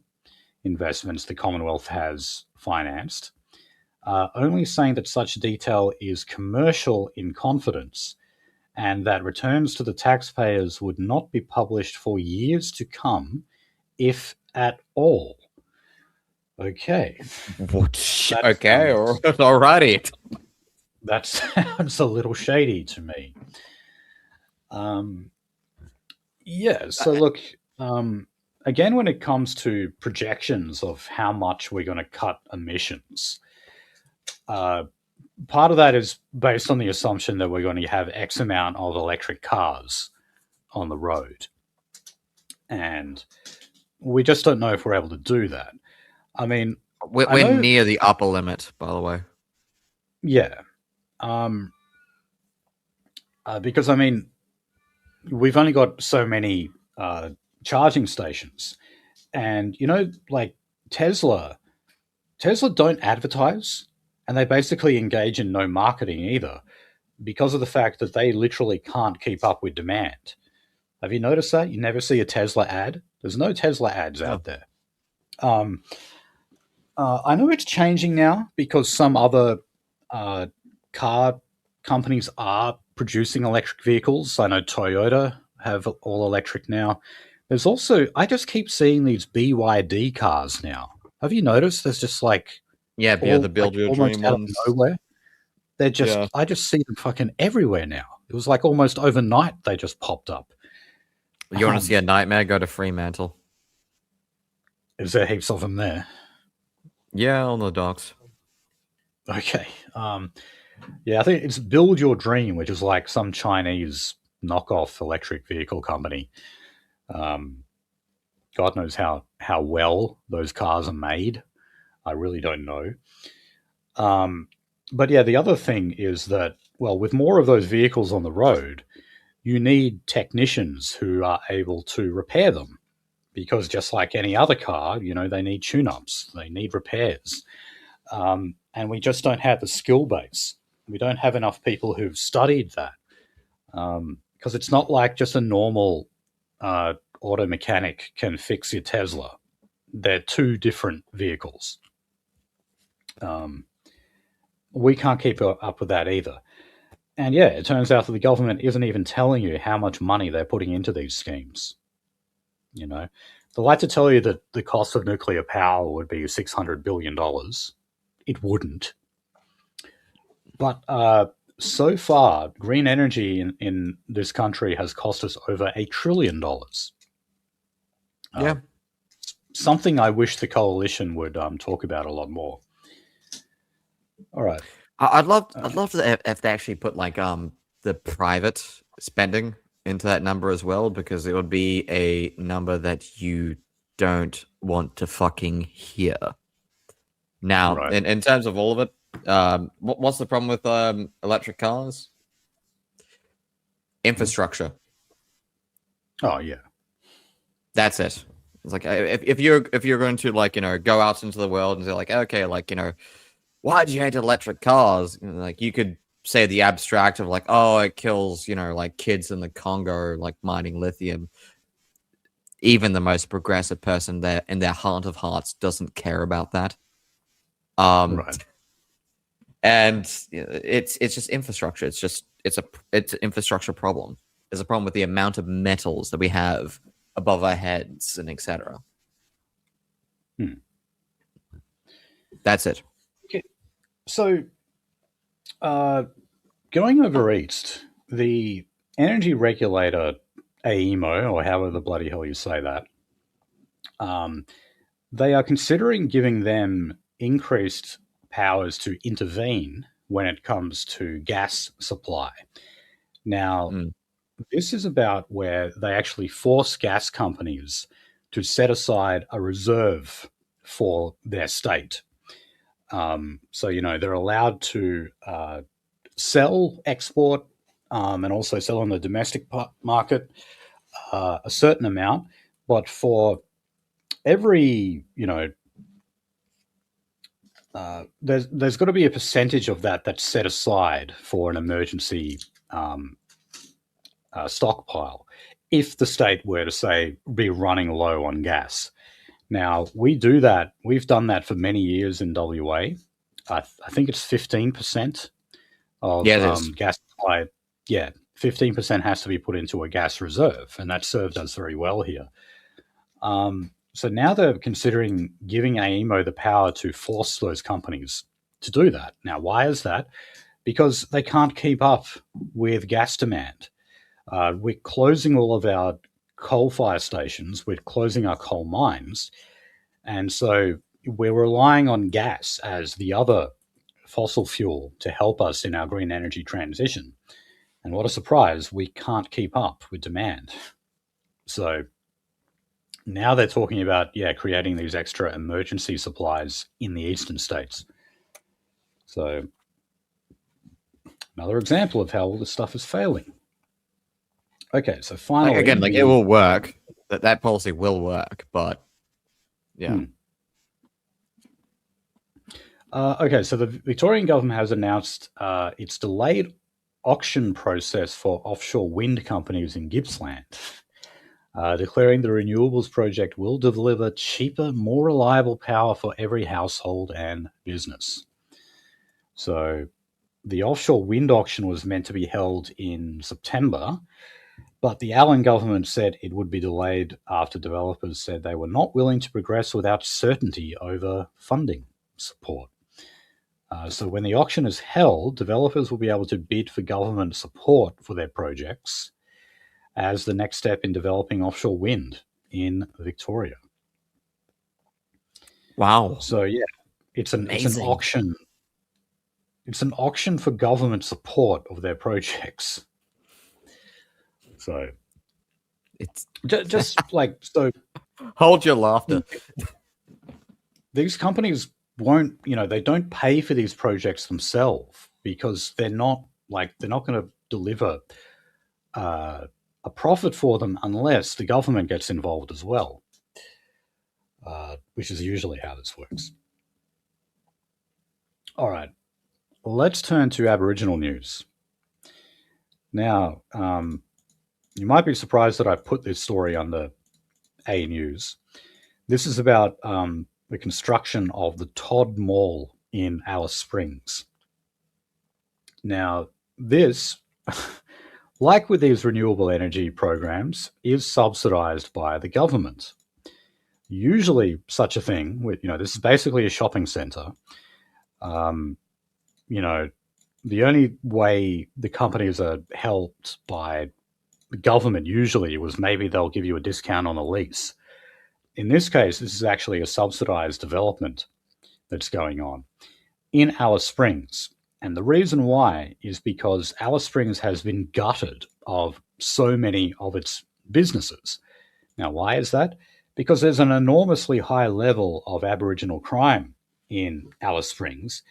investments the Commonwealth has financed, only saying that such detail is commercial in confidence and that returns to the taxpayers would not be published for years to come, if at all. Okay. Okay, alrighty. That sounds a little shady to me. Yeah, so look, again, when it comes to projections of how much we're going to cut emissions, part of that is based on the assumption that we're going to have X amount of electric cars on the road. And we just don't know if we're able to do that. I mean, we're near the upper limit, by the way. Yeah. Because, I mean, we've only got so many charging stations. And, you know, like Tesla don't advertise, and they basically engage in no marketing either because of the fact that they literally can't keep up with demand. Have you noticed that? You never see a Tesla ad. There's no Tesla ads out there. I know it's changing now because some other car companies are producing electric vehicles. I know Toyota have all electric now. There's also, I just keep seeing these BYD cars now. Have you noticed? There's just like, the build your dream ones. Nowhere. They're just, I just see them fucking everywhere now. It was like almost overnight they just popped up. You want to see a nightmare? Go to Fremantle. Is there heaps of them there? Yeah, on the docks. Okay. Yeah, I think it's Build Your Dream, which is like some Chinese knockoff electric vehicle company. God knows how well those cars are made. I really don't know. But yeah, the other thing is that, well, with more of those vehicles on the road, you need technicians who are able to repair them. Because just like any other car, you know, they need tune-ups, they need repairs. And we just don't have the skill base. We don't have enough people who've studied that. Because it's not like just a normal auto mechanic can fix your Tesla. They're two different vehicles. We can't keep up with that either. And yeah, it turns out that the government isn't even telling you how much money they're putting into these schemes. You know, they like to tell you that the cost of nuclear power would be $600 billion. It wouldn't. But so far, green energy in this country has cost us over $1 trillion. Yeah. Something I wish the coalition would talk about a lot more. All right. I'd love if they actually put like the private spending into that number as well, because it would be a number that you don't want to fucking hear. Now, right. in terms of all of it, what's the problem with electric cars? Infrastructure. Oh yeah, that's it. It's like if you're going to like go out into the world and say like, okay, like why do you hate electric cars? Like you could say the abstract of like, oh, it kills like kids in the Congo like mining lithium. Even the most progressive person there in their heart of hearts doesn't care about that. Right. And it's just infrastructure. It's an infrastructure problem. There's a problem with the amount of metals that we have above our heads and etc. Hmm. That's it. So, uh, going over east, the energy regulator AEMO, or however the bloody hell you say that, um, they are considering giving them increased powers to intervene when it comes to gas supply. Now, Mm. this is about where they actually force gas companies to set aside a reserve for their state. So, they're allowed to sell, export, and also sell on the domestic market a certain amount. But for every, there's got to be a percentage of that that's set aside for an emergency um, stockpile if the state were to say be running low on gas. Now we do that. We've done that for many years in WA. I think it's 15% of Yeah, it is. gas supply. Yeah, 15% has to be put into a gas reserve, and that served us very well here. So now they're considering giving AEMO the power to force those companies to do that. Now, why is that? Because they can't keep up with gas demand. We're closing all of our coal fire stations, we're closing our coal mines, and so we're relying on gas as the other fossil fuel to help us in our green energy transition. And what a surprise, we can't keep up with demand. So now they're talking about, creating these extra emergency supplies in the eastern states. So another example of how all this stuff is failing. Okay, so Like finally, again, like it will work. That policy will work, but yeah. Okay, so the Victorian government has announced its delayed auction process for offshore wind companies in Gippsland, declaring the renewables project will deliver cheaper, more reliable power for every household and business. So the offshore wind auction was meant to be held in September, but the Allen government said it would be delayed after developers said they were not willing to progress without certainty over funding support. So when the auction is held, developers will be able to bid for government support for their projects as the next step in developing offshore wind in Victoria. Wow. So yeah, it's an Amazing. auction. It's an auction for government support of their projects. So It's just like so, hold your laughter. these companies won't, they don't pay for these projects themselves because they're not going to deliver a profit for them unless the government gets involved as well, which is usually how this works. All right, let's turn to Aboriginal news. Now, you might be surprised that I put this story under A News. This is about the construction of the Todd Mall in Alice Springs. Now, this, like with these renewable energy programs, is subsidized by the government. Usually, such a thing, this is basically a shopping center. The only way the companies are helped by the government usually was maybe they'll give you a discount on a lease. In this case, this is actually a subsidized development that's going on in Alice Springs. And the reason why is because Alice Springs has been gutted of so many of its businesses. Now, why is that? Because there's an enormously high level of Aboriginal crime in Alice Springs,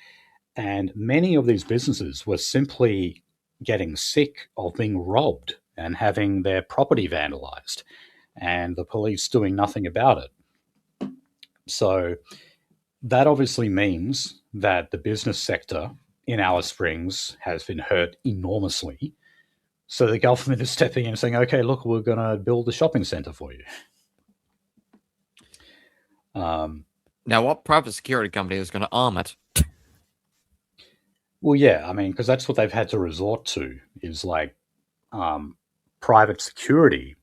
and many of these businesses were simply getting sick of being robbed and having their property vandalized, and the police doing nothing about it. So that obviously means that the business sector in Alice Springs has been hurt enormously. So the government is stepping in and saying, okay, look, we're going to build a shopping center for you. Now, what private security company is going to arm it? Well, yeah, I mean, because that's what they've had to resort to is private security.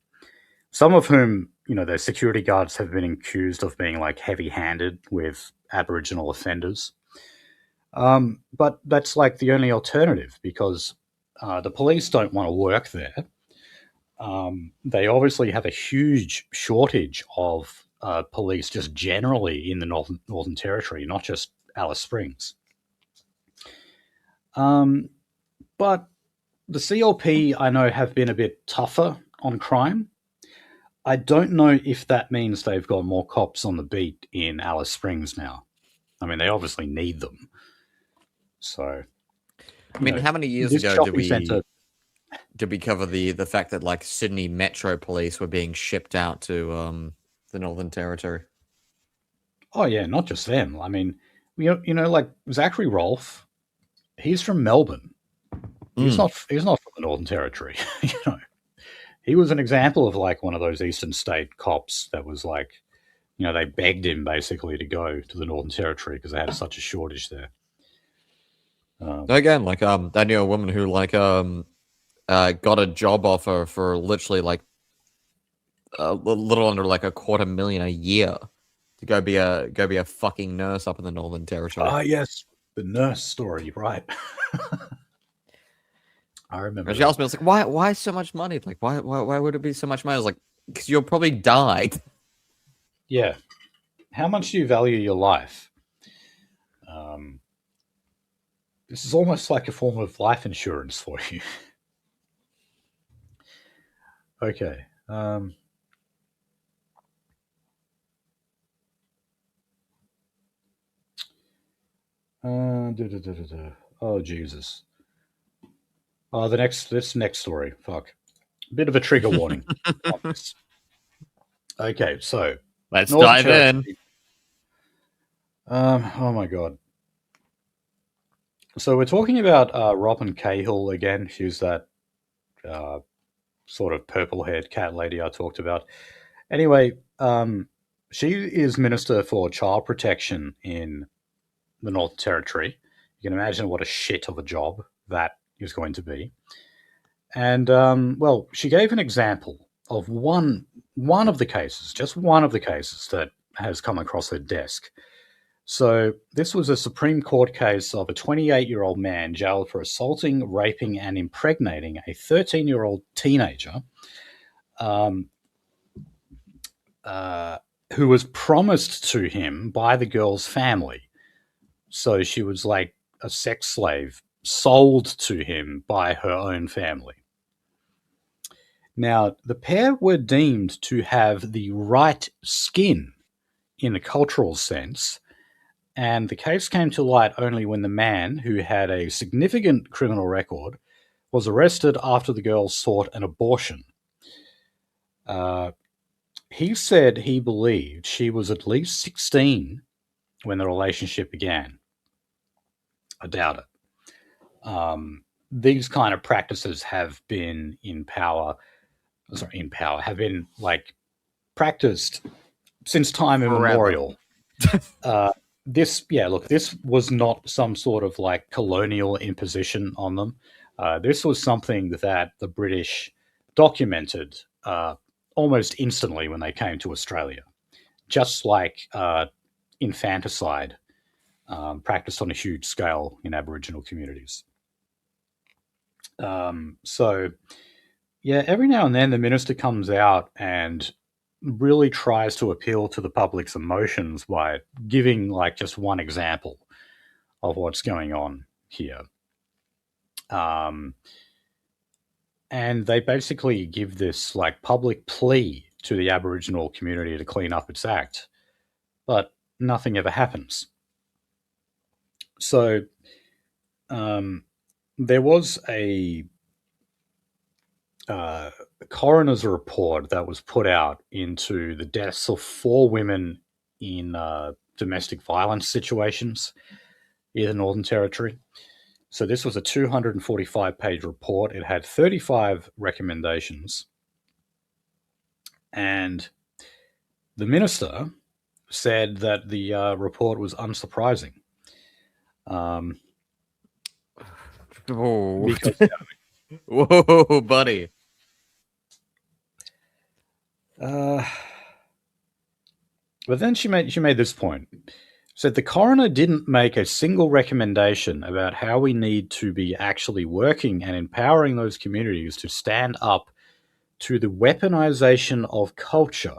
Some of whom, their security guards have been accused of being heavy-handed with Aboriginal offenders. But that's like the only alternative because the police don't want to work there. They obviously have a huge shortage of police just generally in the Northern Territory, not just Alice Springs. But the CLP, I know, have been a bit tougher on crime. I don't know if that means they've got more cops on the beat in Alice Springs now. I mean, they obviously need them. So, I mean, how many years this ago shopping centre. did we cover the fact that like Sydney Metro Police were being shipped out to the Northern Territory? Oh yeah, not just them. I mean, like Zachary Rolfe. He's from Melbourne. He's Mm. not. He's not from the Northern Territory. He was an example of like one of those eastern state cops that was like, they begged him basically to go to the Northern Territory because they had such a shortage there. Again, like I knew a woman who like got a job offer for literally like a little under like $250,000 a year to go be a fucking nurse up in the Northern Territory. Ah, yes, the nurse story, right? I remember. And she asked me, I was like, why so much money? Like, why would it be so much money? I was like, because you'll probably die. Yeah. How much do you value your life? Um, this is almost like a form of life insurance for you. Okay. Oh Jesus. Oh, this next story. Fuck. A bit of a trigger warning on this. Okay, so Let's Northern dive in. Territory. Oh my god. So we're talking about Robin Cahill again. She's that uh, sort of purple-haired cat lady I talked about. Anyway, she is Minister for Child Protection in the Northern Territory. You can imagine what a shit of a job that is going to be. And well, she gave an example of one of the cases, just one of the cases that has come across her desk. So this was a Supreme Court case of a 28-year-old man jailed for assaulting, raping, and impregnating a 13-year-old teenager um, who was promised to him by the girl's family. So she was like a sex slave sold to him by her own family. Now, the pair were deemed to have the right skin in a cultural sense, and the case came to light only when the man, who had a significant criminal record, was arrested after the girl sought an abortion. He said he believed she was at least 16 when the relationship began. I doubt it. These kind of practices have been have been like practiced since time Forever. immemorial. This was not some sort of like colonial imposition on them. This was something that the British documented almost instantly when they came to Australia, just like infanticide practiced on a huge scale in Aboriginal communities. So, yeah, every now and then the minister comes out and really tries to appeal to the public's emotions by giving like just one example of what's going on here. And they basically give this like public plea to the Aboriginal community to clean up its act, but nothing ever happens. So there was a coroner's report that was put out into the deaths of 4 women in domestic violence situations in the Northern Territory. So this was a 245-page report. It had 35 recommendations. And the minister said that the report was unsurprising. Whoa. Because Whoa, buddy. but then she made this point. said the coroner didn't make a single recommendation about how we need to be actually working and empowering those communities to stand up to the weaponization of culture.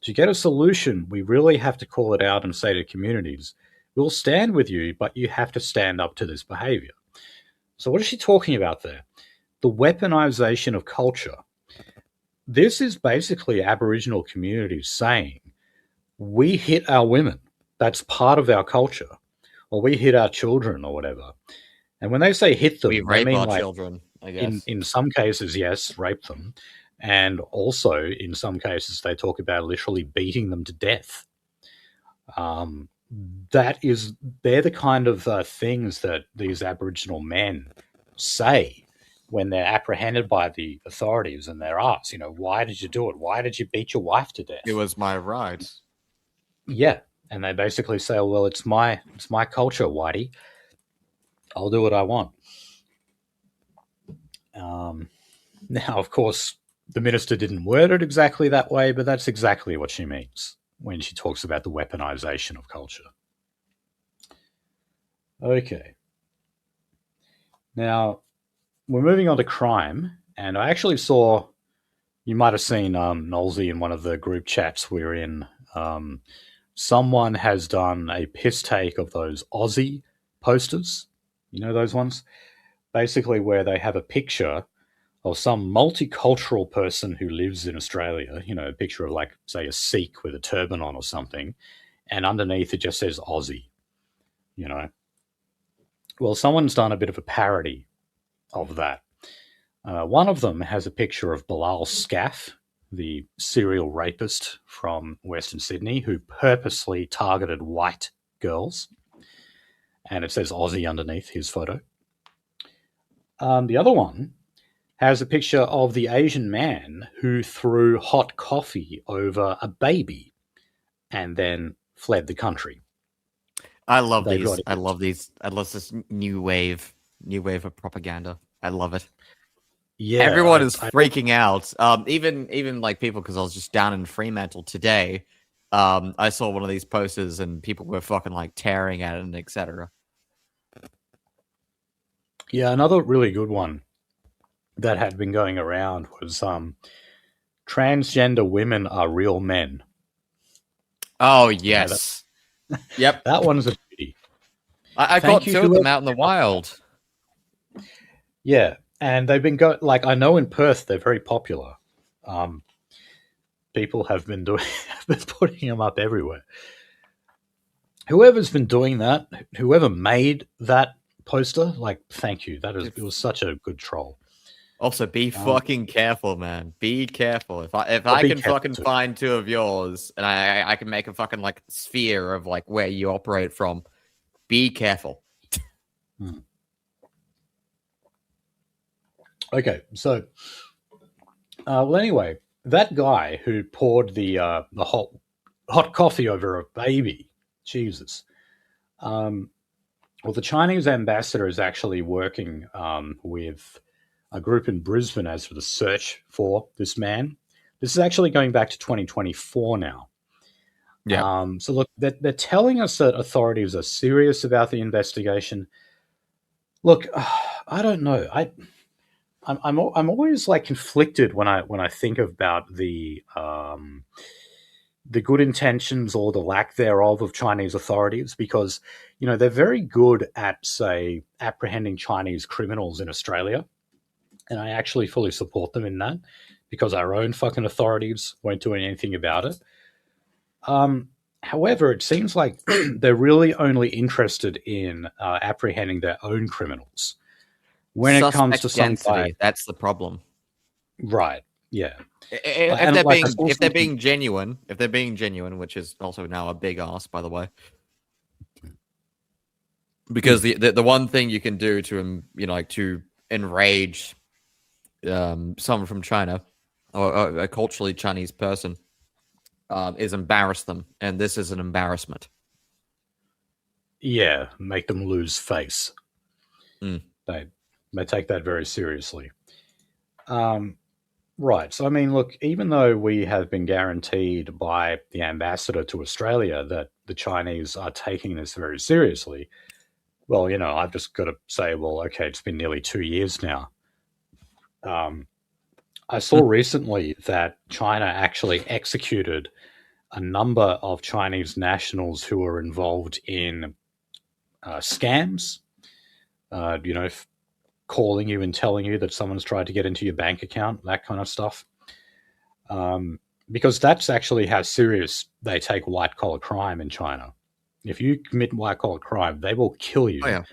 To get a solution, we really have to call it out and say to communities, we'll stand with you, but you have to stand up to this behavior. So, what is she talking about there? The weaponization of culture. This is basically Aboriginal communities saying, we hit our women. That's part of our culture. Or we hit our children or whatever. And when they say hit them, We they rape mean our like, children, I guess. in some cases, yes, rape them. And also, in some cases, they talk about literally beating them to death. Um, they're the kind of things that these Aboriginal men say when they're apprehended by the authorities and they're asked, why did you do it? Why did you beat your wife to It death? was my right. Yeah. And they basically say, oh, well, it's my culture, Whitey. I'll do what I want. Now, of course, the minister didn't word it exactly that way, but that's exactly what she means when she talks about the weaponization of culture. Okay. Now, we're moving on to crime, and I actually saw, you might have seen Nolsey in one of the group chats we're in. Someone has done a piss take of those Aussie posters. You know those ones? Basically, where they have a picture of some multicultural person who lives in Australia, a picture of, like, say, a Sikh with a turban on or something, and underneath it just says Aussie, you know. Well, someone's done a bit of a parody of that. One of them has a picture of Bilal Scaff, the serial rapist from Western Sydney who purposely targeted white girls, and it says Aussie underneath his photo. The other one has a picture of the Asian man who threw hot coffee over a baby and then fled the country. I love They've these. got I it. love these. I love this new wave of propaganda. I love it. Yeah, Everyone is I freaking out. Even like people, because I was just down in Fremantle today. I saw one of these posters and people were fucking like tearing at it and etc. yeah, another really good one that had been going around was transgender women are real men. Oh Yeah, yes, yep. that one's a beauty. I Thank caught you, two of them whoever. out in the wild. Yeah, and they've been like, I know in Perth they're very popular. Um, People have been doing have been putting them up everywhere. Whoever's been doing that, whoever made that poster, like, thank you. It was such a good troll. Also, be Um, fucking careful, man. Be careful. If but I be can careful fucking too. find two of yours and I can make a fucking like sphere of like where you operate from, be careful. Hmm. Okay, so well, anyway, that guy who poured the hot coffee over a baby, Jesus. Um, well, the Chinese ambassador is actually working with a group in Brisbane as for the search for this man. This is actually going back to 2024 now. Yeah. So look, they're telling us that authorities are serious about the investigation. Look, I don't know. I'm always like conflicted when I think about the good intentions or the lack thereof of Chinese authorities, because they're very good at, say, apprehending Chinese criminals in Australia, and I actually fully support them in that because our own fucking authorities won't do anything about it. However, it seems like they're really only interested in apprehending their own criminals. When it comes Suspect to some guy, density. That's the problem. right? Yeah, If and they're like I being saw if they're something. being genuine, which is also now a big ask, by the way, because Hmm. the one thing you can do to like to enrage someone from China or a culturally Chinese person is embarrass them, and this is an embarrassment. Yeah, make them lose face. Mm. They they take that very seriously. Um, right. So I mean, look, even though we have been guaranteed by the ambassador to Australia that the Chinese are taking this very seriously, well, I've just got to say, well, okay, it's been nearly 2 years now. Um, I saw recently that China actually executed a number of Chinese nationals who were involved in scams, calling you and telling you that someone's tried to get into your bank account, that kind of stuff. Um, because that's actually how serious they take white collar crime in China. If you commit white collar crime, they will kill Oh you yeah.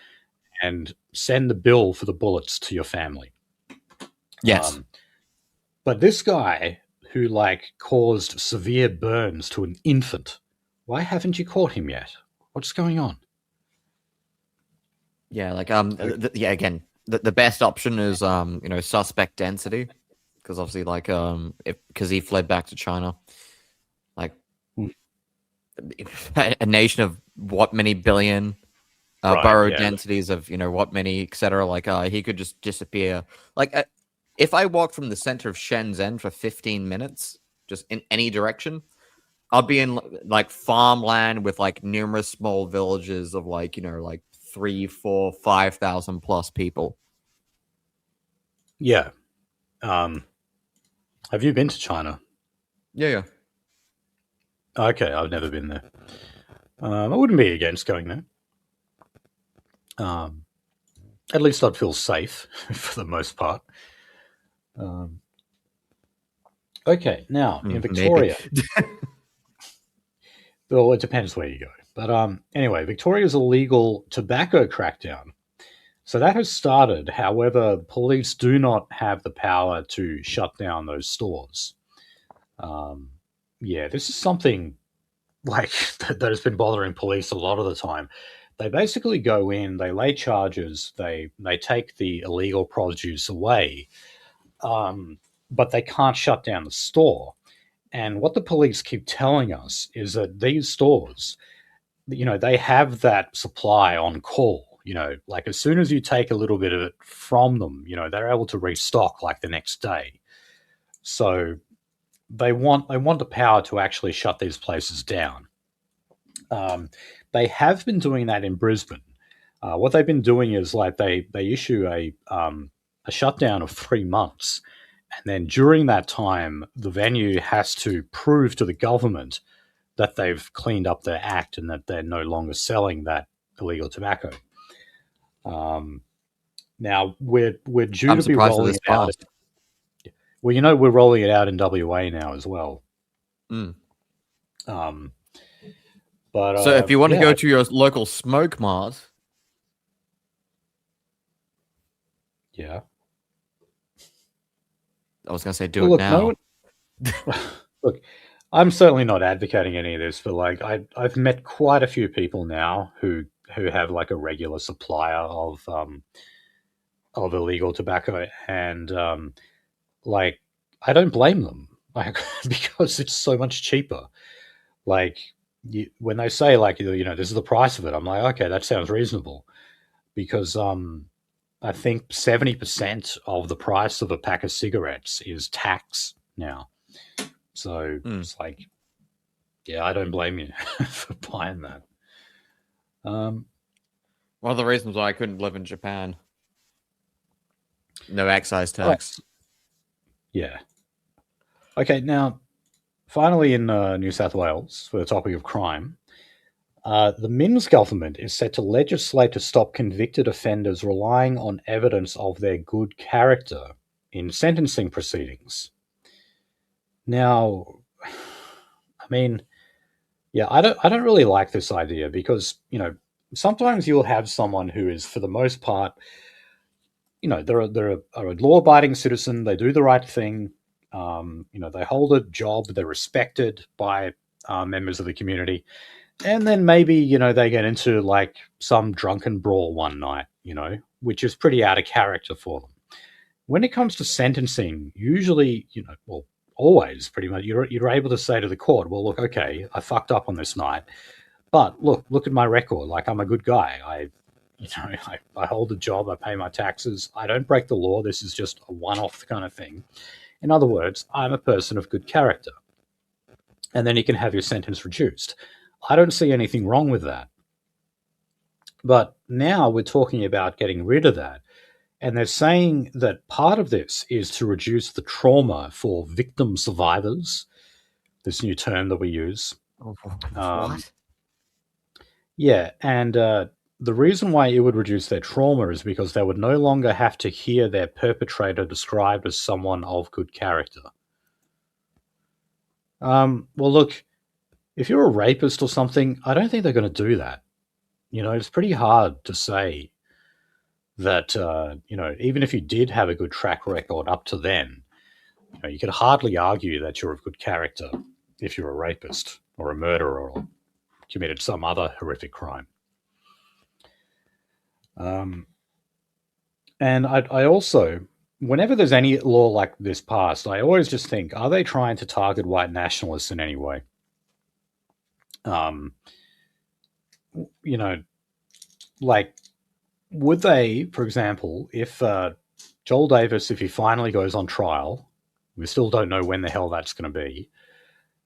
and send the bill for the bullets to your family. Yes. But this guy who caused severe burns to an infant, why haven't you caught him yet? What's going on? Yeah. Yeah. Again, the best option is suspect density, because obviously because he fled back to China, like Hmm. a nation of what many billion, Right? borough Yeah. densities of what many, etc. He could just disappear. If I walk from the center of Shenzhen for 15 minutes, just in any direction, I'll be in farmland with numerous small villages of 3, 4, 5,000 plus people. Yeah. Um, have you been to China? Yeah, yeah. Okay, I've never been there. I wouldn't be against going there. Um, at least I'd feel safe for the most part. Um, okay, now in Maybe. Victoria, well, it depends where you go. But anyway, Victoria's illegal tobacco crackdown. So that has started. However, police do not have the power to shut down those stores. Um, yeah, this is something like that has been bothering police a lot of the time. They basically go in, they lay charges, they take the illegal produce away, but they can't shut down the store. And what the police keep telling us is that these stores, they have that supply on call. Like as soon as you take a little bit of it from them, they're able to restock like the next day. So they want the power to actually shut these places down. Um, they have been doing that in Brisbane. What they've been doing is they issue a shutdown of 3 months, and then during that time, the venue has to prove to the government that they've cleaned up their act and that they're no longer selling that illegal tobacco. Um, now we're due I'm to be surprised at rolling this it out. fast. Well, we're rolling it out in WA now as well. Mm. Um, but So if you want to yeah, go to your local smoke mart, yeah. I was going to say do Well, it look, now. look, I'm certainly not advocating any of this, but I've met quite a few people now who have like a regular supplier of illegal tobacco, and like I don't blame them, like because it's so much cheaper. Like when they say this is the price of it, I'm like, okay, that sounds reasonable because I think 70% of the price of a pack of cigarettes is tax now. So Mm. it's like, yeah, I don't blame you for buying that. Um, One of the reasons why I couldn't live in Japan. No excise oh, tax. yeah. Okay, now, finally in New South Wales, for the topic of crime, the Minns government is set to legislate to stop convicted offenders relying on evidence of their good character in sentencing proceedings. Now, I mean, yeah, I don't really like this idea because, sometimes you'll have someone who is, for the most part, they're a law-abiding citizen. They do the right thing. They hold a job. They're respected by members of the community, and then maybe they get into like some drunken brawl one night, which is pretty out of character for them. When it comes to sentencing, usually, well, always pretty much, you're able to say to the court, well, look, okay, I fucked up on this night, but look at my record. Like I'm a good guy. I hold a job. I pay my taxes. I don't break the law. This is just a one-off kind of thing. In other words, I'm a person of good character. And then you can have your sentence reduced. I don't see anything wrong with that. But now we're talking about getting rid of that. And they're saying that part of this is to reduce the trauma for victim survivors, this new term that we use. Um, What? yeah, and the reason why it would reduce their trauma is because they would no longer have to hear their perpetrator described as someone of good character. Well, look, if you're a rapist or something, I don't think they're going to do that. It's pretty hard to say that, even if you did have a good track record up to then, you could hardly argue that you're of good character if you're a rapist or a murderer or committed some other horrific crime. And I also, whenever there's any law like this passed, I always just think, are they trying to target white nationalists in any way? Um, you know, like, would they, for example, if Joel Davis, if he finally goes on trial, we still don't know when the hell that's going to be.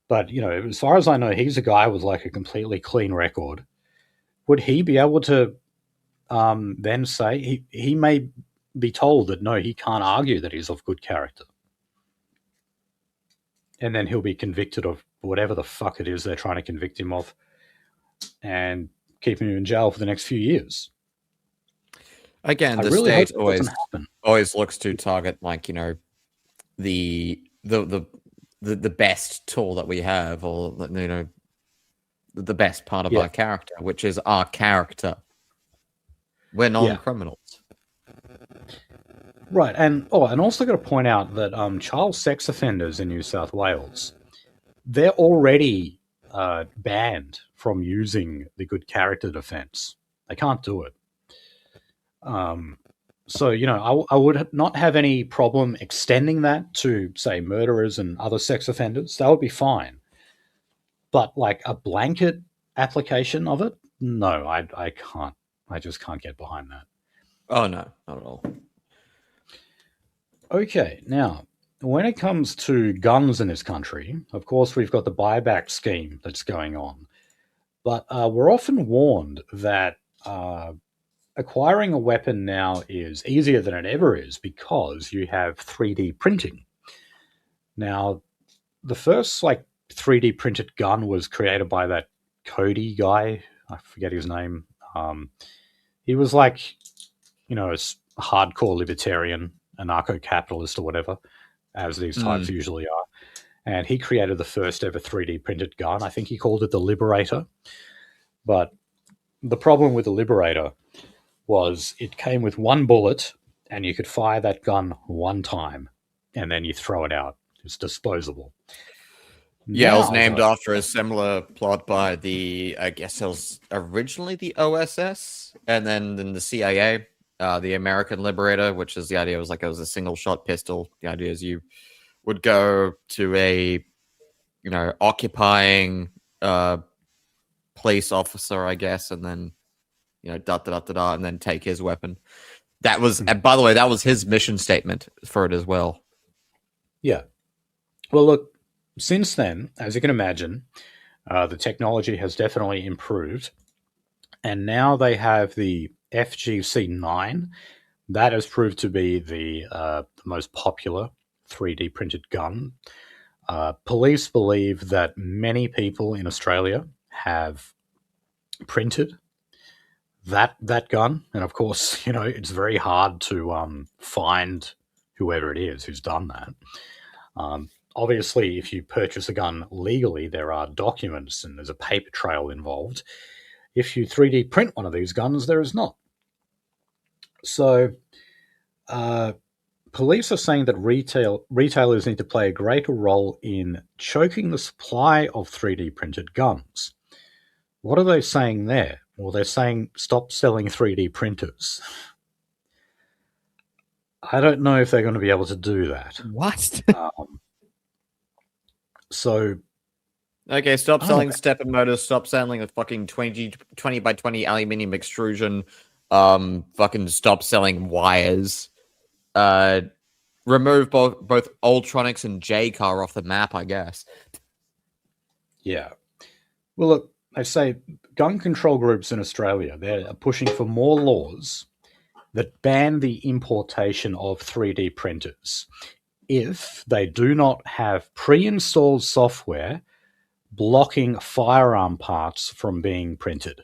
But, as far as I know, he's a guy with like a completely clean record. Would he be able to then say he may be told that no, he can't argue that he's of good character, and then he'll be convicted of whatever the fuck it is they're trying to convict him of, and keep him in jail for the next few years. Again, I the really hope state that doesn't happen. always looks to target, like, the best tool that we have, or the best part of our character, which is our character. We're non-criminals. Right, and also got to point out that child sex offenders in New South Wales, they're already banned from using the good character defence. They can't do it. So, I would not have any problem extending that to, say, murderers and other sex offenders. That would be fine. But, like, a blanket application of it, no, I can't. I just can't get behind that. Oh, no, not at all. Okay, now, when it comes to guns in this country, of course, we've got the buyback scheme that's going on. But we're often warned that acquiring a weapon now is easier than it ever is because you have 3D printing. Now, the first, 3D printed gun was created by that Cody guy. I forget his name. He was a hardcore libertarian, anarcho-capitalist or whatever, as these types usually are. And he created the first ever 3D printed gun. I think he called it the Liberator. But the problem with the Liberator was it came with one bullet and you could fire that gun one time and then you throw it out. It's disposable. Yeah, it was named after a similar plot by I guess it was originally the OSS and then the CIA, the American Liberator, which is the idea was it was a single shot pistol. The idea is you would go to a, occupying police officer, I guess, and then, and then take his weapon. That was, and by the way, that was his mission statement for it as well. Yeah. Well, look, since then, as you can imagine, the technology has definitely improved. And now they have the FGC-9. That has proved to be the most popular 3D printed gun. Police believe that many people in Australia have printed that gun. And of course, it's very hard to find whoever it is who's done that. Obviously, if you purchase a gun legally, there are documents and there's a paper trail involved. If you 3D print one of these guns, there is not. So, police are saying that retailers need to play a greater role in choking the supply of 3D printed guns. What are they saying there? Well, they're saying stop selling 3D printers. I don't know if they're going to be able to do that. What? So, okay, stop selling stepper motors, stop selling the fucking 20 by 20 aluminium extrusion, fucking stop selling wires, remove both Ultronics and J-Car off the map, I guess. Yeah. Well, look, they say gun control groups in Australia, they're pushing for more laws that ban the importation of 3D printers if they do not have pre-installed software blocking firearm parts from being printed.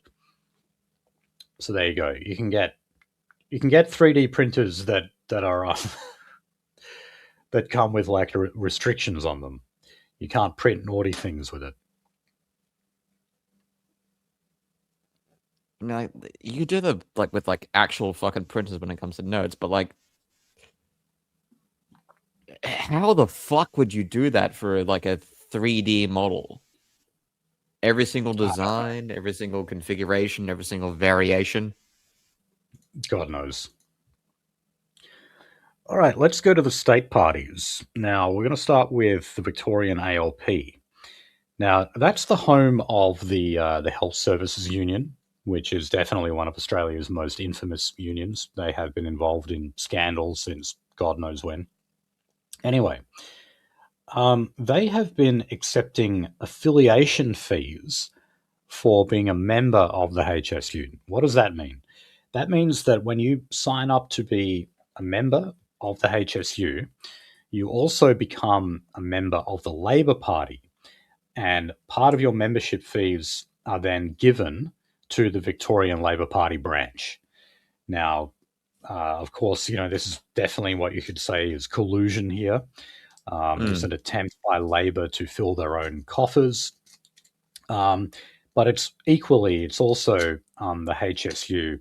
So there you go. You can get 3D printers that are that come with like restrictions on them. You can't print naughty things with it. You know, like, you do the like with like actual fucking printers when it comes to nodes, but like, how the fuck would you do that for like a 3D model? Every single design, every single configuration, every single variation. God knows. All right, let's go to the state parties. Now, we're going to start with the Victorian ALP. Now, that's the home of the Health Services Union, which is definitely one of Australia's most infamous unions. They have been involved in scandals since God knows when. Anyway, they have been accepting affiliation fees for being a member of the HSU. What does that mean? That means that when you sign up to be a member of the HSU, you also become a member of the Labor Party, and part of your membership fees are then given to the Victorian Labor Party branch. Now, of course, this is definitely what you could say is collusion here. Just an attempt by Labor to fill their own coffers. But it's also the HSU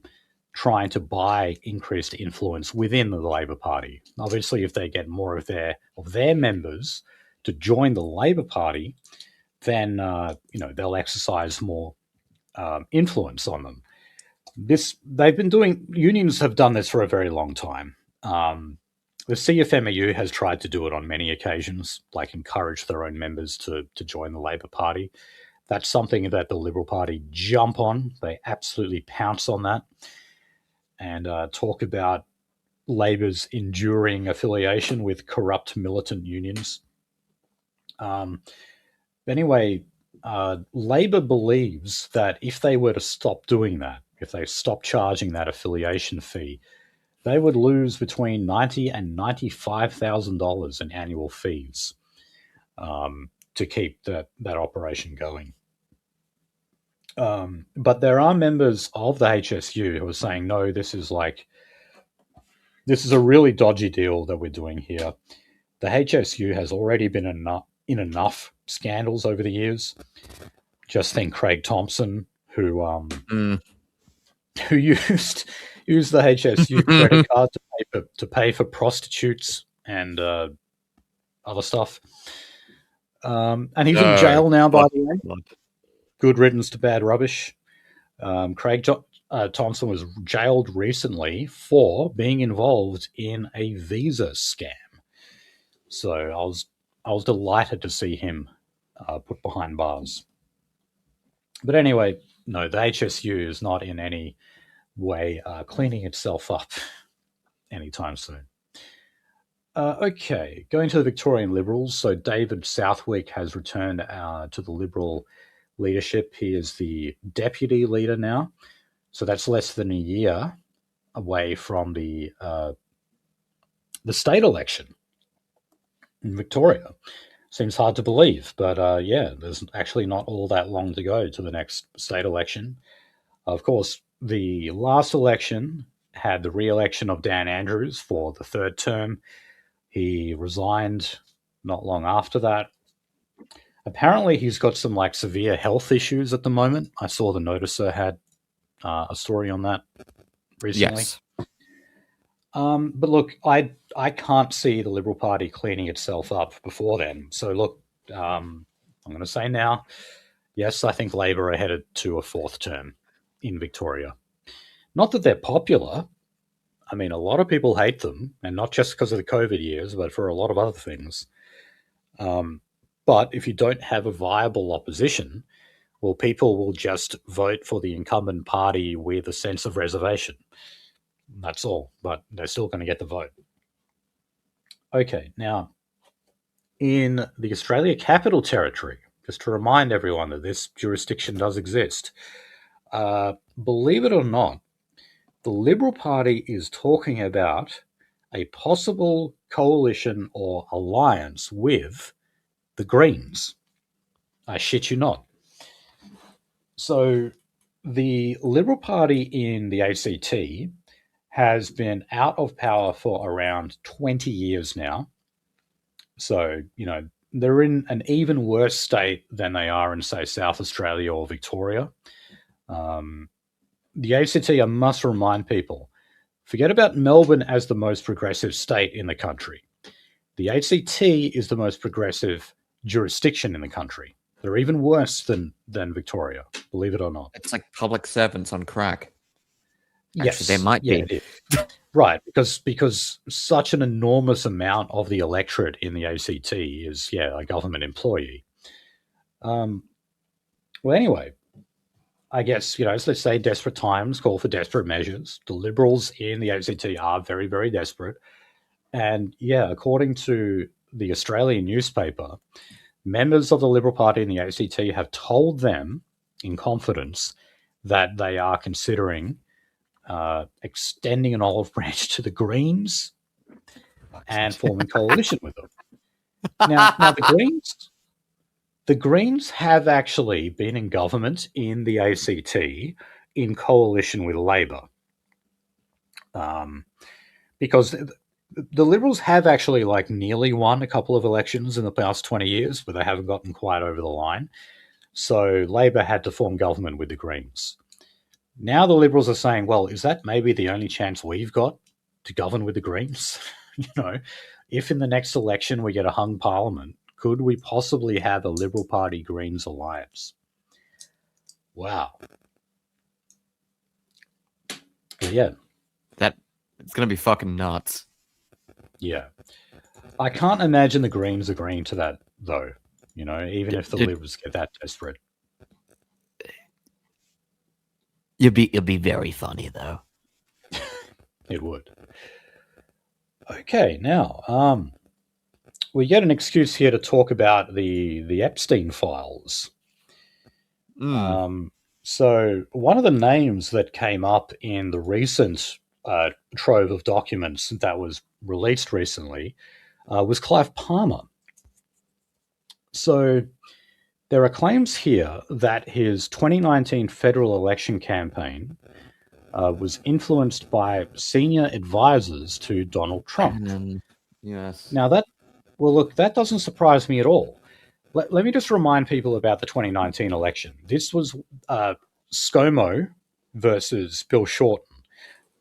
trying to buy increased influence within the Labor Party. Obviously, if they get more of their members to join the Labor Party, then they'll exercise more influence on them. Unions have done this for a very long time. The CFMEU has tried to do it on many occasions, like encourage their own members to join the Labor Party. That's something that the Liberal Party jump on. They absolutely pounce on that and talk about Labor's enduring affiliation with corrupt militant unions. Anyway, Labor believes that if they were to stop doing that, if they stop charging that affiliation fee, they would lose between $90,000 and $95,000 in annual fees to keep that operation going. But there are members of the HSU who are saying, no, this is a really dodgy deal that we're doing here. The HSU has already been in enough scandals over the years. Just think Craig Thompson, who used the HSU credit card to pay for prostitutes and other stuff. And he's in jail now, by the way. Good riddance to bad rubbish. Craig Thompson was jailed recently for being involved in a visa scam. So I was delighted to see him put behind bars. But anyway, no, the HSU is not in any way cleaning itself up anytime soon. Okay, going to the Victorian Liberals. So David Southwick has returned to the Liberal leadership. He is the deputy leader now. So that's less than a year away from the state election in Victoria. Seems hard to believe, but there's actually not all that long to go to the next state election. Of course, the last election had the re-election of Dan Andrews for the third term. He resigned not long after that. Apparently, he's got some severe health issues at the moment. I saw the Noticer had a story on that recently. Yes. But look, I can't see the Liberal Party cleaning itself up before then. So look, I'm going to say now, yes, I think Labor are headed to a fourth term in Victoria. Not that they're popular. I mean, a lot of people hate them, and not just because of the COVID years, but for a lot of other things. But if you don't have a viable opposition, well, people will just vote for the incumbent party with a sense of reservation. That's all, but they're still going to get the vote. Okay, now, in the Australia Capital Territory, just to remind everyone that this jurisdiction does exist. Believe it or not, the Liberal Party is talking about a possible coalition or alliance with the Greens. I shit you not. So the Liberal Party in the ACT has been out of power for around 20 years now. So, they're in an even worse state than they are in, say, South Australia or Victoria. The ACT, I must remind people, forget about Melbourne as the most progressive state in the country. The ACT is the most progressive jurisdiction in the country. They're even worse than Victoria, believe it or not. It's like public servants on crack. Yes, actually, they might be. It is. Right, because such an enormous amount of the electorate in the ACT is, a government employee. Well, anyway, I guess, as they say, desperate times call for desperate measures. The Liberals in the ACT are very, very desperate. And, according to the Australian newspaper, members of the Liberal Party in the ACT have told them in confidence that they are considering extending an olive branch to the Greens and forming coalition with them. Now the Greens have actually been in government in the ACT in coalition with Labor, because the Liberals have actually nearly won a couple of elections in the past 20 years, but they haven't gotten quite over the line. So Labor had to form government with the Greens. Now the Liberals are saying, well, is that maybe the only chance we've got to govern with the Greens? If in the next election we get a hung parliament, could we possibly have a Liberal Party Greens alliance? Wow. But yeah. It's going to be fucking nuts. Yeah. I can't imagine the Greens agreeing to that, though, even if the Liberals get that desperate. It'd be very funny, though. It would. Okay, now, we get an excuse here to talk about the Epstein files. So one of the names that came up in the recent trove of documents that was released recently was Clive Palmer. So there are claims here that his 2019 federal election campaign was influenced by senior advisors to Donald Trump. Yes. Now that doesn't surprise me at all. Let me just remind people about the 2019 election. This was ScoMo versus Bill Shorten,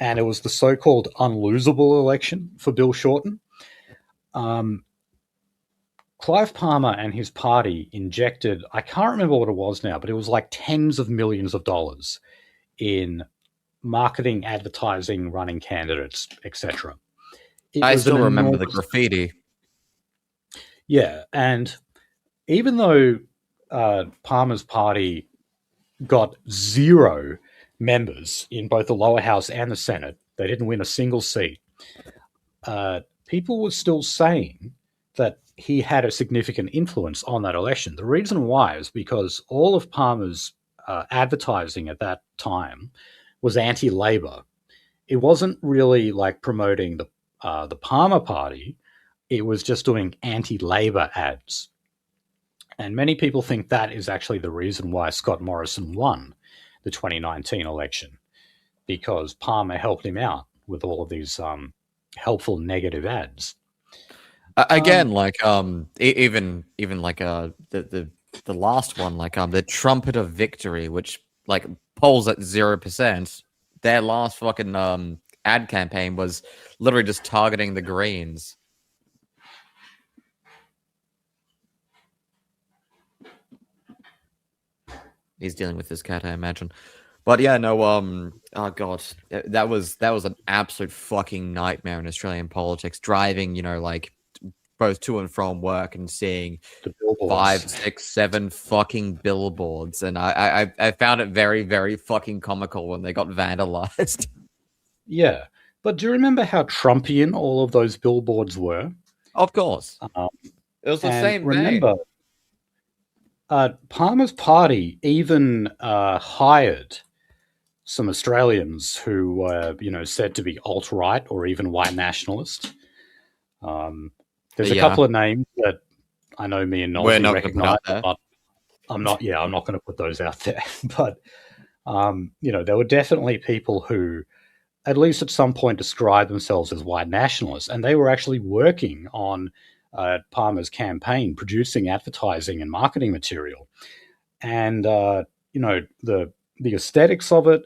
and it was the so-called unlosable election for Bill Shorten. Clive Palmer and his party injected, I can't remember what it was now, but it was like tens of millions of dollars in marketing, advertising, running candidates, etc. I still remember the graffiti. Yeah, and even though Palmer's party got 0 members in both the lower house and the Senate, they didn't win a single seat, people were still saying that he had a significant influence on that election. The reason why is because all of Palmer's advertising at that time was anti-Labor. It wasn't really promoting the Palmer party. It was just doing anti-Labor ads. And many people think that is actually the reason why Scott Morrison won the 2019 election, because Palmer helped him out with all of these helpful negative ads. Again, even the last one, the trumpet of victory, which polls at 0%. Their last fucking ad campaign was literally just targeting the Greens. He's dealing with his cat, I imagine. But yeah, no, oh god, that was an absolute fucking nightmare in Australian politics. Driving, both to and from work and seeing 5, 6, 7 fucking billboards, and I found it very, very fucking comical when they got vandalized. Yeah, but do you remember how Trumpian all of those billboards were? Of course, it was the same remember, thing. Palmer's party even hired some Australians who were, said to be alt-right or even white nationalist. There's a Yeah, couple of names that I know me and we're Nosy not going to put recognise. out there. I'm not going to put those out there. But there were definitely people who, at least at some point, described themselves as white nationalists, and they were actually working on Palmer's campaign, producing advertising and marketing material, and the aesthetics of it,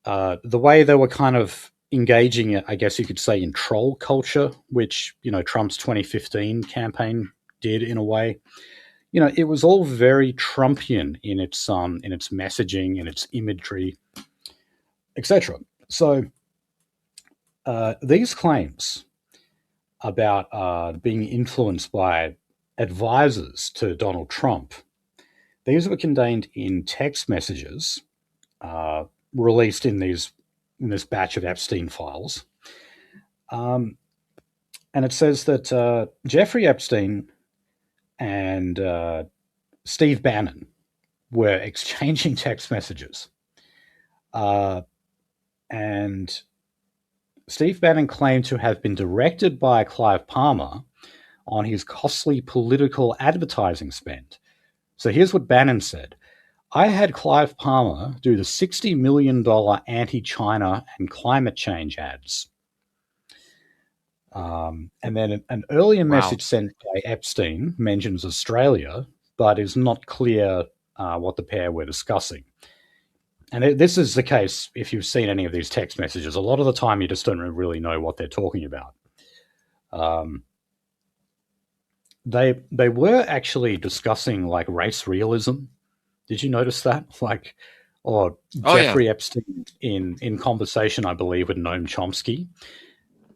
the way they were kind of engaging, I guess you could say, in troll culture, which Trump's 2015 campaign did in a way. It was all very Trumpian in its messaging, in its imagery, etc. So these claims about being influenced by advisors to Donald Trump, these were contained in text messages uh, released in this batch of Epstein files. And it says that Jeffrey Epstein and Steve Bannon were exchanging text messages. And Steve Bannon claimed to have been directed by Clive Palmer on his costly political advertising spend. So here's what Bannon said. I had Clive Palmer do the $60 million anti-China and climate change ads. And then an earlier Wow. message sent by Epstein mentions Australia, but is not clear what the pair were discussing. And this is the case if you've seen any of these text messages. A lot of the time, you just don't really know what they're talking about. They were actually discussing like race realism. Did you notice that? Or Jeffrey Epstein in conversation, I believe, with Noam Chomsky.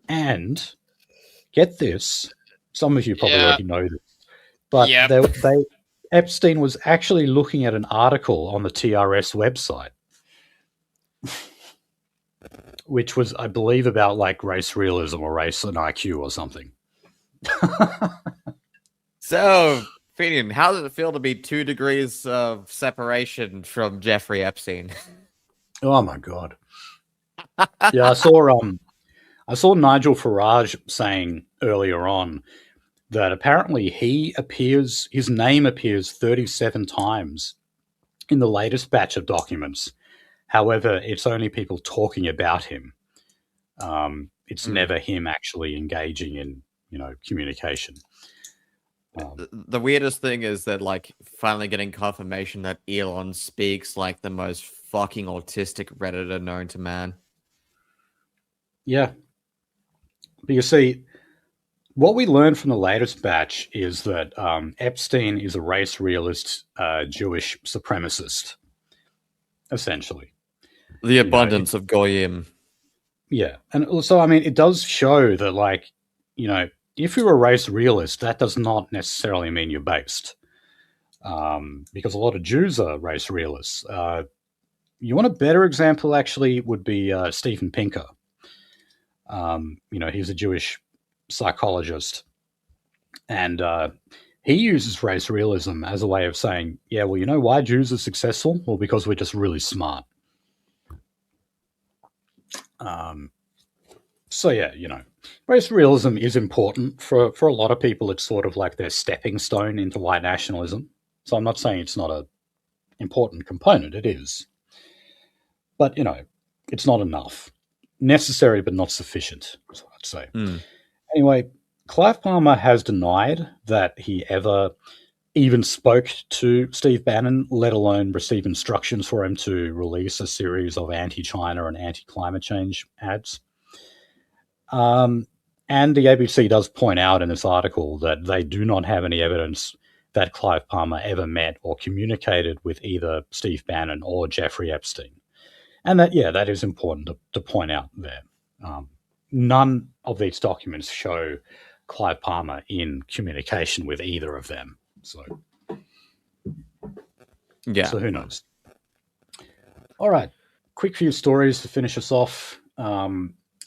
And get this, some of you probably already know this, but Epstein was actually looking at an article on the TRS website, which was, I believe, about like race realism or race and IQ or something. So, Finian, how does it feel to be 2 degrees of separation from Jeffrey Epstein? Oh my god! Yeah, I saw Nigel Farage saying earlier on that apparently his name appears 37 times in the latest batch of documents. However, it's only people talking about him. It's never him actually engaging in, communication. The weirdest thing is that, like, finally getting confirmation that Elon speaks like the most fucking autistic Redditor known to man. Yeah. But you see, what we learned from the latest batch is that Epstein is a race realist, Jewish supremacist, essentially. The abundance of Goyim. Yeah. And also, I mean, it does show that, like, if you're a race realist, that does not necessarily mean you're based. Because a lot of Jews are race realists. You want a better example, actually, would be Steven Pinker. He's a Jewish psychologist. And he uses race realism as a way of saying, yeah, well, you know why Jews are successful? Well, because we're just really smart. So, yeah, race realism is important for a lot of people. It's sort of like their stepping stone into white nationalism. So I'm not saying it's not an important component. It is. But, it's not enough. Necessary, but not sufficient, is what I'd say. Anyway, Clive Palmer has denied that he ever even spoke to Steve Bannon, let alone receive instructions for him to release a series of anti-China and anti-climate change ads. And the ABC does point out in this article that they do not have any evidence that Clive Palmer ever met or communicated with either Steve Bannon or Jeffrey Epstein. And that is important to point out there. None of these documents show Clive Palmer in communication with either of them. So who knows? All right, quick few stories to finish us off.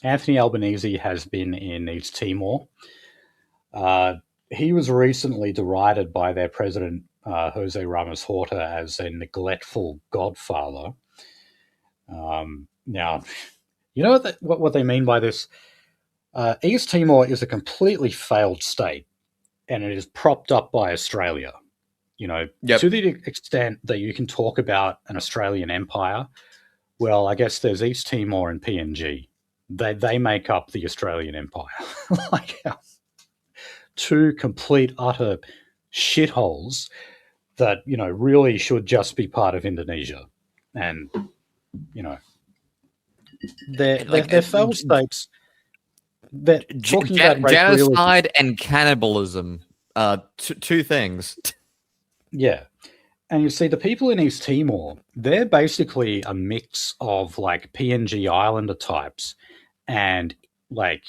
Anthony Albanese has been in East Timor. He was recently derided by their president Jose Ramos Horta as a neglectful godfather. Now, you know what they mean by this? East Timor is a completely failed state, and it is propped up by Australia. Yep. To the extent that you can talk about an Australian empire, well, I guess there's East Timor and PNG. They make up the Australian empire. Like two complete utter shitholes that really should just be part of Indonesia, and you know they're failed states. They're talking about rape realism. Genocide and cannibalism. Two things. Yeah. And you see, the people in East Timor, they're basically a mix of like PNG Islander types and like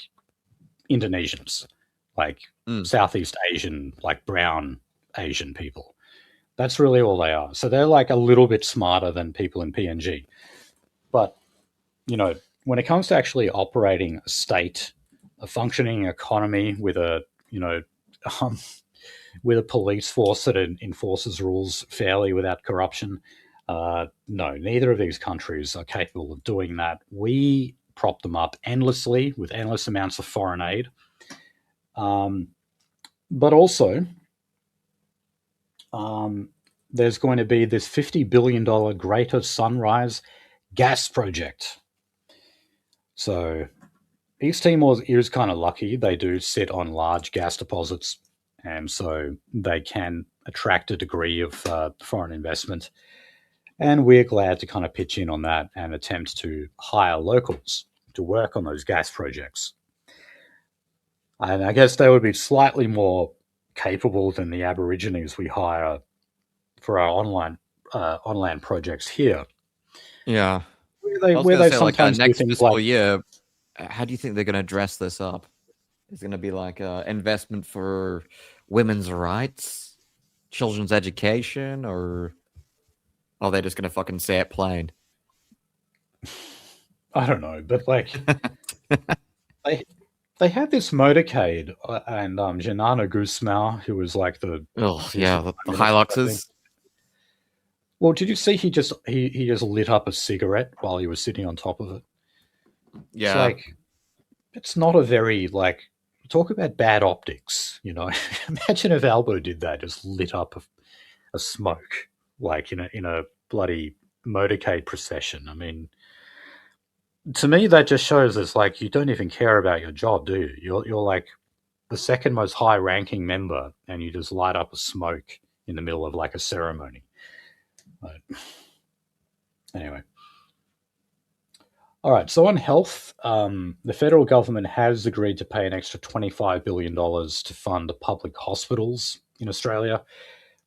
Indonesians, like Southeast Asian, like brown Asian people. That's really all they are. So they're like a little bit smarter than people in PNG. But, when it comes to actually operating a state, a functioning economy with a, with a police force that enforces rules fairly without corruption. No, neither of these countries are capable of doing that. We prop them up endlessly with endless amounts of foreign aid. But also, there's going to be this $50 billion Greater Sunrise gas project. So East Timor is kind of lucky. They do sit on large gas deposits, and so they can attract a degree of foreign investment. And we're glad to kind of pitch in on that and attempt to hire locals to work on those gas projects. And I guess they would be slightly more capable than the Aborigines we hire for our online projects here. Yeah. Where they sometimes next do things fiscal like year, how do you think they're going to dress this up? It's going to be like investment for women's rights, children's education, or are they just going to fucking say it plain? I don't know, but like they had this motorcade and Janana Guzmao, who was like the the Hiluxes. Well, did you see he just lit up a cigarette while he was sitting on top of it? Yeah, it's like it's not a very like talk about bad optics. Imagine if Albo did that, just lit up a smoke like in a bloody motorcade procession. I mean, to me, that just shows it's like you don't even care about your job, do you? You're like the second most high-ranking member, and you just light up a smoke in the middle of like a ceremony. But anyway. All right, so on health, the federal government has agreed to pay an extra $25 billion to fund public hospitals in Australia.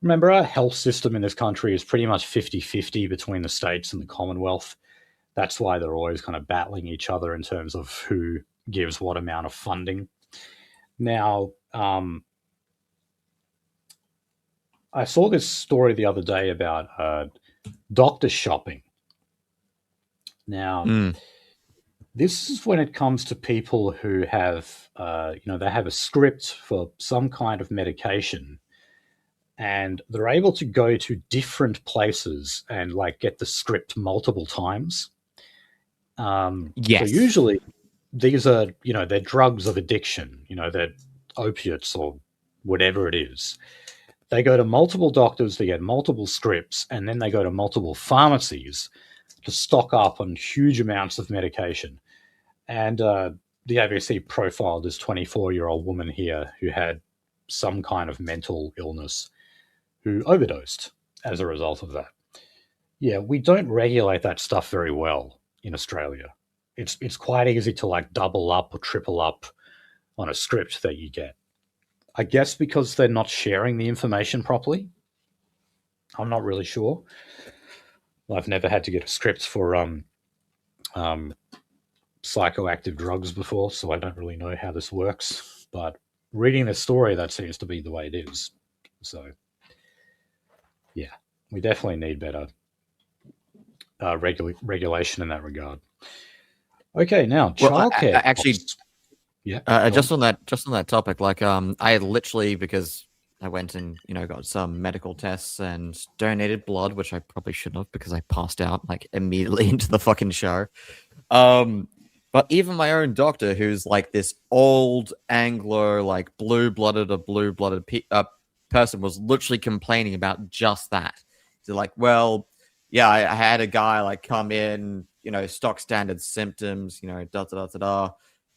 Remember, our health system in this country is pretty much 50-50 between the states and the Commonwealth. That's why they're always kind of battling each other in terms of who gives what amount of funding. Now, I saw this story the other day about doctor shopping. Now, this is when it comes to people who have, they have a script for some kind of medication, and they're able to go to different places and like get the script multiple times. Yes. So usually these are, they're drugs of addiction, they're opiates or whatever it is. They go to multiple doctors, they get multiple scripts, and then they go to multiple pharmacies to stock up on huge amounts of medication. And the ABC profiled this 24-year-old woman here who had some kind of mental illness who overdosed as a result of that. Yeah, we don't regulate that stuff very well in Australia. It's quite easy to like double up or triple up on a script that you get. I guess because they're not sharing the information properly. I'm not really sure. I've never had to get a script for psychoactive drugs before, so I don't really know how this works. But reading the story, that seems to be the way it is. So, yeah, we definitely need better regulation in that regard. Okay, now childcare. Actually, costs. Yeah. just on that topic, like I had literally, because I went and got some medical tests and donated blood, which I probably shouldn't have because I passed out like immediately into the fucking show. Um, but even my own doctor, who's like this old Anglo, like blue blooded person, was literally complaining about just that. So like, well, yeah, I had a guy like come in, stock standard symptoms, da da da da da,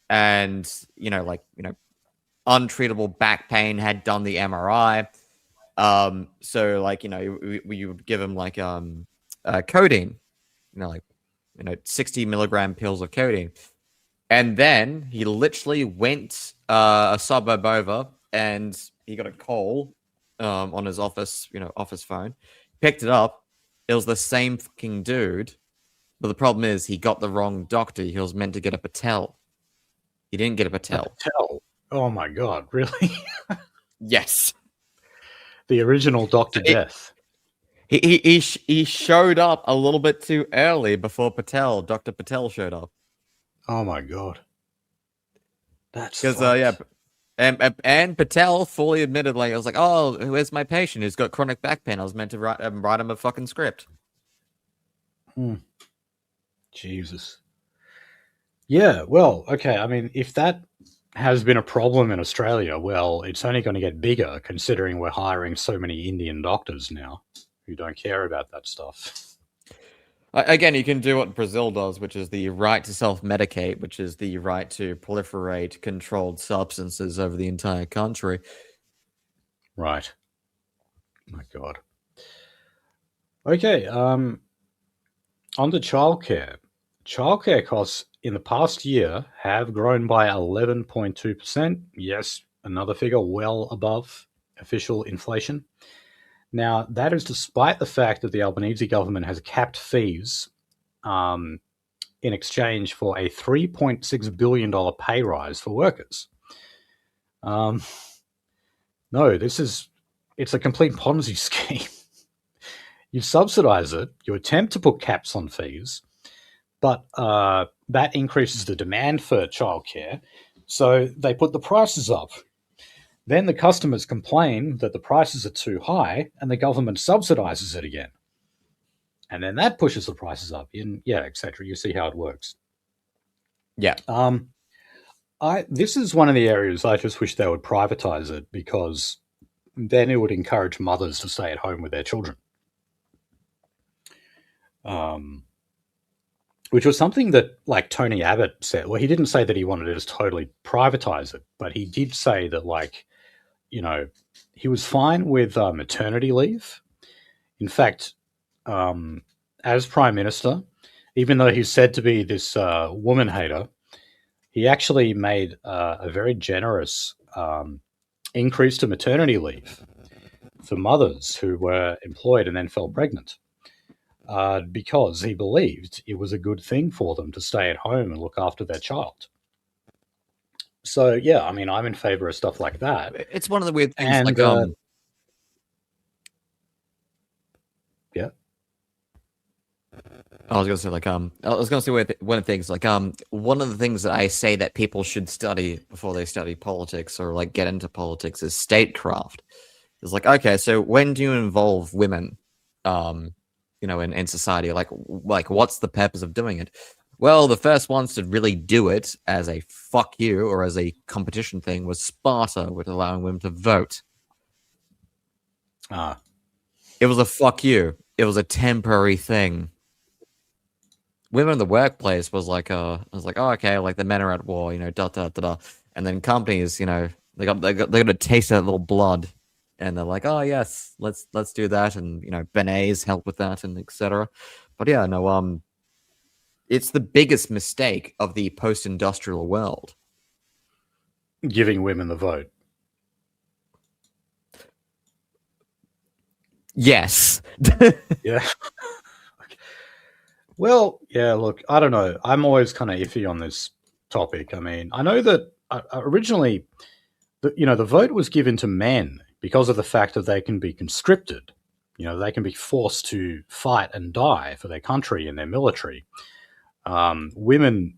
and untreatable back pain, had done the MRI. So like, we would give him like codeine, like 60 milligram pills of codeine. And then he literally went a suburb over and he got a call on his office phone, picked it up. It was the same fucking dude. But the problem is he got the wrong doctor. He was meant to get a Patel. He didn't get a A Patel. Patel. Oh my god, really? Yes. The original Dr. Death. He showed up a little bit too early before Dr. Patel showed up. Oh my god. That's because and Patel fully admitted, like, I was like, oh, where's my patient who's got chronic back pain? I was meant to write him a fucking script. Jesus. Yeah, well, okay. I mean, if that has been a problem in Australia, well, it's only going to get bigger considering we're hiring so many Indian doctors now who don't care about that stuff. Again, you can do what Brazil does, which is the right to self-medicate, which is the right to proliferate controlled substances over the entire country. Right. My God. Okay, on to childcare. Childcare costs in the past year have grown by 11.2%. Yes, another figure well above official inflation. Now, that is despite the fact that the Albanese government has capped fees in exchange for a $3.6 billion pay rise for workers. No, it's a complete Ponzi scheme. You subsidize it, you attempt to put caps on fees, but that increases the demand for childcare, so they put the prices up. Then the customers complain that the prices are too high, and the government subsidizes it again. And then that pushes the prices up, etc. You see how it works. Yeah. This is one of the areas I just wish they would privatize it, because then it would encourage mothers to stay at home with their children. Which was something that, like, Tony Abbott said. Well, he didn't say that he wanted to just totally privatize it, but he did say that, like, he was fine with maternity leave. In fact, as Prime Minister, even though he's said to be this woman hater, he actually made a very generous increase to maternity leave for mothers who were employed and then fell pregnant, because he believed it was a good thing for them to stay at home and look after their child. So, yeah, I mean, I'm in favor of stuff like that. It's one of the weird things, And, like, yeah. I was gonna say, like, one of the things, like, one of the things that I say that people should study before they study politics or, like, get into politics is statecraft. It's like, okay, so when do you involve women, in society? Like, what's the purpose of doing it? Well, the first ones to really do it as a fuck you or as a competition thing was Sparta, with allowing women to vote. It was a fuck you. It was a temporary thing. Women in the workplace was like, oh, okay, like, the men are at war, da da da da, and then companies, they got a taste of that little blood, and they're like, oh yes, let's do that, and Benet's help with that, and etc. But yeah, no, it's the biggest mistake of the post-industrial world. Giving women the vote. Yes. Yeah. Well, yeah, look, I don't know. I'm always kind of iffy on this topic. I mean, I know that originally, the vote was given to men because of the fact that they can be conscripted. They can be forced to fight and die for their country and their military. Women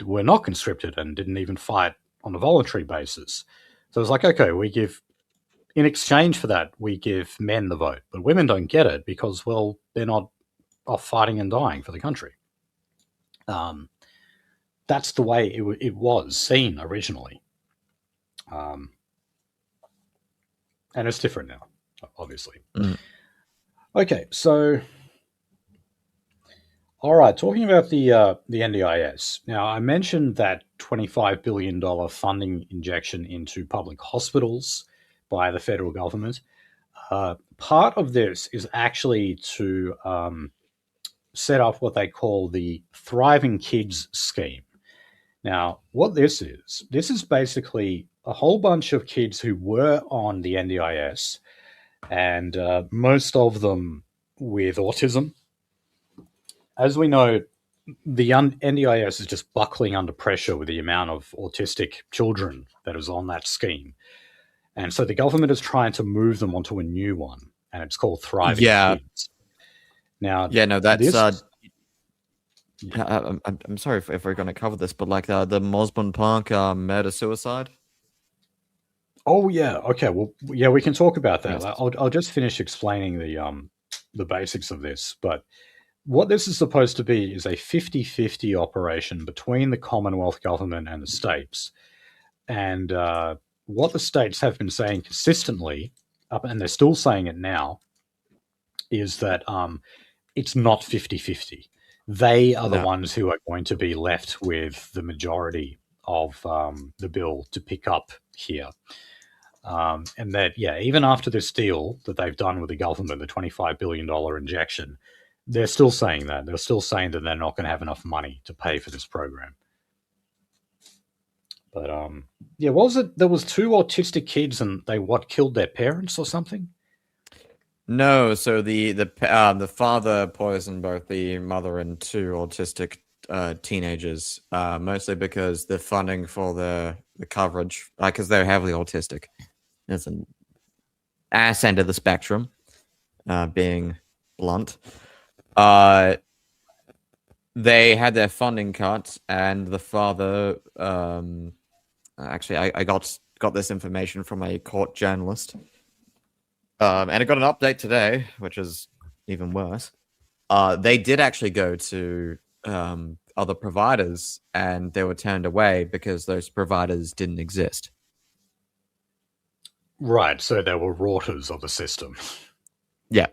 were not conscripted and didn't even fight on a voluntary basis. So it's like, okay, we give in exchange for that, we give men the vote, but women don't get it because, well, they're not off fighting and dying for the country. Um, that's the way it was seen originally, um, and it's different now, obviously. Mm. Okay, so all right, talking about the NDIS. Now, I mentioned that $25 billion funding injection into public hospitals by the federal government. Part of this is actually to set up what they call the Thriving Kids Scheme. Now, what this is basically a whole bunch of kids who were on the NDIS, and most of them with autism. As we know, the NDIS is just buckling under pressure with the amount of autistic children that is on that scheme. And so the government is trying to move them onto a new one, and it's called Thriving Yeah, Kids. Now, yeah, no, that's this. I'm sorry if we're going to cover this, but like the Mosman Park murder suicide. Oh yeah, okay. Well, yeah, we can talk about that. Yes. I'll just finish explaining the basics of this. But what this is supposed to be is a 50-50 operation between the Commonwealth government and the states. And what the states have been saying consistently, and they're still saying it now, is that it's not 50-50. They are the No. ones who are going to be left with the majority of the bill to pick up here. And that, yeah, even after this deal that they've done with the government, the $25 billion injection, they're still saying that. They're still saying that they're not going to have enough money to pay for this program. But yeah, what was it? There was two autistic kids, and they killed their parents or something. No, so the father poisoned both the mother and two autistic teenagers, mostly because the funding for the coverage, because they're heavily autistic. It's an ass end of the spectrum, being blunt. They had their funding cut, and the father. Actually, I got this information from a court journalist, and I got an update today, which is even worse. They did actually go to other providers, and they were turned away because those providers didn't exist. Right, so they were routers of the system. Yeah.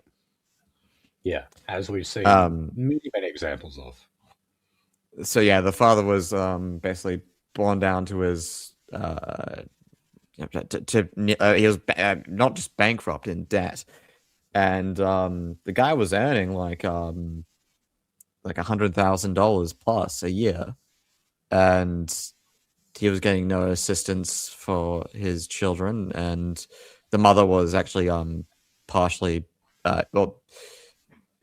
Yeah, as we've seen many examples of. So yeah, the father was basically born down to his he was not just bankrupt, in debt, and the guy was earning like $100,000 plus a year, and he was getting no assistance for his children, and the mother was actually partially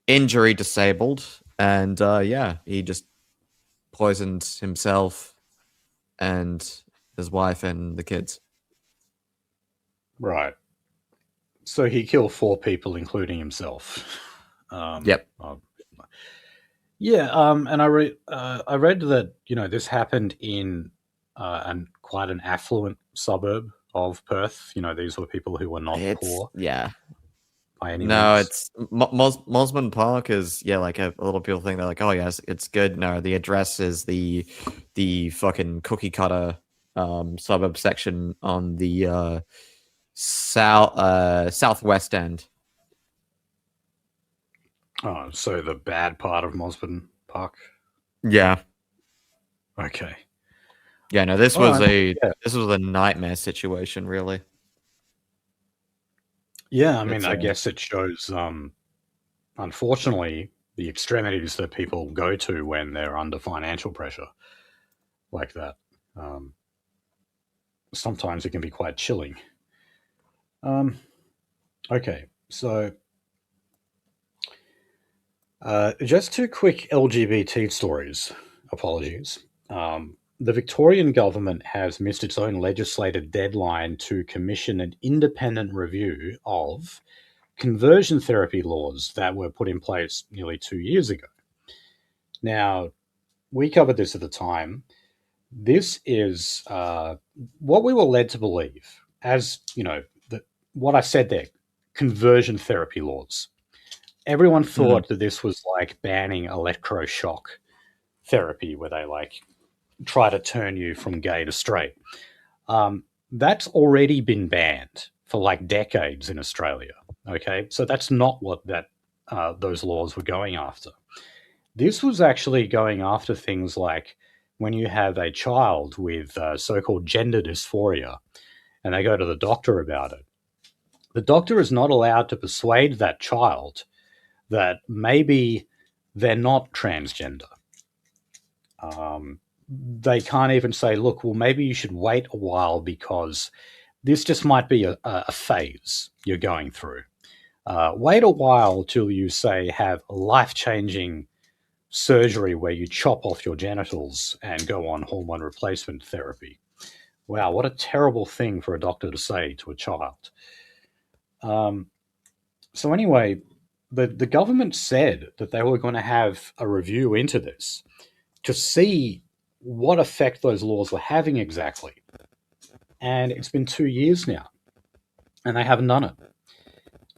injury disabled, and yeah, he just poisoned himself and his wife and the kids. Right. So he killed 4 people, including himself. Yep. Yeah, and I read that this happened in quite an affluent suburb of Perth. These were people who were not poor Yeah. by any No, means. it's Mosman Park is like a little people think they're like, oh yes, it's good. No, the address is the fucking cookie cutter suburb section on the southwest end. Oh, so the bad part of Mosman Park. Yeah. Okay. Yeah, no, this All was right. this was a nightmare situation, really. Yeah, I mean, I guess it shows, unfortunately, the extremities that people go to when they're under financial pressure like that. Sometimes it can be quite chilling. Okay, so just 2 quick LGBT stories. Apologies. The Victorian government has missed its own legislative deadline to commission an independent review of conversion therapy laws that were put in place nearly 2 years ago. Now, we covered this at the time. This is what we were led to believe. As what I said there, conversion therapy laws. Everyone thought that this was like banning electroshock therapy, where they like try to turn you from gay to straight. That's already been banned for like decades in Australia. Okay, so that's not what those laws were going after. This was actually going after things like when you have a child with so-called gender dysphoria, and they go to the doctor about it. The doctor is not allowed to persuade that child that maybe they're not transgender. They can't even say, look, well, maybe you should wait a while because this just might be a phase you're going through. Wait a while till you, say, have life-changing surgery where you chop off your genitals and go on hormone replacement therapy. Wow, what a terrible thing for a doctor to say to a child. So anyway, the government said that they were going to have a review into this to see what effect those laws were having exactly. And it's been 2 years now, and they haven't done it.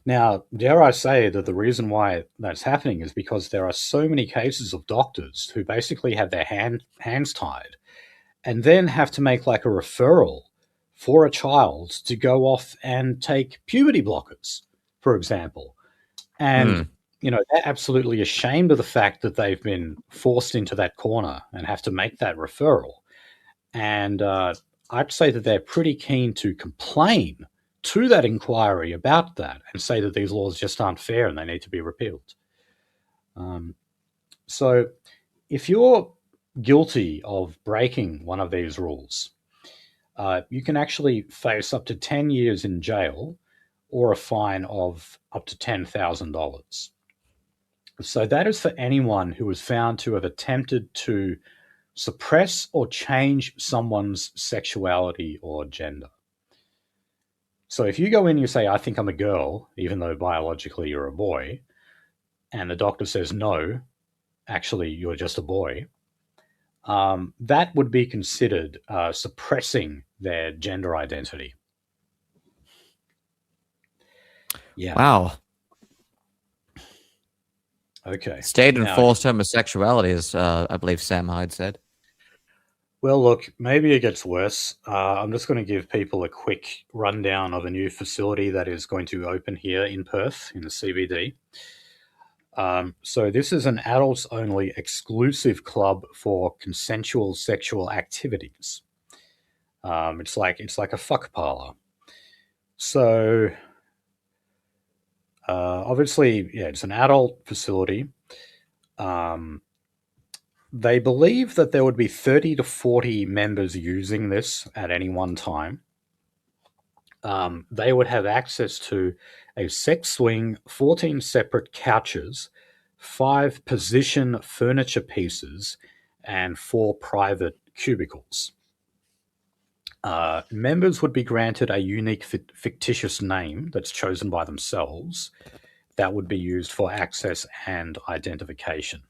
Now, dare I say that the reason why that's happening is because there are so many cases of doctors who basically have their hands tied and then have to make like a referral for a child to go off and take puberty blockers, for example. And, they're absolutely ashamed of the fact that they've been forced into that corner and have to make that referral. And I'd say that they're pretty keen to complain to that inquiry about that and say that these laws just aren't fair and they need to be repealed. So if you're guilty of breaking one of these rules, you can actually face up to 10 years in jail or a fine of up to $10,000. So that is for anyone who is found to have attempted to suppress or change someone's sexuality or gender. So if you go in and you say, I think I'm a girl, even though biologically you're a boy, and the doctor says, no, actually you're just a boy, that would be considered suppressing their gender identity. Yeah. Wow. Okay. State enforced homosexuality, as I believe Sam Hyde said. Well, look, maybe it gets worse. I'm just going to give people a quick rundown of a new facility that is going to open here in Perth, in the CBD. So this is an adults-only exclusive club for consensual sexual activities. It's like a fuck parlor. So obviously, yeah, it's an adult facility. They believe that there would be 30 to 40 members using this at any one time. They would have access to a sex swing, 14 separate couches, 5 position furniture pieces, and 4 private cubicles. Members would be granted a unique fictitious name that's chosen by themselves that would be used for access and identification.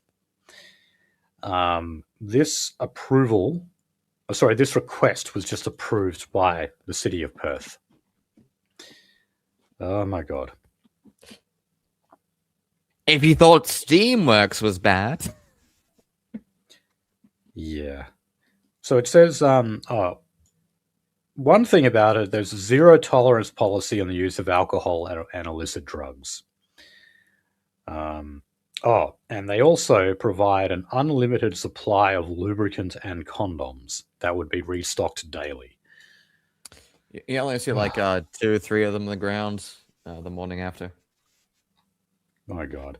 This request was just approved by the city of Perth. Oh my God. If you thought Steamworks was bad. Yeah. So it says, one thing about it, there's a zero tolerance policy on the use of alcohol and illicit drugs. And they also provide an unlimited supply of lubricant and condoms that would be restocked daily. You only see like 2 or 3 of them on the ground the morning after. Oh my God.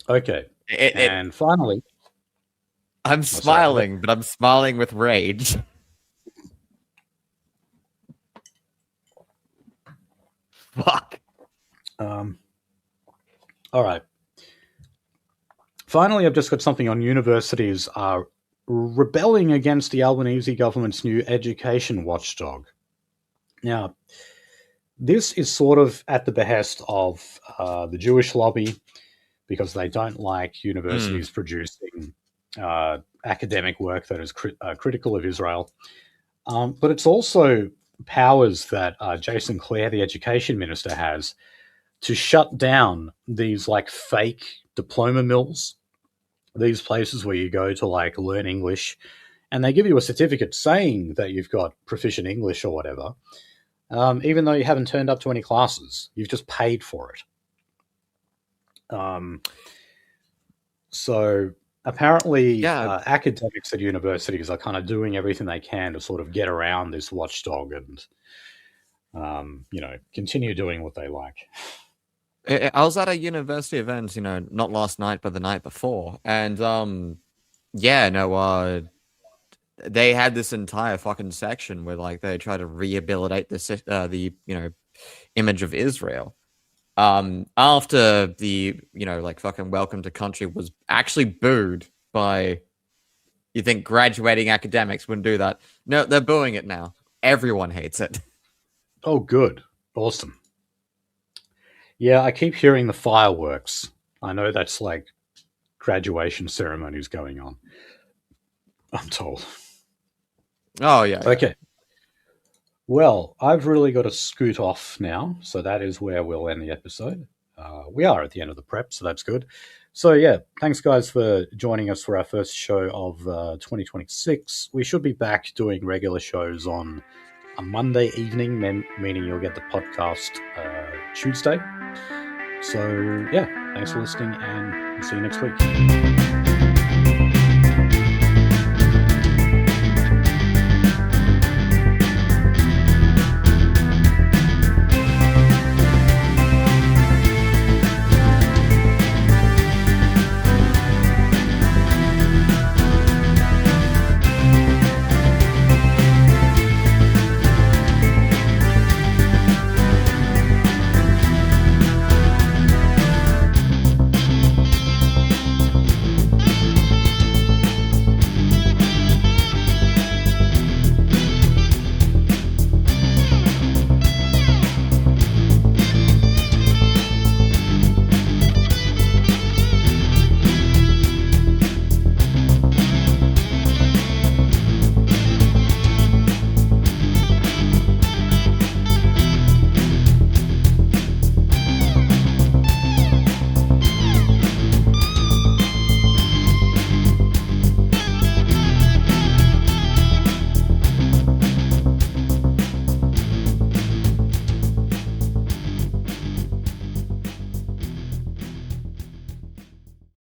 Okay. And finally... I'm smiling, but I'm smiling with rage. Fuck. All right. Finally, I've just got something on universities are rebelling against the Albanese government's new education watchdog. Now, this is sort of at the behest of the Jewish lobby because they don't like universities producing academic work that is critical of Israel. But it's also powers that Jason Clare, the education minister, has to shut down these like fake diploma mills, these places where you go to like learn English, and they give you a certificate saying that you've got proficient English or whatever, even though you haven't turned up to any classes. You've just paid for it. So apparently, Yeah, academics at universities are kind of doing everything they can to sort of get around this watchdog and, continue doing what they like. I was at a university event, not last night, but the night before, and yeah, no, they had this entire fucking section where like they try to rehabilitate the image of Israel. After the like fucking welcome to country was actually booed by, you think graduating academics wouldn't do that? No, they're booing it now. Everyone hates it. Oh, good. Awesome. Yeah, I keep hearing the fireworks. I know that's like graduation ceremonies going on, I'm told. Oh yeah, yeah. Okay. Well, I've really got to scoot off now, so that is where we'll end the episode. We are at the end of the prep, so that's good. So, yeah, thanks, guys, for joining us for our first show of 2026. We should be back doing regular shows on a Monday evening, meaning you'll get the podcast Tuesday. So, yeah, thanks for listening, and we'll see you next week.